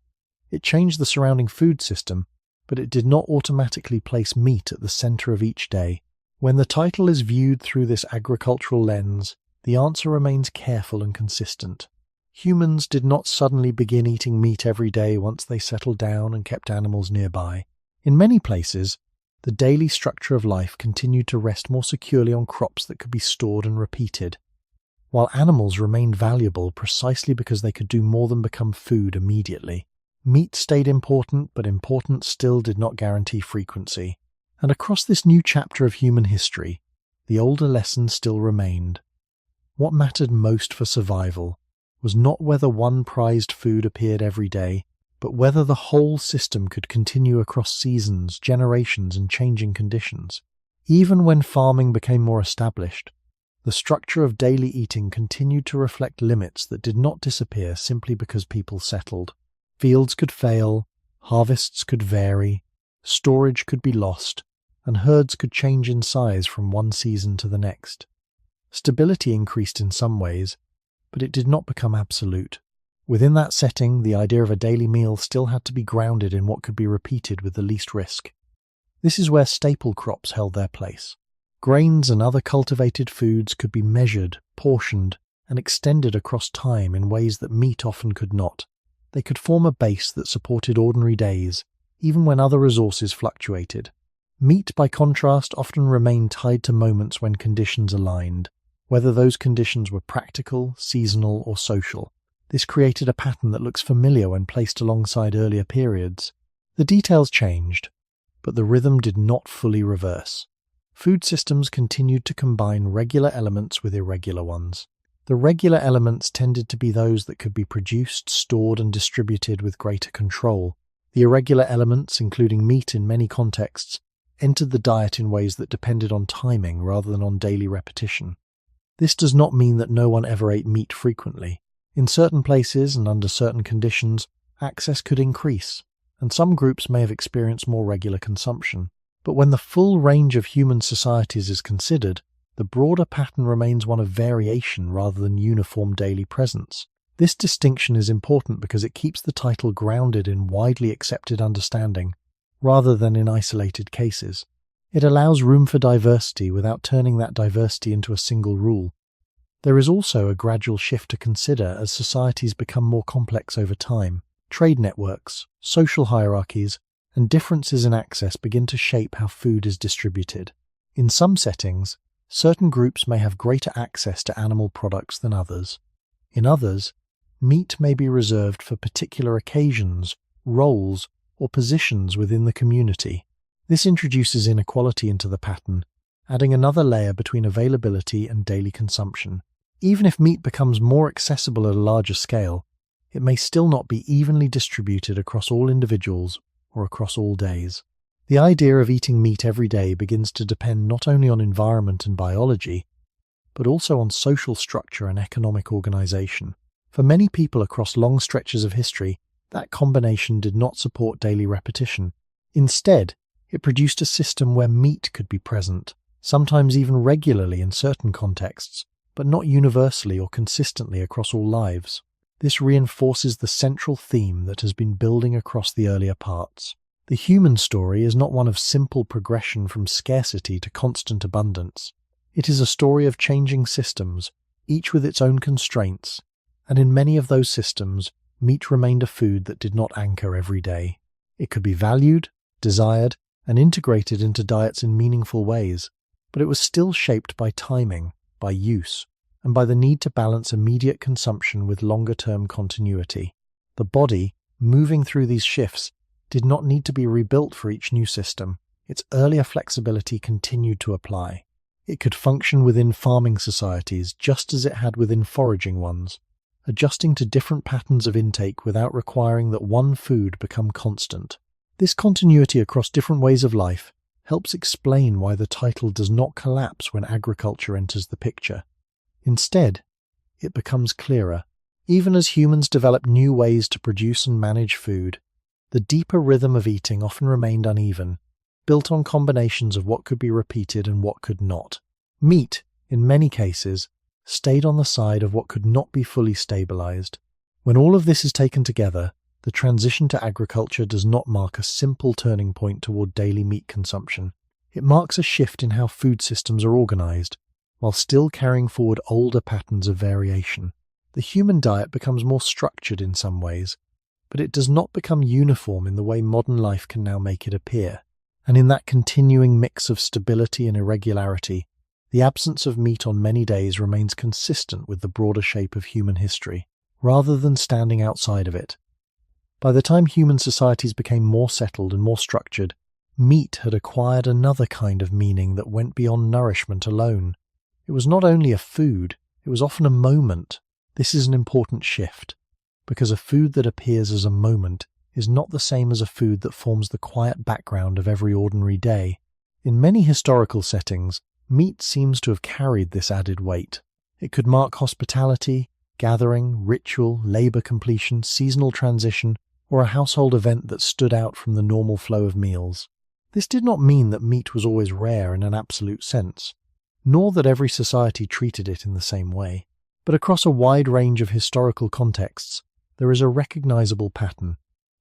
It changed the surrounding food system, but it did not automatically place meat at the center of each day. When the title is viewed through this agricultural lens, the answer remains careful and consistent. Humans did not suddenly begin eating meat every day once they settled down and kept animals nearby. In many places, the daily structure of life continued to rest more securely on crops that could be stored and repeated, while animals remained valuable precisely because they could do more than become food immediately. Meat stayed important, but importance still did not guarantee frequency. And across this new chapter of human history, the older lesson still remained. What mattered most for survival was not whether one prized food appeared every day, but whether the whole system could continue across seasons, generations, and changing conditions. Even when farming became more established, the structure of daily eating continued to reflect limits that did not disappear simply because people settled. Fields could fail, harvests could vary, storage could be lost, and herds could change in size from one season to the next. Stability increased in some ways, but it did not become absolute. Within that setting, the idea of a daily meal still had to be grounded in what could be repeated with the least risk. This is where staple crops held their place. Grains and other cultivated foods could be measured, portioned, and extended across time in ways that meat often could not. They could form a base that supported ordinary days, even when other resources fluctuated. Meat, by contrast, often remained tied to moments when conditions aligned, whether those conditions were practical, seasonal, or social. This created a pattern that looks familiar when placed alongside earlier periods. The details changed, but the rhythm did not fully reverse. Food systems continued to combine regular elements with irregular ones. The regular elements tended to be those that could be produced, stored, and distributed with greater control. The irregular elements, including meat in many contexts, entered the diet in ways that depended on timing rather than on daily repetition. This does not mean that no one ever ate meat frequently. In certain places and under certain conditions, access could increase, and some groups may have experienced more regular consumption. But when the full range of human societies is considered, the broader pattern remains one of variation rather than uniform daily presence. This distinction is important because it keeps the title grounded in widely accepted understanding, rather than in isolated cases. It allows room for diversity without turning that diversity into a single rule. There is also a gradual shift to consider as societies become more complex over time. Trade networks, social hierarchies, and differences in access begin to shape how food is distributed. In some settings, certain groups may have greater access to animal products than others. In others, meat may be reserved for particular occasions, roles, or positions within the community. This introduces inequality into the pattern, adding another layer between availability and daily consumption. Even if meat becomes more accessible at a larger scale, it may still not be evenly distributed across all individuals or across all days. The idea of eating meat every day begins to depend not only on environment and biology, but also on social structure and economic organization. For many people across long stretches of history, that combination did not support daily repetition. Instead, it produced a system where meat could be present, sometimes even regularly in certain contexts, but not universally or consistently across all lives. This reinforces the central theme that has been building across the earlier parts. The human story is not one of simple progression from scarcity to constant abundance. It is a story of changing systems, each with its own constraints, and in many of those systems, meat remained a food that did not anchor every day. It could be valued, desired, and integrated into diets in meaningful ways, but it was still shaped by timing, by use, and by the need to balance immediate consumption with longer-term continuity. The body, moving through these shifts, did not need to be rebuilt for each new system. Its earlier flexibility continued to apply. It could function within farming societies just as it had within foraging ones, adjusting to different patterns of intake without requiring that one food become constant. This continuity across different ways of life helps explain why the title does not collapse when agriculture enters the picture. Instead, it becomes clearer. Even as humans develop new ways to produce and manage food, the deeper rhythm of eating often remained uneven, built on combinations of what could be repeated and what could not. Meat, in many cases, stayed on the side of what could not be fully stabilized. When all of this is taken together, the transition to agriculture does not mark a simple turning point toward daily meat consumption. It marks a shift in how food systems are organized, while still carrying forward older patterns of variation. The human diet becomes more structured in some ways, but it does not become uniform in the way modern life can now make it appear. And in that continuing mix of stability and irregularity, the absence of meat on many days remains consistent with the broader shape of human history, rather than standing outside of it. By the time human societies became more settled and more structured, meat had acquired another kind of meaning that went beyond nourishment alone. It was not only a food, it was often a moment. This is an important shift, because a food that appears as a moment is not the same as a food that forms the quiet background of every ordinary day. In many historical settings, meat seems to have carried this added weight. It could mark hospitality, gathering, ritual, labor completion, seasonal transition, or a household event that stood out from the normal flow of meals. This did not mean that meat was always rare in an absolute sense, nor that every society treated it in the same way. But across a wide range of historical contexts, there is a recognizable pattern.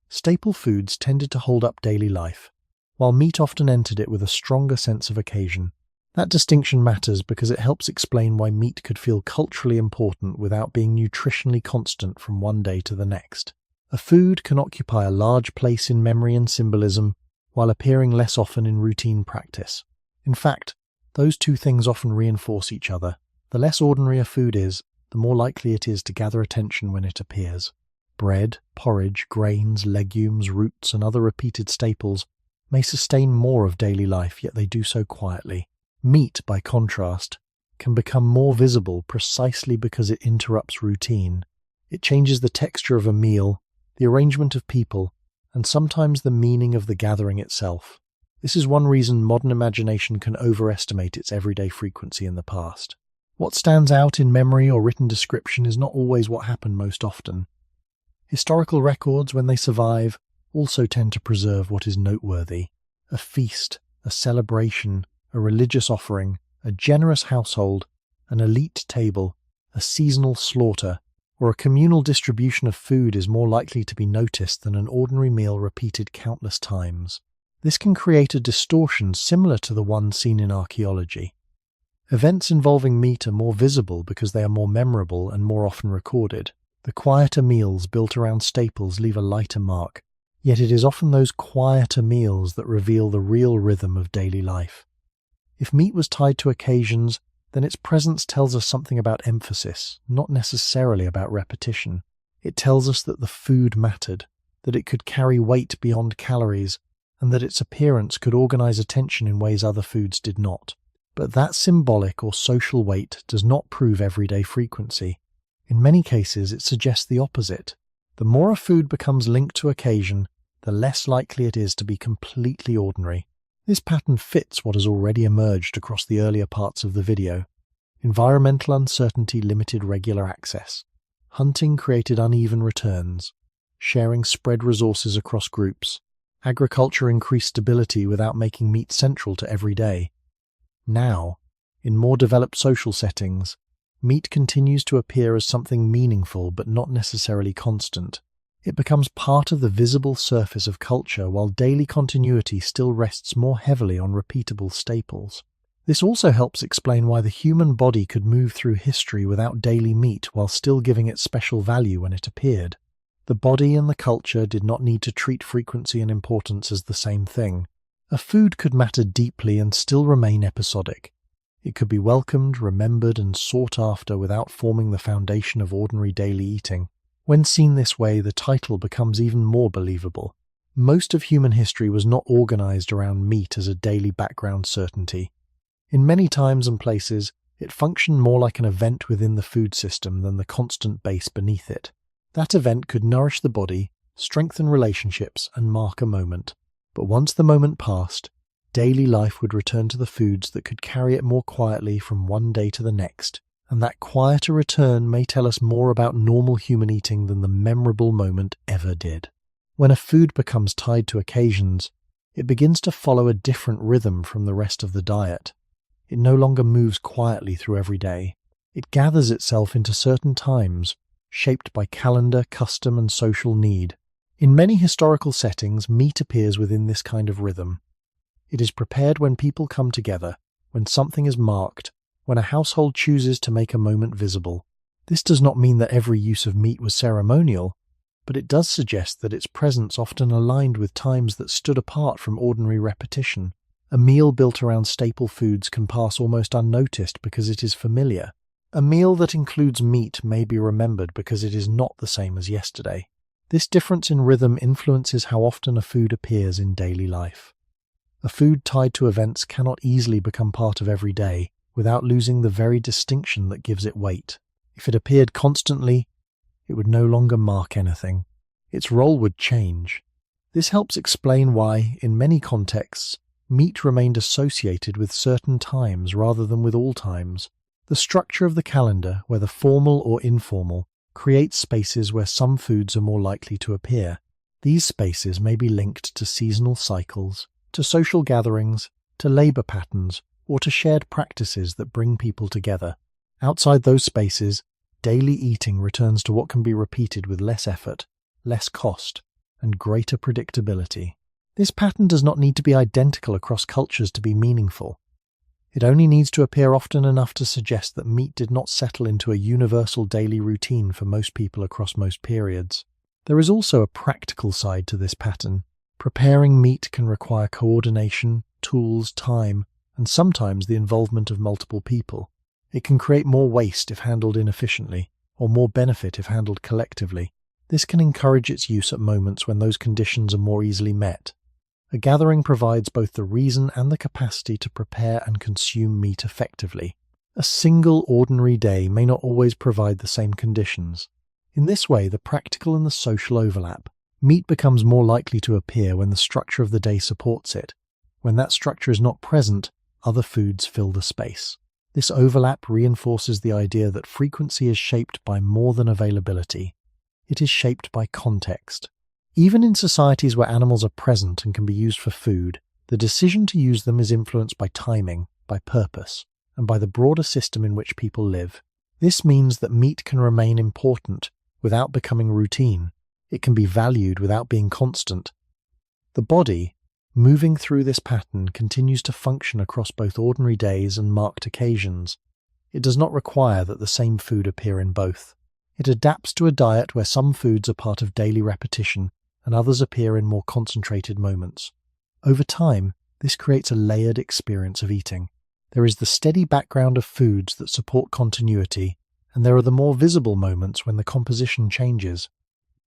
Staple foods tended to hold up daily life, while meat often entered it with a stronger sense of occasion. That distinction matters because it helps explain why meat could feel culturally important without being nutritionally constant from one day to the next. A food can occupy a large place in memory and symbolism, while appearing less often in routine practice. In fact, those two things often reinforce each other. The less ordinary a food is, the more likely it is to gather attention when it appears. Bread, porridge, grains, legumes, roots, and other repeated staples may sustain more of daily life, yet they do so quietly. Meat, by contrast, can become more visible precisely because it interrupts routine. It changes the texture of a meal, the arrangement of people, and sometimes the meaning of the gathering itself. This is one reason modern imagination can overestimate its everyday frequency in the past. What stands out in memory or written description is not always what happened most often. Historical records, when they survive, also tend to preserve what is noteworthy. A feast, a celebration, a religious offering, a generous household, an elite table, a seasonal slaughter, or a communal distribution of food is more likely to be noticed than an ordinary meal repeated countless times. This can create a distortion similar to the one seen in archaeology. Events involving meat are more visible because they are more memorable and more often recorded. The quieter meals built around staples leave a lighter mark, yet it is often those quieter meals that reveal the real rhythm of daily life. If meat was tied to occasions, then its presence tells us something about emphasis, not necessarily about repetition. It tells us that the food mattered, that it could carry weight beyond calories, and that its appearance could organize attention in ways other foods did not. But that symbolic or social weight does not prove everyday frequency. In many cases, it suggests the opposite. The more a food becomes linked to occasion, the less likely it is to be completely ordinary. This pattern fits what has already emerged across the earlier parts of the video. Environmental uncertainty limited regular access. Hunting created uneven returns. Sharing spread resources across groups. Agriculture increased stability without making meat central to every day. Now, in more developed social settings, meat continues to appear as something meaningful but not necessarily constant. It becomes part of the visible surface of culture while daily continuity still rests more heavily on repeatable staples. This also helps explain why the human body could move through history without daily meat while still giving it special value when it appeared. The body and the culture did not need to treat frequency and importance as the same thing. A food could matter deeply and still remain episodic. It could be welcomed, remembered, and sought after without forming the foundation of ordinary daily eating. When seen this way, the title becomes even more believable. Most of human history was not organized around meat as a daily background certainty. In many times and places, it functioned more like an event within the food system than the constant base beneath it. That event could nourish the body, strengthen relationships, and mark a moment. But once the moment passed, daily life would return to the foods that could carry it more quietly from one day to the next. And that quieter return may tell us more about normal human eating than the memorable moment ever did. When a food becomes tied to occasions, it begins to follow a different rhythm from the rest of the diet. It no longer moves quietly through every day. It gathers itself into certain times, shaped by calendar, custom, and social need. In many historical settings, meat appears within this kind of rhythm. It is prepared when people come together, when something is marked, when a household chooses to make a moment visible. This does not mean that every use of meat was ceremonial, but it does suggest that its presence often aligned with times that stood apart from ordinary repetition. A meal built around staple foods can pass almost unnoticed because it is familiar. A meal that includes meat may be remembered because it is not the same as yesterday. This difference in rhythm influences how often a food appears in daily life. A food tied to events cannot easily become part of every day, without losing the very distinction that gives it weight. If it appeared constantly, it would no longer mark anything. Its role would change. This helps explain why, in many contexts, meat remained associated with certain times rather than with all times. The structure of the calendar, whether formal or informal, creates spaces where some foods are more likely to appear. These spaces may be linked to seasonal cycles, to social gatherings, to labor patterns, or to shared practices that bring people together. Outside those spaces, daily eating returns to what can be repeated with less effort, less cost, and greater predictability. This pattern does not need to be identical across cultures to be meaningful. It only needs to appear often enough to suggest that meat did not settle into a universal daily routine for most people across most periods. There is also a practical side to this pattern. Preparing meat can require coordination, tools, time, and sometimes the involvement of multiple people. It can create more waste if handled inefficiently, or more benefit if handled collectively. This can encourage its use at moments when those conditions are more easily met. A gathering provides both the reason and the capacity to prepare and consume meat effectively. A single ordinary day may not always provide the same conditions. In this way, the practical and the social overlap. Meat becomes more likely to appear when the structure of the day supports it. When that structure is not present, other foods fill the space. This overlap reinforces the idea that frequency is shaped by more than availability. It is shaped by context. Even in societies where animals are present and can be used for food, the decision to use them is influenced by timing, by purpose, and by the broader system in which people live. This means that meat can remain important without becoming routine. It can be valued without being constant. The body, moving through this pattern, continues to function across both ordinary days and marked occasions. It does not require that the same food appear in both. It adapts to a diet where some foods are part of daily repetition and others appear in more concentrated moments. Over time, this creates a layered experience of eating. There is the steady background of foods that support continuity, and there are the more visible moments when the composition changes.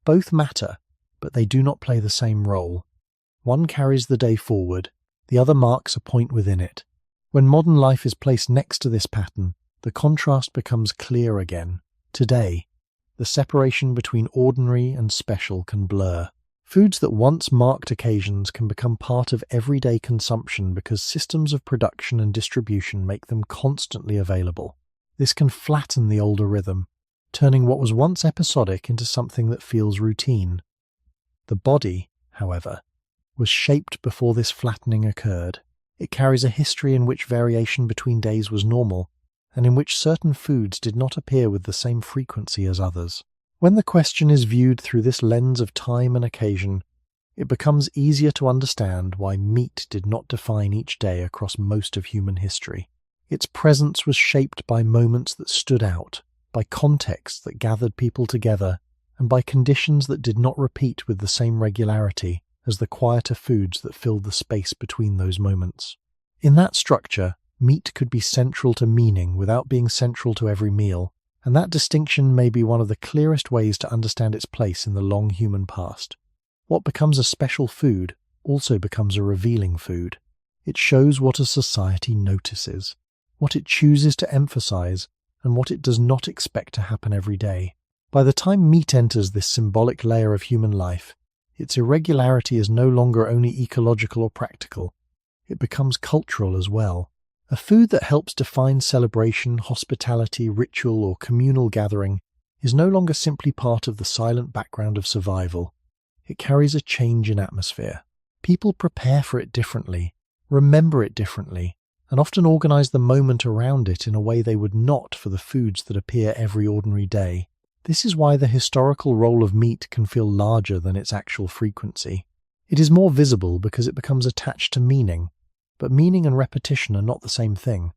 Both matter, but they do not play the same role. One carries the day forward, the other marks a point within it. When modern life is placed next to this pattern, the contrast becomes clear again. Today, the separation between ordinary and special can blur. Foods that once marked occasions can become part of everyday consumption because systems of production and distribution make them constantly available. This can flatten the older rhythm, turning what was once episodic into something that feels routine. The body, however, was shaped before this flattening occurred. It carries a history in which variation between days was normal, and in which certain foods did not appear with the same frequency as others. When the question is viewed through this lens of time and occasion, it becomes easier to understand why meat did not define each day across most of human history. Its presence was shaped by moments that stood out, by contexts that gathered people together, and by conditions that did not repeat with the same regularity as the quieter foods that filled the space between those moments. In that structure, meat could be central to meaning without being central to every meal, and that distinction may be one of the clearest ways to understand its place in the long human past. What becomes a special food also becomes a revealing food. It shows what a society notices, what it chooses to emphasize, and what it does not expect to happen every day. By the time meat enters this symbolic layer of human life, its irregularity is no longer only ecological or practical. It becomes cultural as well. A food that helps define celebration, hospitality, ritual, or communal gathering is no longer simply part of the silent background of survival. It carries a change in atmosphere. People prepare for it differently, remember it differently, and often organize the moment around it in a way they would not for the foods that appear every ordinary day. This is why the historical role of meat can feel larger than its actual frequency. It is more visible because it becomes attached to meaning, but meaning and repetition are not the same thing.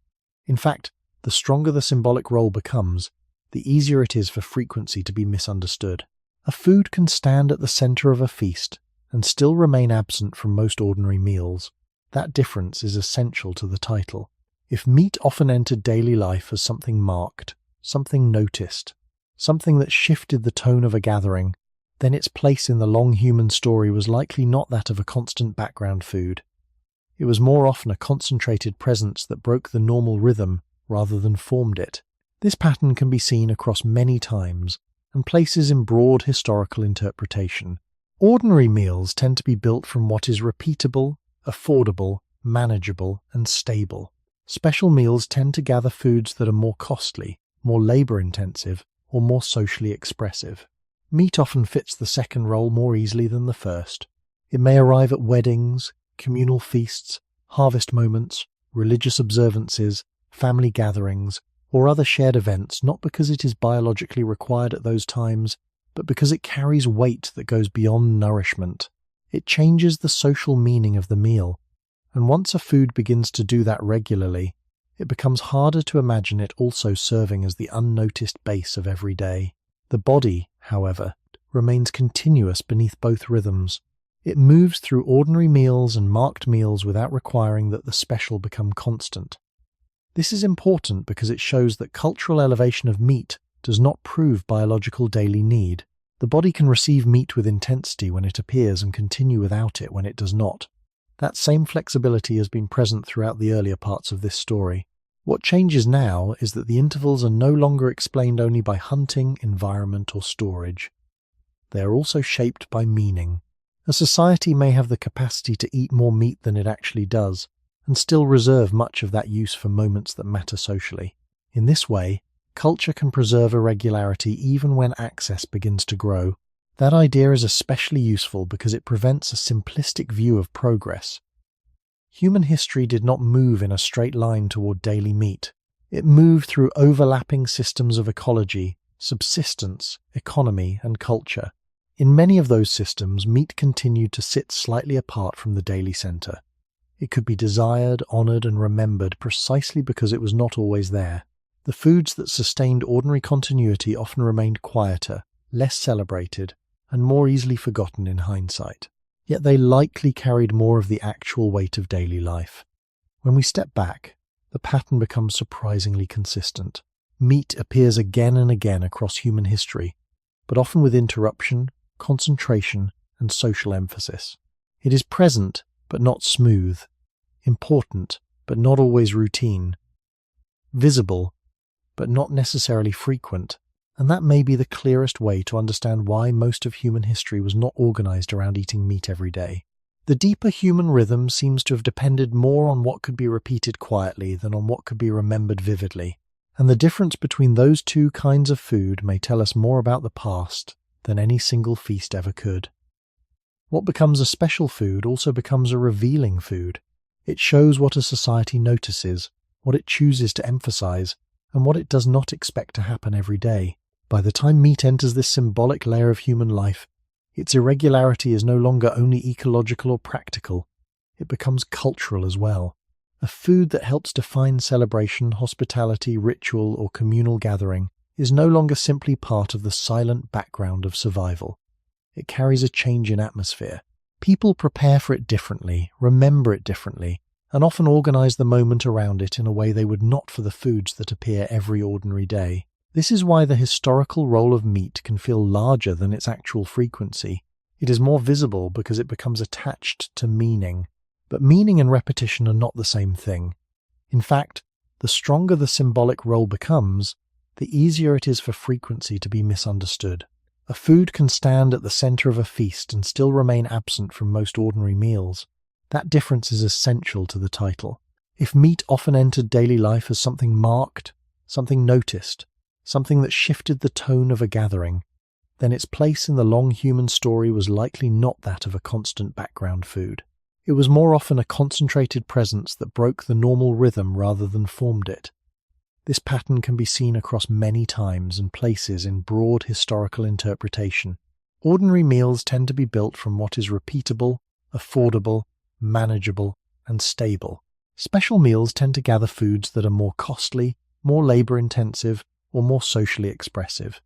In fact, the stronger the symbolic role becomes, the easier it is for frequency to be misunderstood. A food can stand at the center of a feast and still remain absent from most ordinary meals. That difference is essential to the title. If meat often entered daily life as something marked, something noticed, something that shifted the tone of a gathering, then its place in the long human story was likely not that of a constant background food. It was more often a concentrated presence that broke the normal rhythm rather than formed it. This pattern can be seen across many times and places in broad historical interpretation. Ordinary meals tend to be built from what is repeatable, affordable, manageable, and stable. Special meals tend to gather foods that are more costly, more labor-intensive, or more socially expressive. Meat often fits the second role more easily than the first. It may arrive at weddings, communal feasts, harvest moments, religious observances, family gatherings, or other shared events not because it is biologically required at those times, but because it carries weight that goes beyond nourishment. It changes the social meaning of the meal, and once a food begins to do that regularly, it becomes harder to imagine it also serving as the unnoticed base of every day. The body, however, remains continuous beneath both rhythms. It moves through ordinary meals and marked meals without requiring that the special become constant. This is important because it shows that cultural elevation of meat does not prove biological daily need. The body can receive meat with intensity when it appears and continue without it when it does not. That same flexibility has been present throughout the earlier parts of this story. What changes now is that the intervals are no longer explained only by hunting, environment, or storage. They are also shaped by meaning. A society may have the capacity to eat more meat than it actually does, and still reserve much of that use for moments that matter socially. In this way, culture can preserve irregularity even when access begins to grow. That idea is especially useful because it prevents a simplistic view of progress. Human history did not move in a straight line toward daily meat. It moved through overlapping systems of ecology, subsistence, economy, and culture. In many of those systems, meat continued to sit slightly apart from the daily center. It could be desired, honored, and remembered precisely because it was not always there. The foods that sustained ordinary continuity often remained quieter, less celebrated, and more easily forgotten in hindsight. Yet they likely carried more of the actual weight of daily life. When we step back, the pattern becomes surprisingly consistent. Meat appears again and again across human history, but often with interruption, concentration, and social emphasis. It is present, but not smooth, important, but not always routine, visible, but not necessarily frequent, and that may be the clearest way to understand why most of human history was not organized around eating meat every day. The deeper human rhythm seems to have depended more on what could be repeated quietly than on what could be remembered vividly, and the difference between those two kinds of food may tell us more about the past than any single feast ever could. What becomes a special food also becomes a revealing food. It shows what a society notices, what it chooses to emphasize, and what it does not expect to happen every day. By the time meat enters this symbolic layer of human life, its irregularity is no longer only ecological or practical, it becomes cultural as well. A food that helps define celebration, hospitality, ritual, or communal gathering is no longer simply part of the silent background of survival. It carries a change in atmosphere. People prepare for it differently, remember it differently, and often organize the moment around it in a way they would not for the foods that appear every ordinary day. This is why the historical role of meat can feel larger than its actual frequency. It is more visible because it becomes attached to meaning. But meaning and repetition are not the same thing. In fact, the stronger the symbolic role becomes, the easier it is for frequency to be misunderstood. A food can stand at the center of a feast and still remain absent from most ordinary meals. That difference is essential to the title. If meat often entered daily life as something marked, something noticed, something that shifted the tone of a gathering, then its place in the long human story was likely not that of a constant background food. It was more often a concentrated presence that broke the normal rhythm rather than formed it. This pattern can be seen across many times and places in broad historical interpretation. Ordinary meals tend to be built from what is repeatable, affordable, manageable, and stable. Special meals tend to gather foods that are more costly, more labor-intensive, or more socially expressive.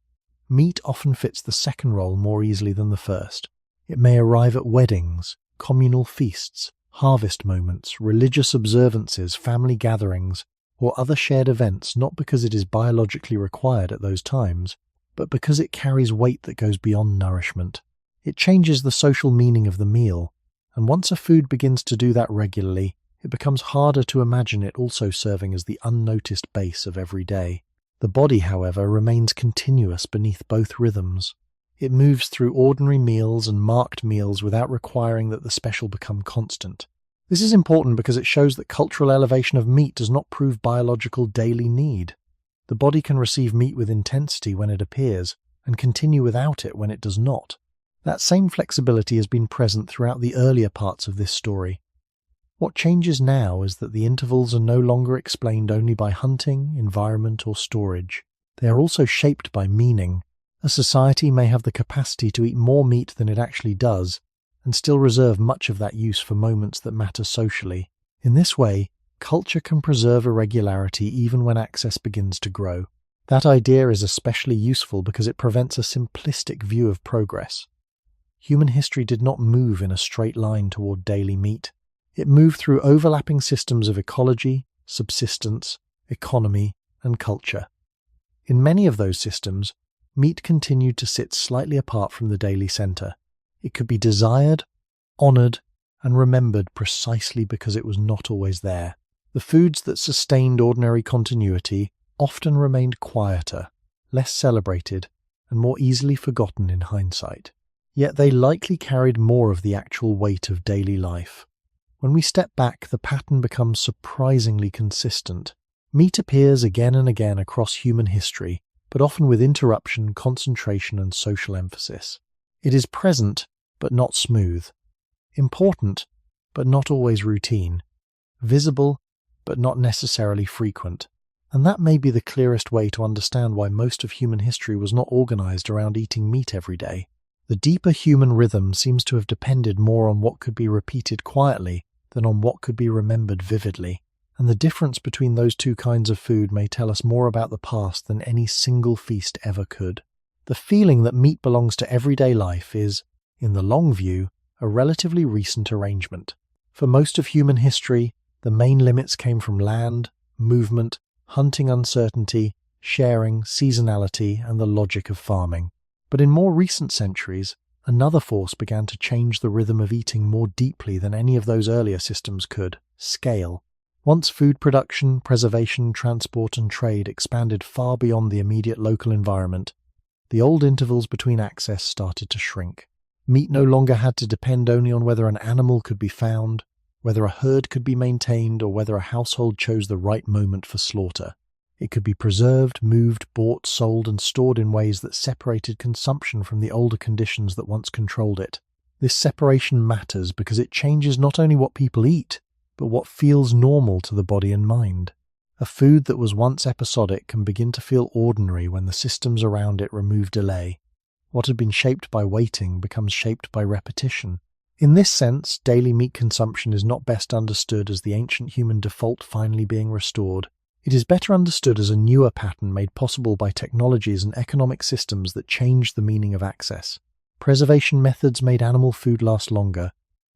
Meat often fits the second role more easily than the first. It may arrive at weddings, communal feasts, harvest moments, religious observances, family gatherings, or other shared events not because it is biologically required at those times, but because it carries weight that goes beyond nourishment. It changes the social meaning of the meal, and once a food begins to do that regularly, it becomes harder to imagine it also serving as the unnoticed base of every day. The body, however, remains continuous beneath both rhythms. It moves through ordinary meals and marked meals without requiring that the special become constant. This is important because it shows that cultural elevation of meat does not prove biological daily need. The body can receive meat with intensity when it appears, and continue without it when it does not. That same flexibility has been present throughout the earlier parts of this story. What changes now is that the intervals are no longer explained only by hunting, environment, or storage. They are also shaped by meaning. A society may have the capacity to eat more meat than it actually does, and still reserve much of that use for moments that matter socially. In this way, culture can preserve irregularity even when access begins to grow. That idea is especially useful because it prevents a simplistic view of progress. Human history did not move in a straight line toward daily meat. It moved through overlapping systems of ecology, subsistence, economy, and culture. In many of those systems, meat continued to sit slightly apart from the daily center. It could be desired, honored, and remembered precisely because it was not always there. The foods that sustained ordinary continuity often remained quieter, less celebrated, and more easily forgotten in hindsight. Yet they likely carried more of the actual weight of daily life. When we step back, the pattern becomes surprisingly consistent. Meat appears again and again across human history, but often with interruption, concentration, and social emphasis. It is present, but not smooth. Important, but not always routine. Visible, but not necessarily frequent. And that may be the clearest way to understand why most of human history was not organized around eating meat every day. The deeper human rhythm seems to have depended more on what could be repeated quietly than on what could be remembered vividly. And the difference between those two kinds of food may tell us more about the past than any single feast ever could. The feeling that meat belongs to everyday life is, in the long view, a relatively recent arrangement. For most of human history, the main limits came from land, movement, hunting uncertainty, sharing, seasonality, and the logic of farming. But in more recent centuries, another force began to change the rhythm of eating more deeply than any of those earlier systems could: scale. Once food production, preservation, transport, and trade expanded far beyond the immediate local environment, the old intervals between access started to shrink. Meat no longer had to depend only on whether an animal could be found, whether a herd could be maintained, or whether a household chose the right moment for slaughter. It could be preserved, moved, bought, sold, and stored in ways that separated consumption from the older conditions that once controlled it. This separation matters because it changes not only what people eat, but what feels normal to the body and mind. A food that was once episodic can begin to feel ordinary when the systems around it remove delay. What had been shaped by waiting becomes shaped by repetition. In this sense, daily meat consumption is not best understood as the ancient human default finally being restored. It is better understood as a newer pattern made possible by technologies and economic systems that changed the meaning of access. Preservation methods made animal food last longer.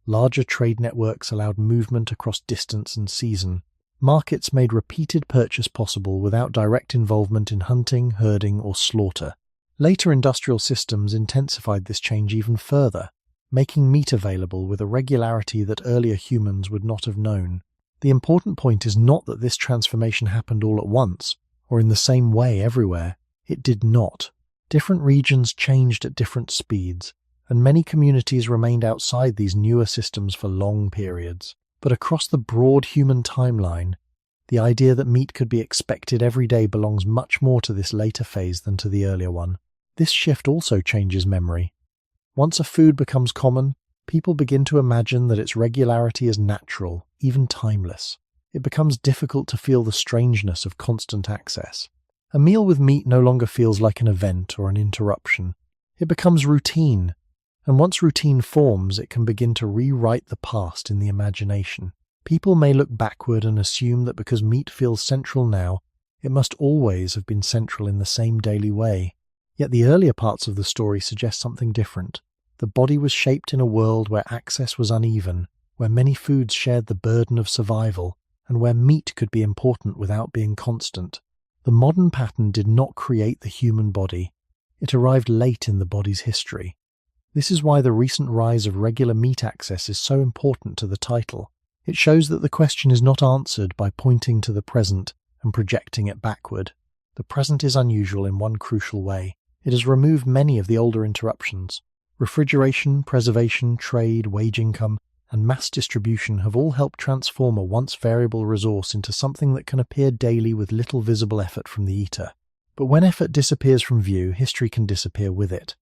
Larger trade networks allowed movement across distance and season. Markets made repeated purchase possible without direct involvement in hunting, herding, or slaughter. Later industrial systems intensified this change even further, making meat available with a regularity that earlier humans would not have known. The important point is not that this transformation happened all at once, or in the same way everywhere. It did not. Different regions changed at different speeds, and many communities remained outside these newer systems for long periods. But across the broad human timeline, the idea that meat could be expected every day belongs much more to this later phase than to the earlier one. This shift also changes memory. Once a food becomes common, people begin to imagine that its regularity is natural, even timeless. It becomes difficult to feel the strangeness of constant access. A meal with meat no longer feels like an event or an interruption. It becomes routine, and once routine forms, it can begin to rewrite the past in the imagination. People may look backward and assume that because meat feels central now, it must always have been central in the same daily way. Yet the earlier parts of the story suggest something different. The body was shaped in a world where access was uneven, where many foods shared the burden of survival, and where meat could be important without being constant. The modern pattern did not create the human body. It arrived late in the body's history. This is why the recent rise of regular meat access is so important to the title. It shows that the question is not answered by pointing to the present and projecting it backward. The present is unusual in one crucial way. It has removed many of the older interruptions. Refrigeration, preservation, trade, wage income, and mass distribution have all helped transform a once variable resource into something that can appear daily with little visible effort from the eater. But when effort disappears from view, history can disappear with it.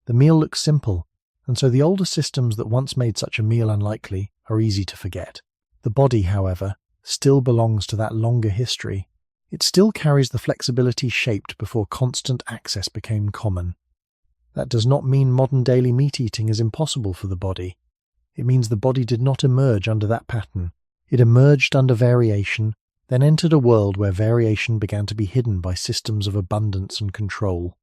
The meal looks simple, and so the older systems that once made such a meal unlikely are easy to forget. The body, however, still belongs to that longer history. It still carries the flexibility shaped before constant access became common. That does not mean modern daily meat eating is impossible for the body. It means the body did not emerge under that pattern. It emerged under variation, then entered a world where variation began to be hidden by systems of abundance and control.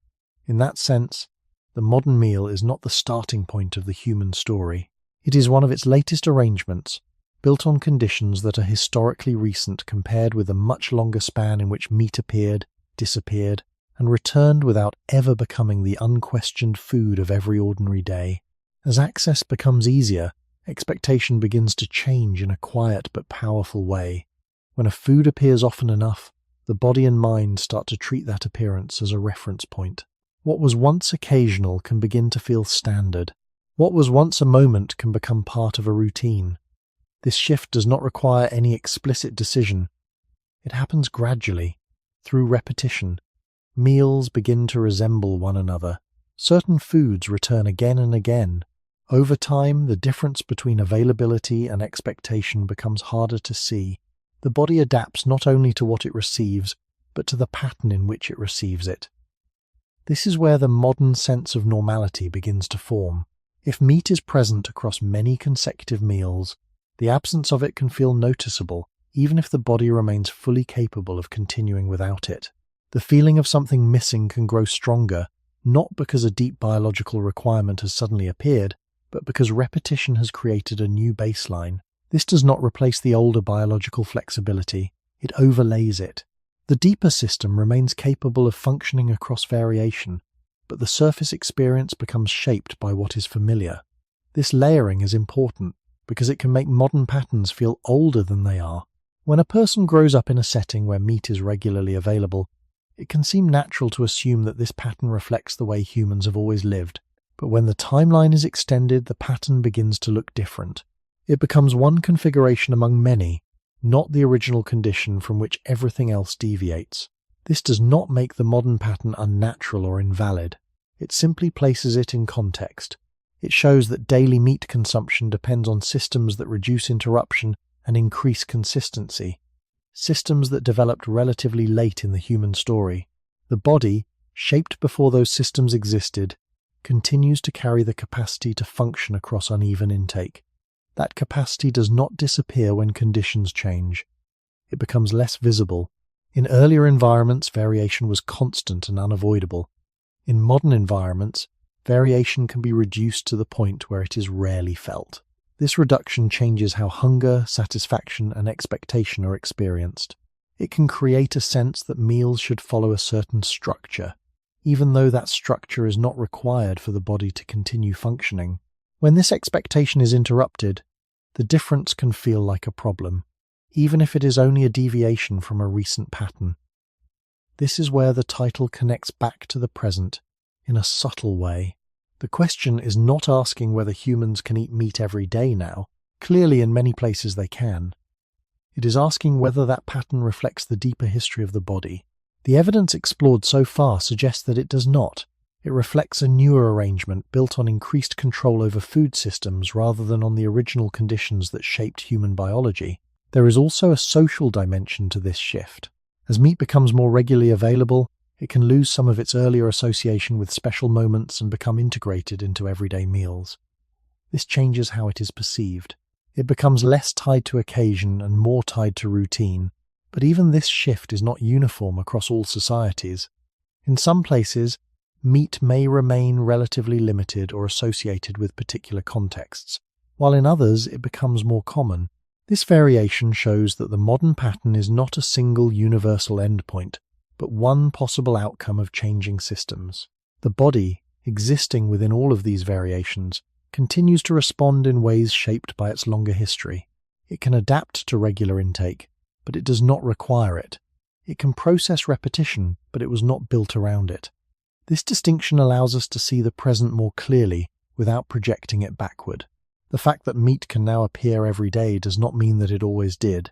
In that sense, the modern meal is not the starting point of the human story. It is one of its latest arrangements, built on conditions that are historically recent compared with the much longer span in which meat appeared, disappeared, and returned without ever becoming the unquestioned food of every ordinary day. As access becomes easier, expectation begins to change in a quiet but powerful way. When a food appears often enough, the body and mind start to treat that appearance as a reference point. What was once occasional can begin to feel standard. What was once a moment can become part of a routine. This shift does not require any explicit decision. It happens gradually, through repetition. Meals begin to resemble one another. Certain foods return again and again. Over time, the difference between availability and expectation becomes harder to see. The body adapts not only to what it receives, but to the pattern in which it receives it. This is where the modern sense of normality begins to form. If meat is present across many consecutive meals, the absence of it can feel noticeable, even if the body remains fully capable of continuing without it. The feeling of something missing can grow stronger, not because a deep biological requirement has suddenly appeared, but because repetition has created a new baseline. This does not replace the older biological flexibility, it overlays it. The deeper system remains capable of functioning across variation, but the surface experience becomes shaped by what is familiar. This layering is important because it can make modern patterns feel older than they are. When a person grows up in a setting where meat is regularly available, it can seem natural to assume that this pattern reflects the way humans have always lived. But when the timeline is extended, the pattern begins to look different. It becomes one configuration among many, not the original condition from which everything else deviates. This does not make the modern pattern unnatural or invalid. It simply places it in context. It shows that daily meat consumption depends on systems that reduce interruption and increase consistency. Systems that developed relatively late in the human story. The body, shaped before those systems existed, continues to carry the capacity to function across uneven intake. That capacity does not disappear when conditions change. It becomes less visible. In earlier environments, variation was constant and unavoidable. In modern environments, variation can be reduced to the point where it is rarely felt. This reduction changes how hunger, satisfaction, and expectation are experienced. It can create a sense that meals should follow a certain structure, even though that structure is not required for the body to continue functioning. When this expectation is interrupted, the difference can feel like a problem, even if it is only a deviation from a recent pattern. This is where the title connects back to the present in a subtle way. The question is not asking whether humans can eat meat every day now. Clearly, in many places they can. It is asking whether that pattern reflects the deeper history of the body. The evidence explored so far suggests that it does not. It reflects a newer arrangement built on increased control over food systems rather than on the original conditions that shaped human biology. There is also a social dimension to this shift. As meat becomes more regularly available, it can lose some of its earlier association with special moments and become integrated into everyday meals. This changes how it is perceived. It becomes less tied to occasion and more tied to routine. But even this shift is not uniform across all societies. In some places, meat may remain relatively limited or associated with particular contexts, while in others it becomes more common. This variation shows that the modern pattern is not a single universal endpoint, but one possible outcome of changing systems. The body, existing within all of these variations, continues to respond in ways shaped by its longer history. It can adapt to regular intake, but it does not require it. It can process repetition, but it was not built around it. This distinction allows us to see the present more clearly without projecting it backward. The fact that meat can now appear every day does not mean that it always did.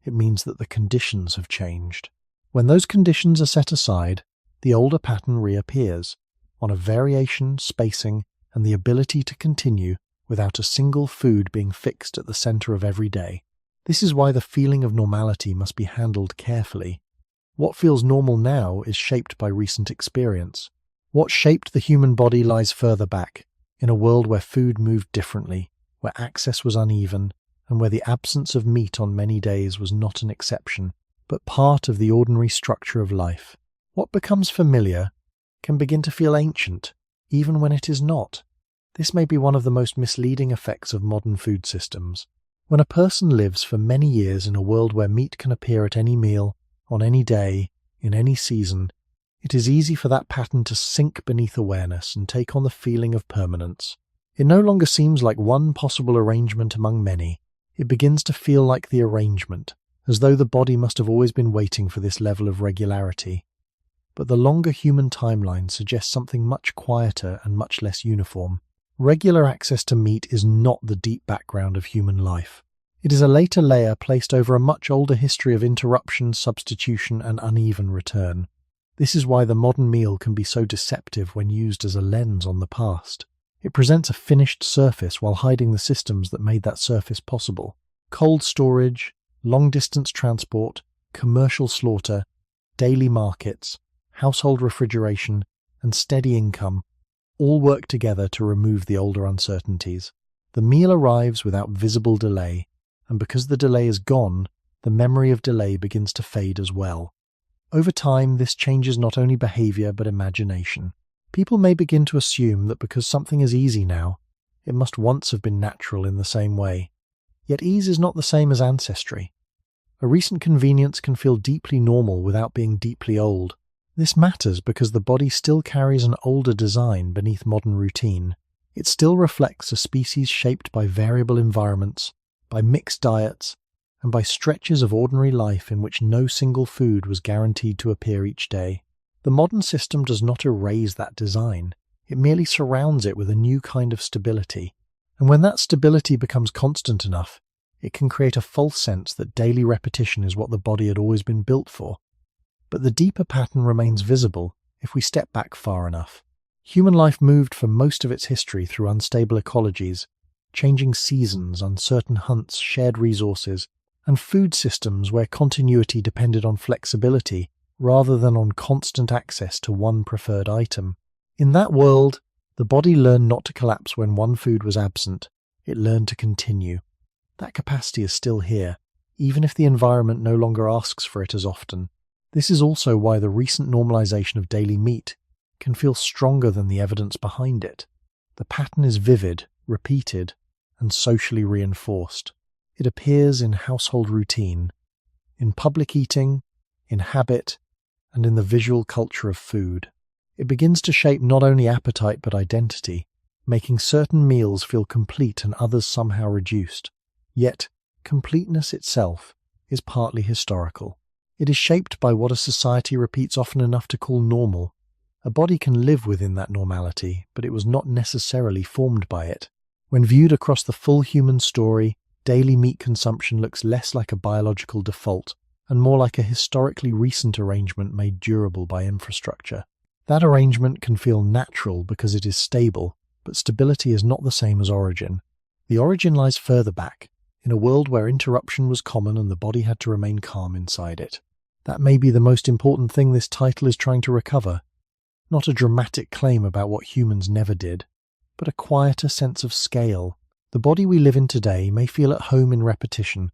It means that the conditions have changed. When those conditions are set aside, the older pattern reappears, one of variation, spacing, and the ability to continue without a single food being fixed at the center of every day. This is why the feeling of normality must be handled carefully. What feels normal now is shaped by recent experience. What shaped the human body lies further back, in a world where food moved differently, where access was uneven, and where the absence of meat on many days was not an exception, but part of the ordinary structure of life. What becomes familiar can begin to feel ancient, even when it is not. This may be one of the most misleading effects of modern food systems. When a person lives for many years in a world where meat can appear at any meal, on any day, in any season, it is easy for that pattern to sink beneath awareness and take on the feeling of permanence. It no longer seems like one possible arrangement among many. It begins to feel like the arrangement, as though the body must have always been waiting for this level of regularity. But the longer human timeline suggests something much quieter and much less uniform. Regular access to meat is not the deep background of human life. It is a later layer placed over a much older history of interruption, substitution, and uneven return. This is why the modern meal can be so deceptive when used as a lens on the past. It presents a finished surface while hiding the systems that made that surface possible. Cold storage, long-distance transport, commercial slaughter, daily markets, household refrigeration, and steady income all work together to remove the older uncertainties. The meal arrives without visible delay, and because the delay is gone, the memory of delay begins to fade as well. Over time, this changes not only behavior but imagination. People may begin to assume that because something is easy now, it must once have been natural in the same way. Yet ease is not the same as ancestry. A recent convenience can feel deeply normal without being deeply old. This matters because the body still carries an older design beneath modern routine. It still reflects a species shaped by variable environments, by mixed diets, and by stretches of ordinary life in which no single food was guaranteed to appear each day. The modern system does not erase that design. It merely surrounds it with a new kind of stability. And when that stability becomes constant enough, it can create a false sense that daily repetition is what the body had always been built for. But the deeper pattern remains visible if we step back far enough. Human life moved for most of its history through unstable ecologies, changing seasons, uncertain hunts, shared resources, and food systems where continuity depended on flexibility rather than on constant access to one preferred item. In that world, the body learned not to collapse when one food was absent. It learned to continue. That capacity is still here, even if the environment no longer asks for it as often. This is also why the recent normalization of daily meat can feel stronger than the evidence behind it. The pattern is vivid, repeated, and socially reinforced. It appears in household routine, in public eating, in habit, and in the visual culture of food. It begins to shape not only appetite but identity, making certain meals feel complete and others somehow reduced. Yet, completeness itself is partly historical. It is shaped by what a society repeats often enough to call normal. A body can live within that normality, but it was not necessarily formed by it. When viewed across the full human story, daily meat consumption looks less like a biological default and more like a historically recent arrangement made durable by infrastructure. That arrangement can feel natural because it is stable, but stability is not the same as origin. The origin lies further back, in a world where interruption was common and the body had to remain calm inside it. That may be the most important thing this title is trying to recover. Not a dramatic claim about what humans never did, but a quieter sense of scale. The body we live in today may feel at home in repetition,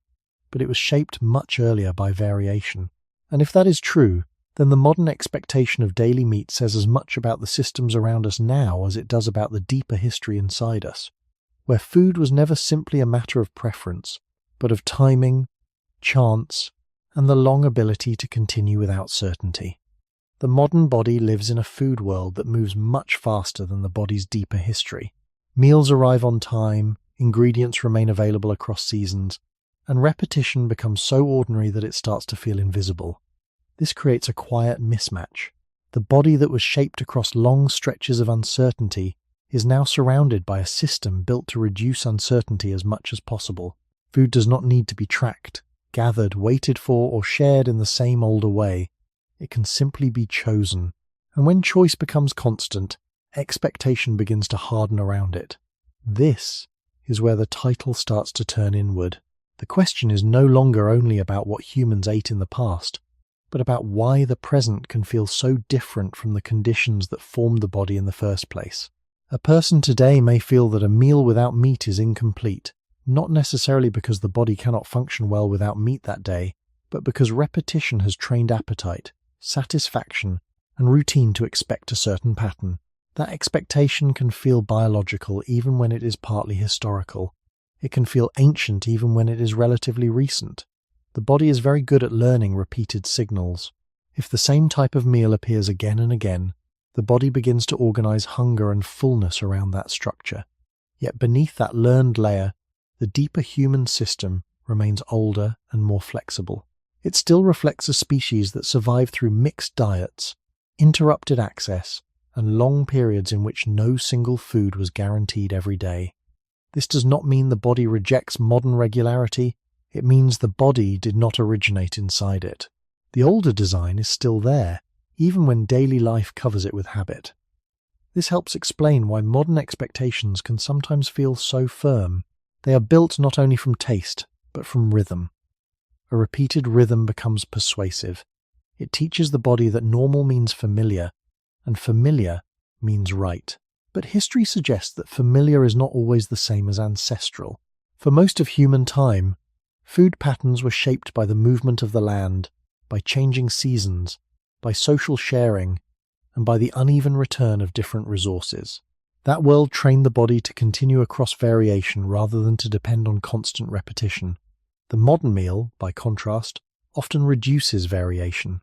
but it was shaped much earlier by variation. And if that is true, then the modern expectation of daily meat says as much about the systems around us now as it does about the deeper history inside us, where food was never simply a matter of preference, but of timing, chance, and the long ability to continue without certainty. The modern body lives in a food world that moves much faster than the body's deeper history. Meals arrive on time, ingredients remain available across seasons, and repetition becomes so ordinary that it starts to feel invisible. This creates a quiet mismatch. The body that was shaped across long stretches of uncertainty is now surrounded by a system built to reduce uncertainty as much as possible. Food does not need to be tracked, gathered, waited for, or shared in the same older way. It can simply be chosen. And when choice becomes constant, expectation begins to harden around it. This is where the title starts to turn inward. The question is no longer only about what humans ate in the past, but about why the present can feel so different from the conditions that formed the body in the first place. A person today may feel that a meal without meat is incomplete, not necessarily because the body cannot function well without meat that day, but because repetition has trained appetite, satisfaction, and routine to expect a certain pattern. That expectation can feel biological even when it is partly historical. It can feel ancient even when it is relatively recent. The body is very good at learning repeated signals. If the same type of meal appears again and again, the body begins to organize hunger and fullness around that structure. Yet beneath that learned layer, the deeper human system remains older and more flexible. It still reflects a species that survived through mixed diets, interrupted access, and long periods in which no single food was guaranteed every day. This does not mean the body rejects modern regularity, it means the body did not originate inside it. The older design is still there, even when daily life covers it with habit. This helps explain why modern expectations can sometimes feel so firm. They are built not only from taste, but from rhythm. A repeated rhythm becomes persuasive. It teaches the body that normal means familiar, and familiar means right. But history suggests that familiar is not always the same as ancestral. For most of human time, food patterns were shaped by the movement of the land, by changing seasons, by social sharing, and by the uneven return of different resources. That world trained the body to continue across variation rather than to depend on constant repetition. The modern meal, by contrast, often reduces variation.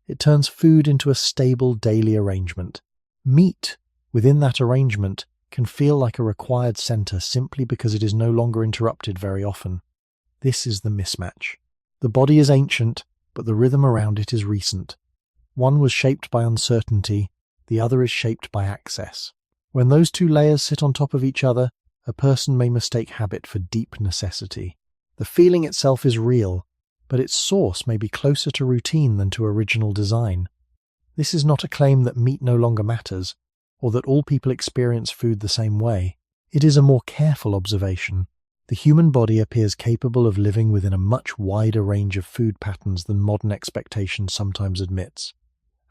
It turns food into a stable daily arrangement. Meat, within that arrangement, can feel like a required center simply because it is no longer interrupted very often. This is the mismatch. The body is ancient, but the rhythm around it is recent. One was shaped by uncertainty, the other is shaped by access. When those two layers sit on top of each other, a person may mistake habit for deep necessity. The feeling itself is real, but its source may be closer to routine than to original design. This is not a claim that meat no longer matters, or that all people experience food the same way. It is a more careful observation. The human body appears capable of living within a much wider range of food patterns than modern expectation sometimes admits.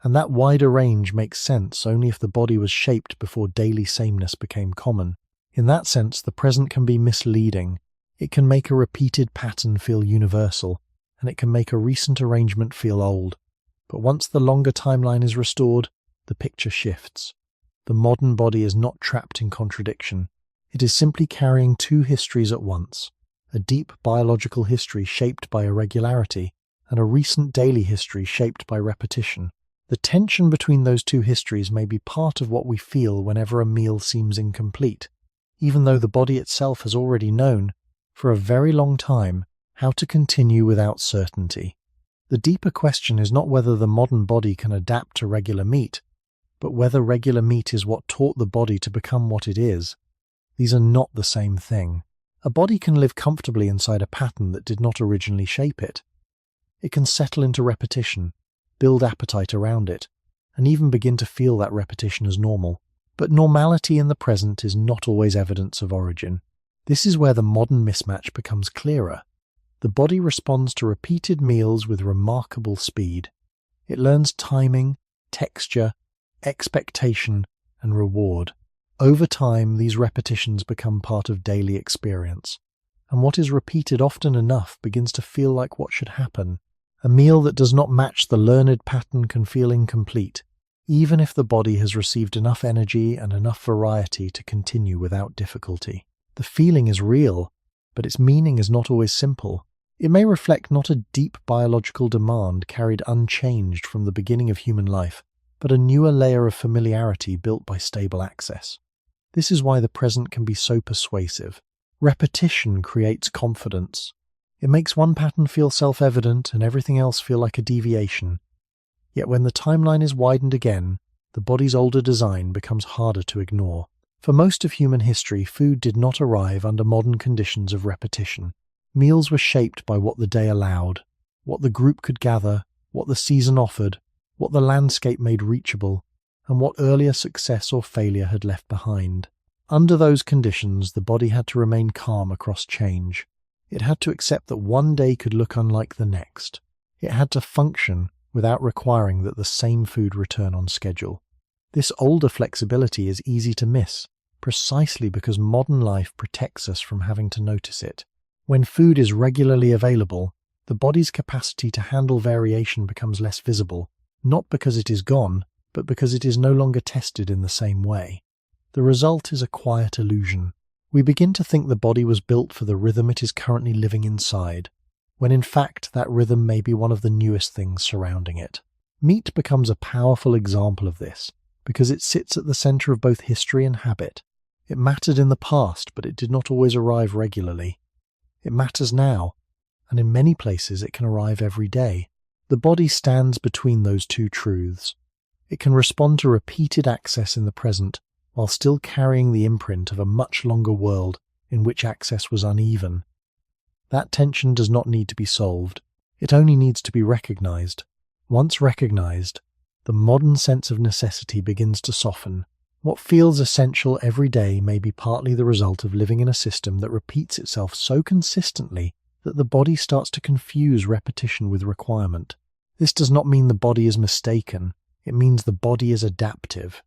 And that wider range makes sense only if the body was shaped before daily sameness became common. In that sense, the present can be misleading. It can make a repeated pattern feel universal, and it can make a recent arrangement feel old. But once the longer timeline is restored, the picture shifts. The modern body is not trapped in contradiction. It is simply carrying two histories at once, a deep biological history shaped by irregularity, and a recent daily history shaped by repetition. The tension between those two histories may be part of what we feel whenever a meal seems incomplete, even though the body itself has already known, for a very long time, how to continue without certainty. The deeper question is not whether the modern body can adapt to regular meat, but whether regular meat is what taught the body to become what it is. These are not the same thing. A body can live comfortably inside a pattern that did not originally shape it. It can settle into repetition, build appetite around it, and even begin to feel that repetition as normal. But normality in the present is not always evidence of origin. This is where the modern mismatch becomes clearer. The body responds to repeated meals with remarkable speed. It learns timing, texture, expectation, and reward. Over time, these repetitions become part of daily experience, and what is repeated often enough begins to feel like what should happen. A meal that does not match the learned pattern can feel incomplete, even if the body has received enough energy and enough variety to continue without difficulty. The feeling is real, but its meaning is not always simple. It may reflect not a deep biological demand carried unchanged from the beginning of human life, but a newer layer of familiarity built by stable access. This is why the present can be so persuasive. Repetition creates confidence. It makes one pattern feel self-evident and everything else feel like a deviation. Yet when the timeline is widened again, the body's older design becomes harder to ignore. For most of human history, food did not arrive under modern conditions of repetition. Meals were shaped by what the day allowed, what the group could gather, what the season offered, what the landscape made reachable, and what earlier success or failure had left behind. Under those conditions, the body had to remain calm across change. It had to accept that one day could look unlike the next. It had to function without requiring that the same food return on schedule. This older flexibility is easy to miss, precisely because modern life protects us from having to notice it. When food is regularly available, the body's capacity to handle variation becomes less visible, not because it is gone, but because it is no longer tested in the same way. The result is a quiet illusion. We begin to think the body was built for the rhythm it is currently living inside, when in fact that rhythm may be one of the newest things surrounding it. Meat becomes a powerful example of this, because it sits at the center of both history and habit. It mattered in the past, but it did not always arrive regularly. It matters now, and in many places it can arrive every day. The body stands between those two truths. It can respond to repeated access in the present while still carrying the imprint of a much longer world in which access was uneven. That tension does not need to be solved. It only needs to be recognized. Once recognized, the modern sense of necessity begins to soften. What feels essential every day may be partly the result of living in a system that repeats itself so consistently that the body starts to confuse repetition with requirement. This does not mean the body is mistaken. It means the body is adaptive.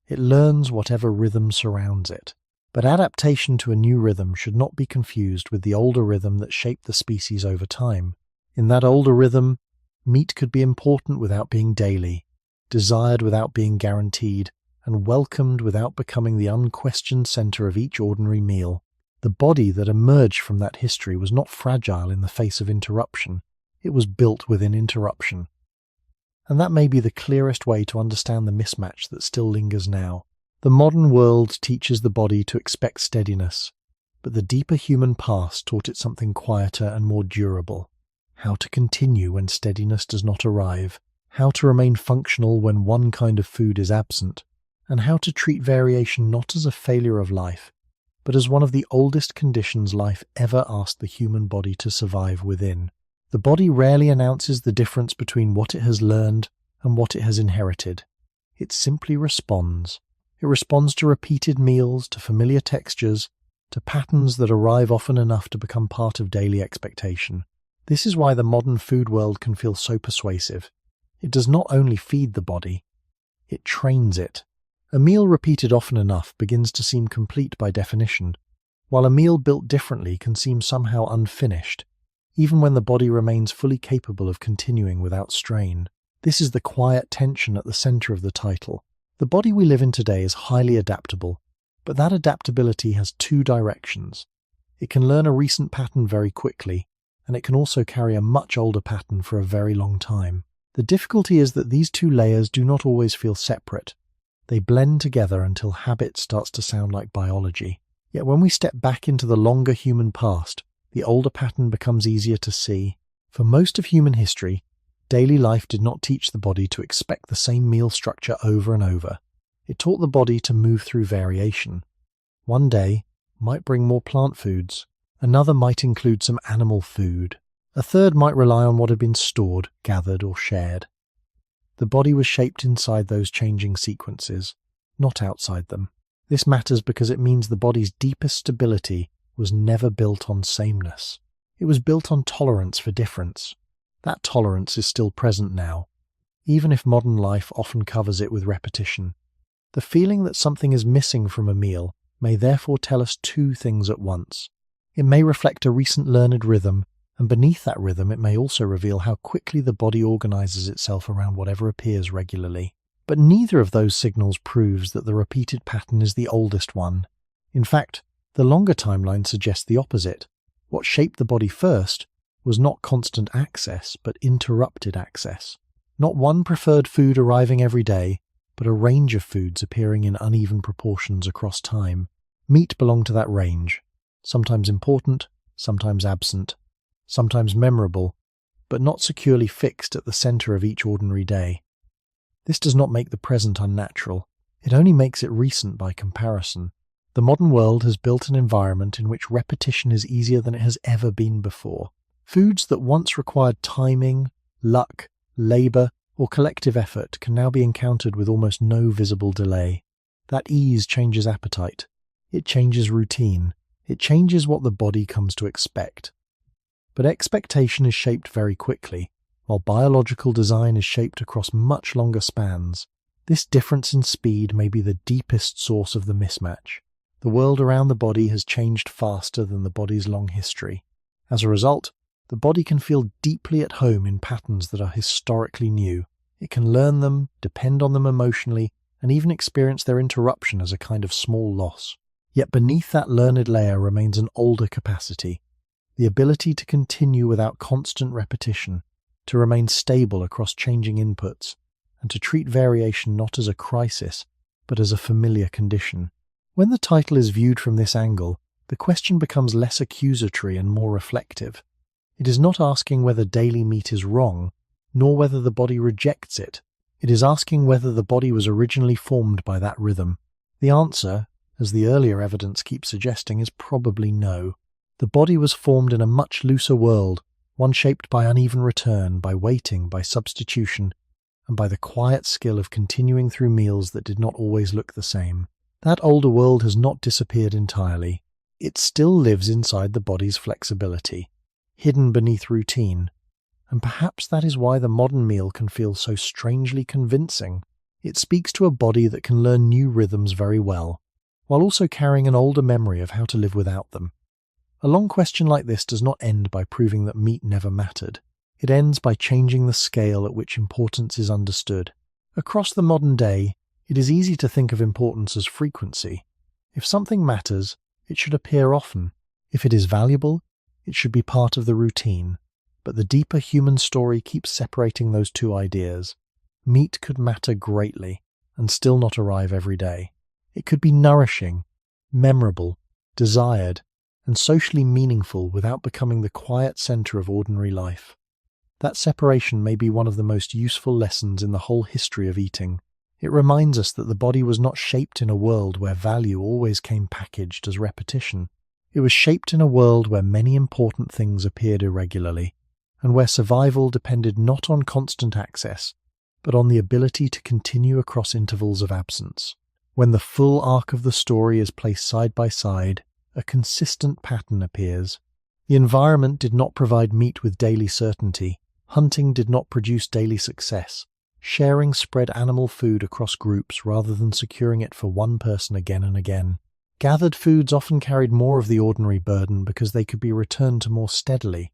It learns whatever rhythm surrounds it. But adaptation to a new rhythm should not be confused with the older rhythm that shaped the species over time. In that older rhythm, meat could be important without being daily, desired without being guaranteed, and welcomed without becoming the unquestioned center of each ordinary meal. The body that emerged from that history was not fragile in the face of interruption. It was built within interruption. And that may be the clearest way to understand the mismatch that still lingers now. The modern world teaches the body to expect steadiness, but the deeper human past taught it something quieter and more durable. How to continue when steadiness does not arrive, how to remain functional when one kind of food is absent, and how to treat variation not as a failure of life, but as one of the oldest conditions life ever asked the human body to survive within. The body rarely announces the difference between what it has learned and what it has inherited. It simply responds. It responds to repeated meals, to familiar textures, to patterns that arrive often enough to become part of daily expectation. This is why the modern food world can feel so persuasive. It does not only feed the body, it trains it. A meal repeated often enough begins to seem complete by definition, while a meal built differently can seem somehow unfinished, even when the body remains fully capable of continuing without strain. This is the quiet tension at the center of the title. The body we live in today is highly adaptable, but that adaptability has two directions. It can learn a recent pattern very quickly, and it can also carry a much older pattern for a very long time. The difficulty is that these two layers do not always feel separate. They blend together until habit starts to sound like biology. Yet when we step back into the longer human past, the older pattern becomes easier to see. For most of human history, daily life did not teach the body to expect the same meal structure over and over. It taught the body to move through variation. One day might bring more plant foods. Another might include some animal food. A third might rely on what had been stored, gathered, or shared. The body was shaped inside those changing sequences, not outside them. This matters because it means the body's deepest stability was never built on sameness. It was built on tolerance for difference. That tolerance is still present now, even if modern life often covers it with repetition. The feeling that something is missing from a meal may therefore tell us two things at once. It may reflect a recent learned rhythm, and beneath that rhythm it may also reveal how quickly the body organizes itself around whatever appears regularly. But neither of those signals proves that the repeated pattern is the oldest one. In fact, the longer timeline suggests the opposite. What shaped the body first was not constant access, but interrupted access. Not one preferred food arriving every day, but a range of foods appearing in uneven proportions across time. Meat belonged to that range, sometimes important, sometimes absent, sometimes memorable, but not securely fixed at the center of each ordinary day. This does not make the present unnatural. It only makes it recent by comparison. The modern world has built an environment in which repetition is easier than it has ever been before. Foods that once required timing, luck, labor, or collective effort can now be encountered with almost no visible delay. That ease changes appetite. It changes routine. It changes what the body comes to expect. But expectation is shaped very quickly, while biological design is shaped across much longer spans. This difference in speed may be the deepest source of the mismatch. The world around the body has changed faster than the body's long history. As a result, the body can feel deeply at home in patterns that are historically new. It can learn them, depend on them emotionally, and even experience their interruption as a kind of small loss. Yet beneath that learned layer remains an older capacity, the ability to continue without constant repetition, to remain stable across changing inputs, and to treat variation not as a crisis, but as a familiar condition. When the title is viewed from this angle, the question becomes less accusatory and more reflective. It is not asking whether daily meat is wrong, nor whether the body rejects it. It is asking whether the body was originally formed by that rhythm. The answer, as the earlier evidence keeps suggesting, is probably no. The body was formed in a much looser world, one shaped by uneven return, by waiting, by substitution, and by the quiet skill of continuing through meals that did not always look the same. That older world has not disappeared entirely. It still lives inside the body's flexibility, hidden beneath routine. And perhaps that is why the modern meal can feel so strangely convincing. It speaks to a body that can learn new rhythms very well, while also carrying an older memory of how to live without them. A long question like this does not end by proving that meat never mattered. It ends by changing the scale at which importance is understood. Across the modern day, it is easy to think of importance as frequency. If something matters, it should appear often. If it is valuable, it should be part of the routine. But the deeper human story keeps separating those two ideas. Meat could matter greatly and still not arrive every day. It could be nourishing, memorable, desired, and socially meaningful without becoming the quiet center of ordinary life. That separation may be one of the most useful lessons in the whole history of eating. It reminds us that the body was not shaped in a world where value always came packaged as repetition. It was shaped in a world where many important things appeared irregularly, and where survival depended not on constant access, but on the ability to continue across intervals of absence. When the full arc of the story is placed side by side, a consistent pattern appears. The environment did not provide meat with daily certainty. Hunting did not produce daily success. Sharing spread animal food across groups rather than securing it for one person again and again. Gathered foods often carried more of the ordinary burden because they could be returned to more steadily.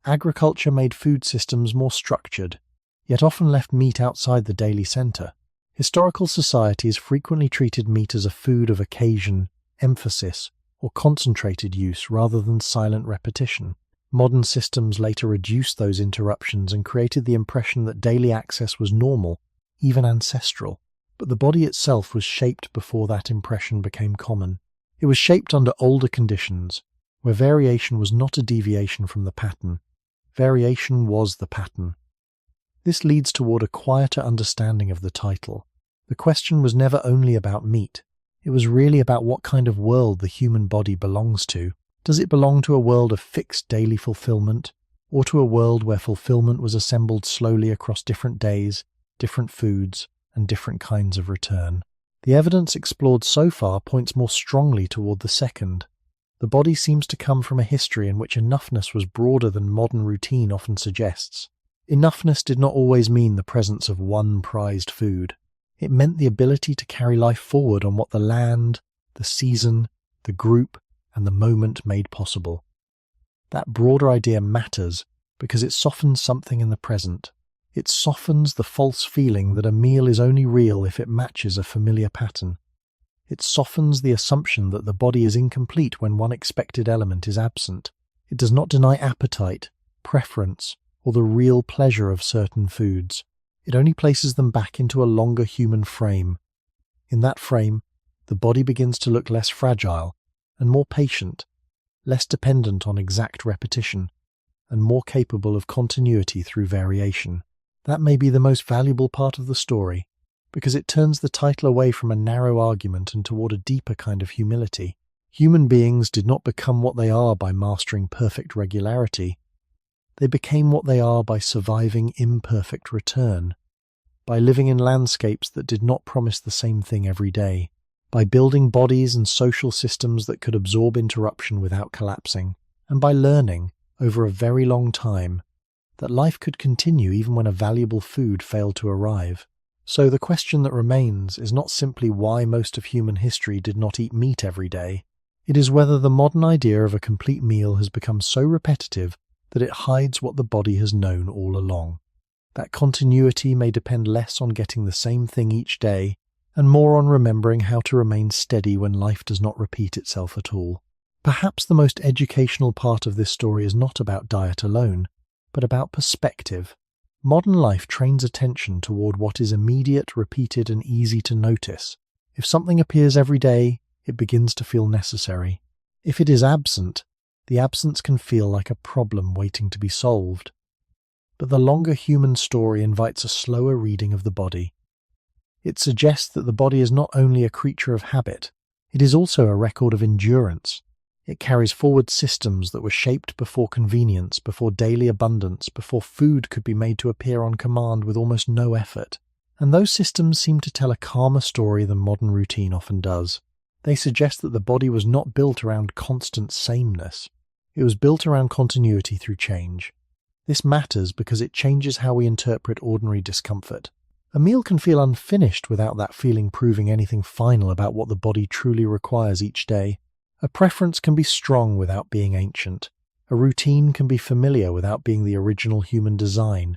Agriculture made food systems more structured, yet often left meat outside the daily center. Historical societies frequently treated meat as a food of occasion, emphasis, or concentrated use rather than silent repetition. Modern systems later reduced those interruptions and created the impression that daily access was normal, even ancestral. But the body itself was shaped before that impression became common. It was shaped under older conditions, where variation was not a deviation from the pattern. Variation was the pattern. This leads toward a quieter understanding of the title. The question was never only about meat. It was really about what kind of world the human body belongs to. Does it belong to a world of fixed daily fulfillment, or to a world where fulfillment was assembled slowly across different days, different foods, and different kinds of return? The evidence explored so far points more strongly toward the second. The body seems to come from a history in which enoughness was broader than modern routine often suggests. Enoughness did not always mean the presence of one prized food. It meant the ability to carry life forward on what the land, the season, the group, and the moment made possible. That broader idea matters because it softens something in the present. It softens the false feeling that a meal is only real if it matches a familiar pattern. It softens the assumption that the body is incomplete when one expected element is absent. It does not deny appetite, preference, or the real pleasure of certain foods. It only places them back into a longer human frame. In that frame, the body begins to look less fragile and more patient, less dependent on exact repetition, and more capable of continuity through variation. That may be the most valuable part of the story, because it turns the title away from a narrow argument and toward a deeper kind of humility. Human beings did not become what they are by mastering perfect regularity. They became what they are by surviving imperfect return, by living in landscapes that did not promise the same thing every day, by building bodies and social systems that could absorb interruption without collapsing, and by learning, over a very long time, that life could continue even when a valuable food failed to arrive. So the question that remains is not simply why most of human history did not eat meat every day. It is whether the modern idea of a complete meal has become so repetitive that it hides what the body has known all along. That continuity may depend less on getting the same thing each day, and more on remembering how to remain steady when life does not repeat itself at all. Perhaps the most educational part of this story is not about diet alone, but about perspective. Modern life trains attention toward what is immediate, repeated, and easy to notice. If something appears every day, it begins to feel necessary. If it is absent, the absence can feel like a problem waiting to be solved. But the longer human story invites a slower reading of the body. It suggests that the body is not only a creature of habit, it is also a record of endurance. It carries forward systems that were shaped before convenience, before daily abundance, before food could be made to appear on command with almost no effort. And those systems seem to tell a calmer story than modern routine often does. They suggest that the body was not built around constant sameness. It was built around continuity through change. This matters because it changes how we interpret ordinary discomfort. A meal can feel unfinished without that feeling proving anything final about what the body truly requires each day. A preference can be strong without being ancient. A routine can be familiar without being the original human design.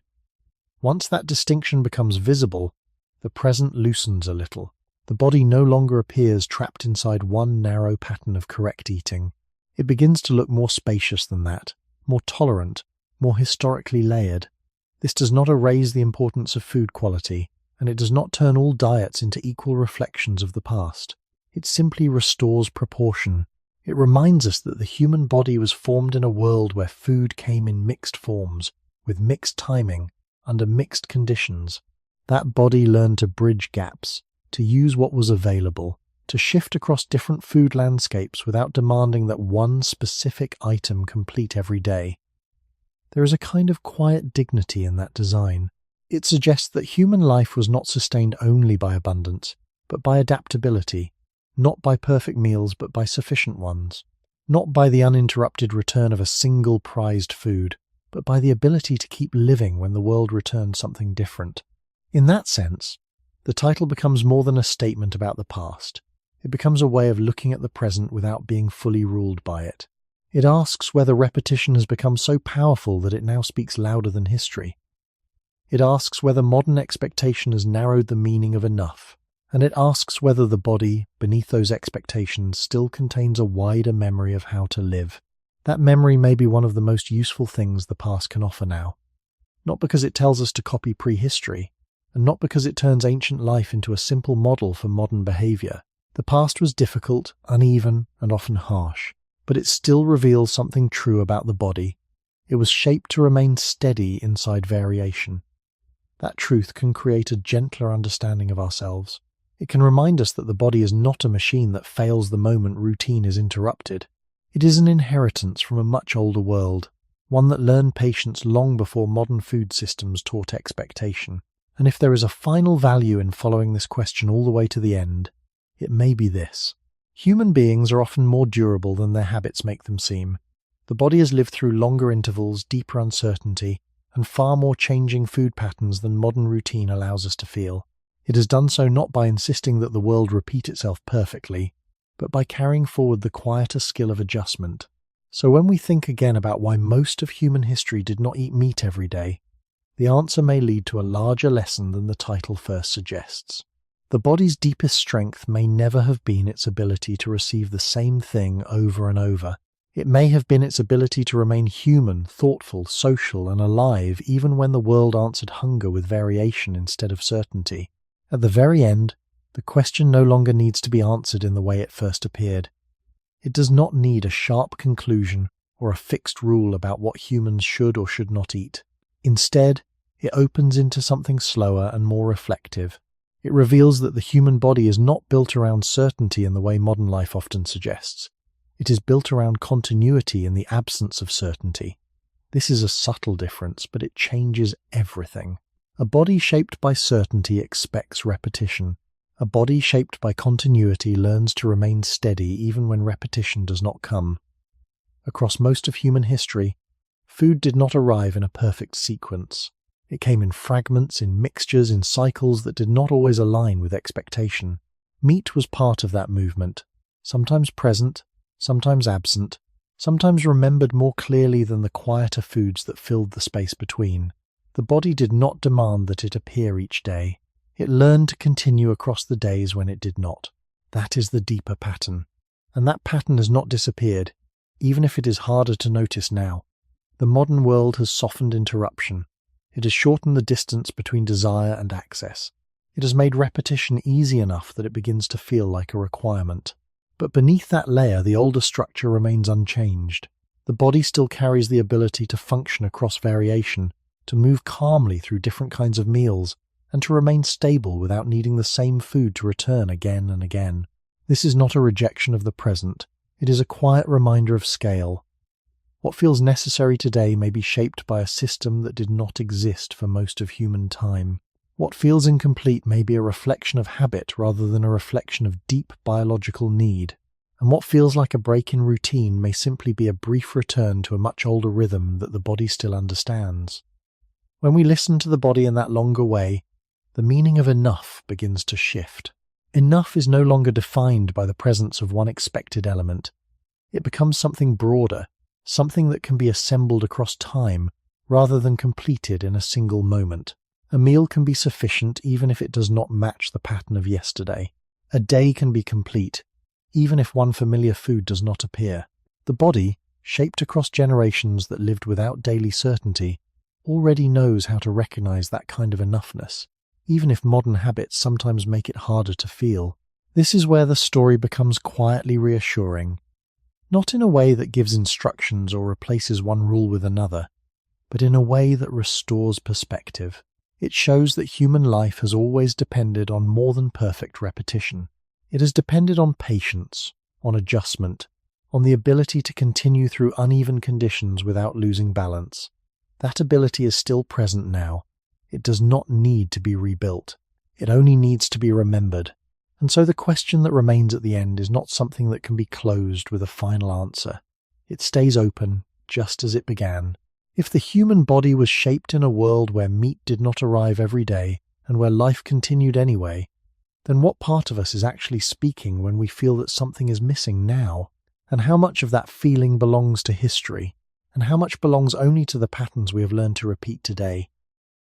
Once that distinction becomes visible, the present loosens a little. The body no longer appears trapped inside one narrow pattern of correct eating. It begins to look more spacious than that, more tolerant, more historically layered. This does not erase the importance of food quality, and it does not turn all diets into equal reflections of the past. It simply restores proportion. It reminds us that the human body was formed in a world where food came in mixed forms, with mixed timing, under mixed conditions. That body learned to bridge gaps, to use what was available, to shift across different food landscapes without demanding that one specific item complete every day. There is a kind of quiet dignity in that design. It suggests that human life was not sustained only by abundance, but by adaptability, not by perfect meals but by sufficient ones, not by the uninterrupted return of a single prized food, but by the ability to keep living when the world returns something different. In that sense, the title becomes more than a statement about the past. It becomes a way of looking at the present without being fully ruled by it. It asks whether repetition has become so powerful that it now speaks louder than history. It asks whether modern expectation has narrowed the meaning of enough, and it asks whether the body, beneath those expectations, still contains a wider memory of how to live. That memory may be one of the most useful things the past can offer now. Not because it tells us to copy prehistory, and not because it turns ancient life into a simple model for modern behavior. The past was difficult, uneven, and often harsh, but it still reveals something true about the body. It was shaped to remain steady inside variation. That truth can create a gentler understanding of ourselves. It can remind us that the body is not a machine that fails the moment routine is interrupted. It is an inheritance from a much older world, one that learned patience long before modern food systems taught expectation. And if there is a final value in following this question all the way to the end, it may be this. Human beings are often more durable than their habits make them seem. The body has lived through longer intervals, deeper uncertainty, and far more changing food patterns than modern routine allows us to feel. It has done so not by insisting that the world repeat itself perfectly, but by carrying forward the quieter skill of adjustment. So when we think again about why most of human history did not eat meat every day, the answer may lead to a larger lesson than the title first suggests. The body's deepest strength may never have been its ability to receive the same thing over and over. It may have been its ability to remain human, thoughtful, social, and alive even when the world answered hunger with variation instead of certainty. At the very end, the question no longer needs to be answered in the way it first appeared. It does not need a sharp conclusion or a fixed rule about what humans should or should not eat. Instead, it opens into something slower and more reflective. It reveals that the human body is not built around certainty in the way modern life often suggests. It is built around continuity in the absence of certainty. This is a subtle difference, but it changes everything. A body shaped by certainty expects repetition. A body shaped by continuity learns to remain steady even when repetition does not come. Across most of human history, food did not arrive in a perfect sequence. It came in fragments, in mixtures, in cycles that did not always align with expectation. Meat was part of that movement, sometimes present, sometimes absent, sometimes remembered more clearly than the quieter foods that filled the space between. The body did not demand that it appear each day. It learned to continue across the days when it did not. That is the deeper pattern. And that pattern has not disappeared, even if it is harder to notice now. The modern world has softened interruption. It has shortened the distance between desire and access. It has made repetition easy enough that it begins to feel like a requirement. But beneath that layer, the older structure remains unchanged. The body still carries the ability to function across variation, to move calmly through different kinds of meals, and to remain stable without needing the same food to return again and again. This is not a rejection of the present. It is a quiet reminder of scale. What feels necessary today may be shaped by a system that did not exist for most of human time. What feels incomplete may be a reflection of habit rather than a reflection of deep biological need. And what feels like a break in routine may simply be a brief return to a much older rhythm that the body still understands. When we listen to the body in that longer way, the meaning of enough begins to shift. Enough is no longer defined by the presence of one expected element. It becomes something broader, something that can be assembled across time rather than completed in a single moment. A meal can be sufficient even if it does not match the pattern of yesterday. A day can be complete, even if one familiar food does not appear. The body, shaped across generations that lived without daily certainty, already knows how to recognize that kind of enoughness, even if modern habits sometimes make it harder to feel. This is where the story becomes quietly reassuring, not in a way that gives instructions or replaces one rule with another, but in a way that restores perspective. It shows that human life has always depended on more than perfect repetition. It has depended on patience, on adjustment, on the ability to continue through uneven conditions without losing balance. That ability is still present now. It does not need to be rebuilt. It only needs to be remembered. And so the question that remains at the end is not something that can be closed with a final answer. It stays open, just as it began. If the human body was shaped in a world where meat did not arrive every day and where life continued anyway, then what part of us is actually speaking when we feel that something is missing now? And how much of that feeling belongs to history? And how much belongs only to the patterns we have learned to repeat today?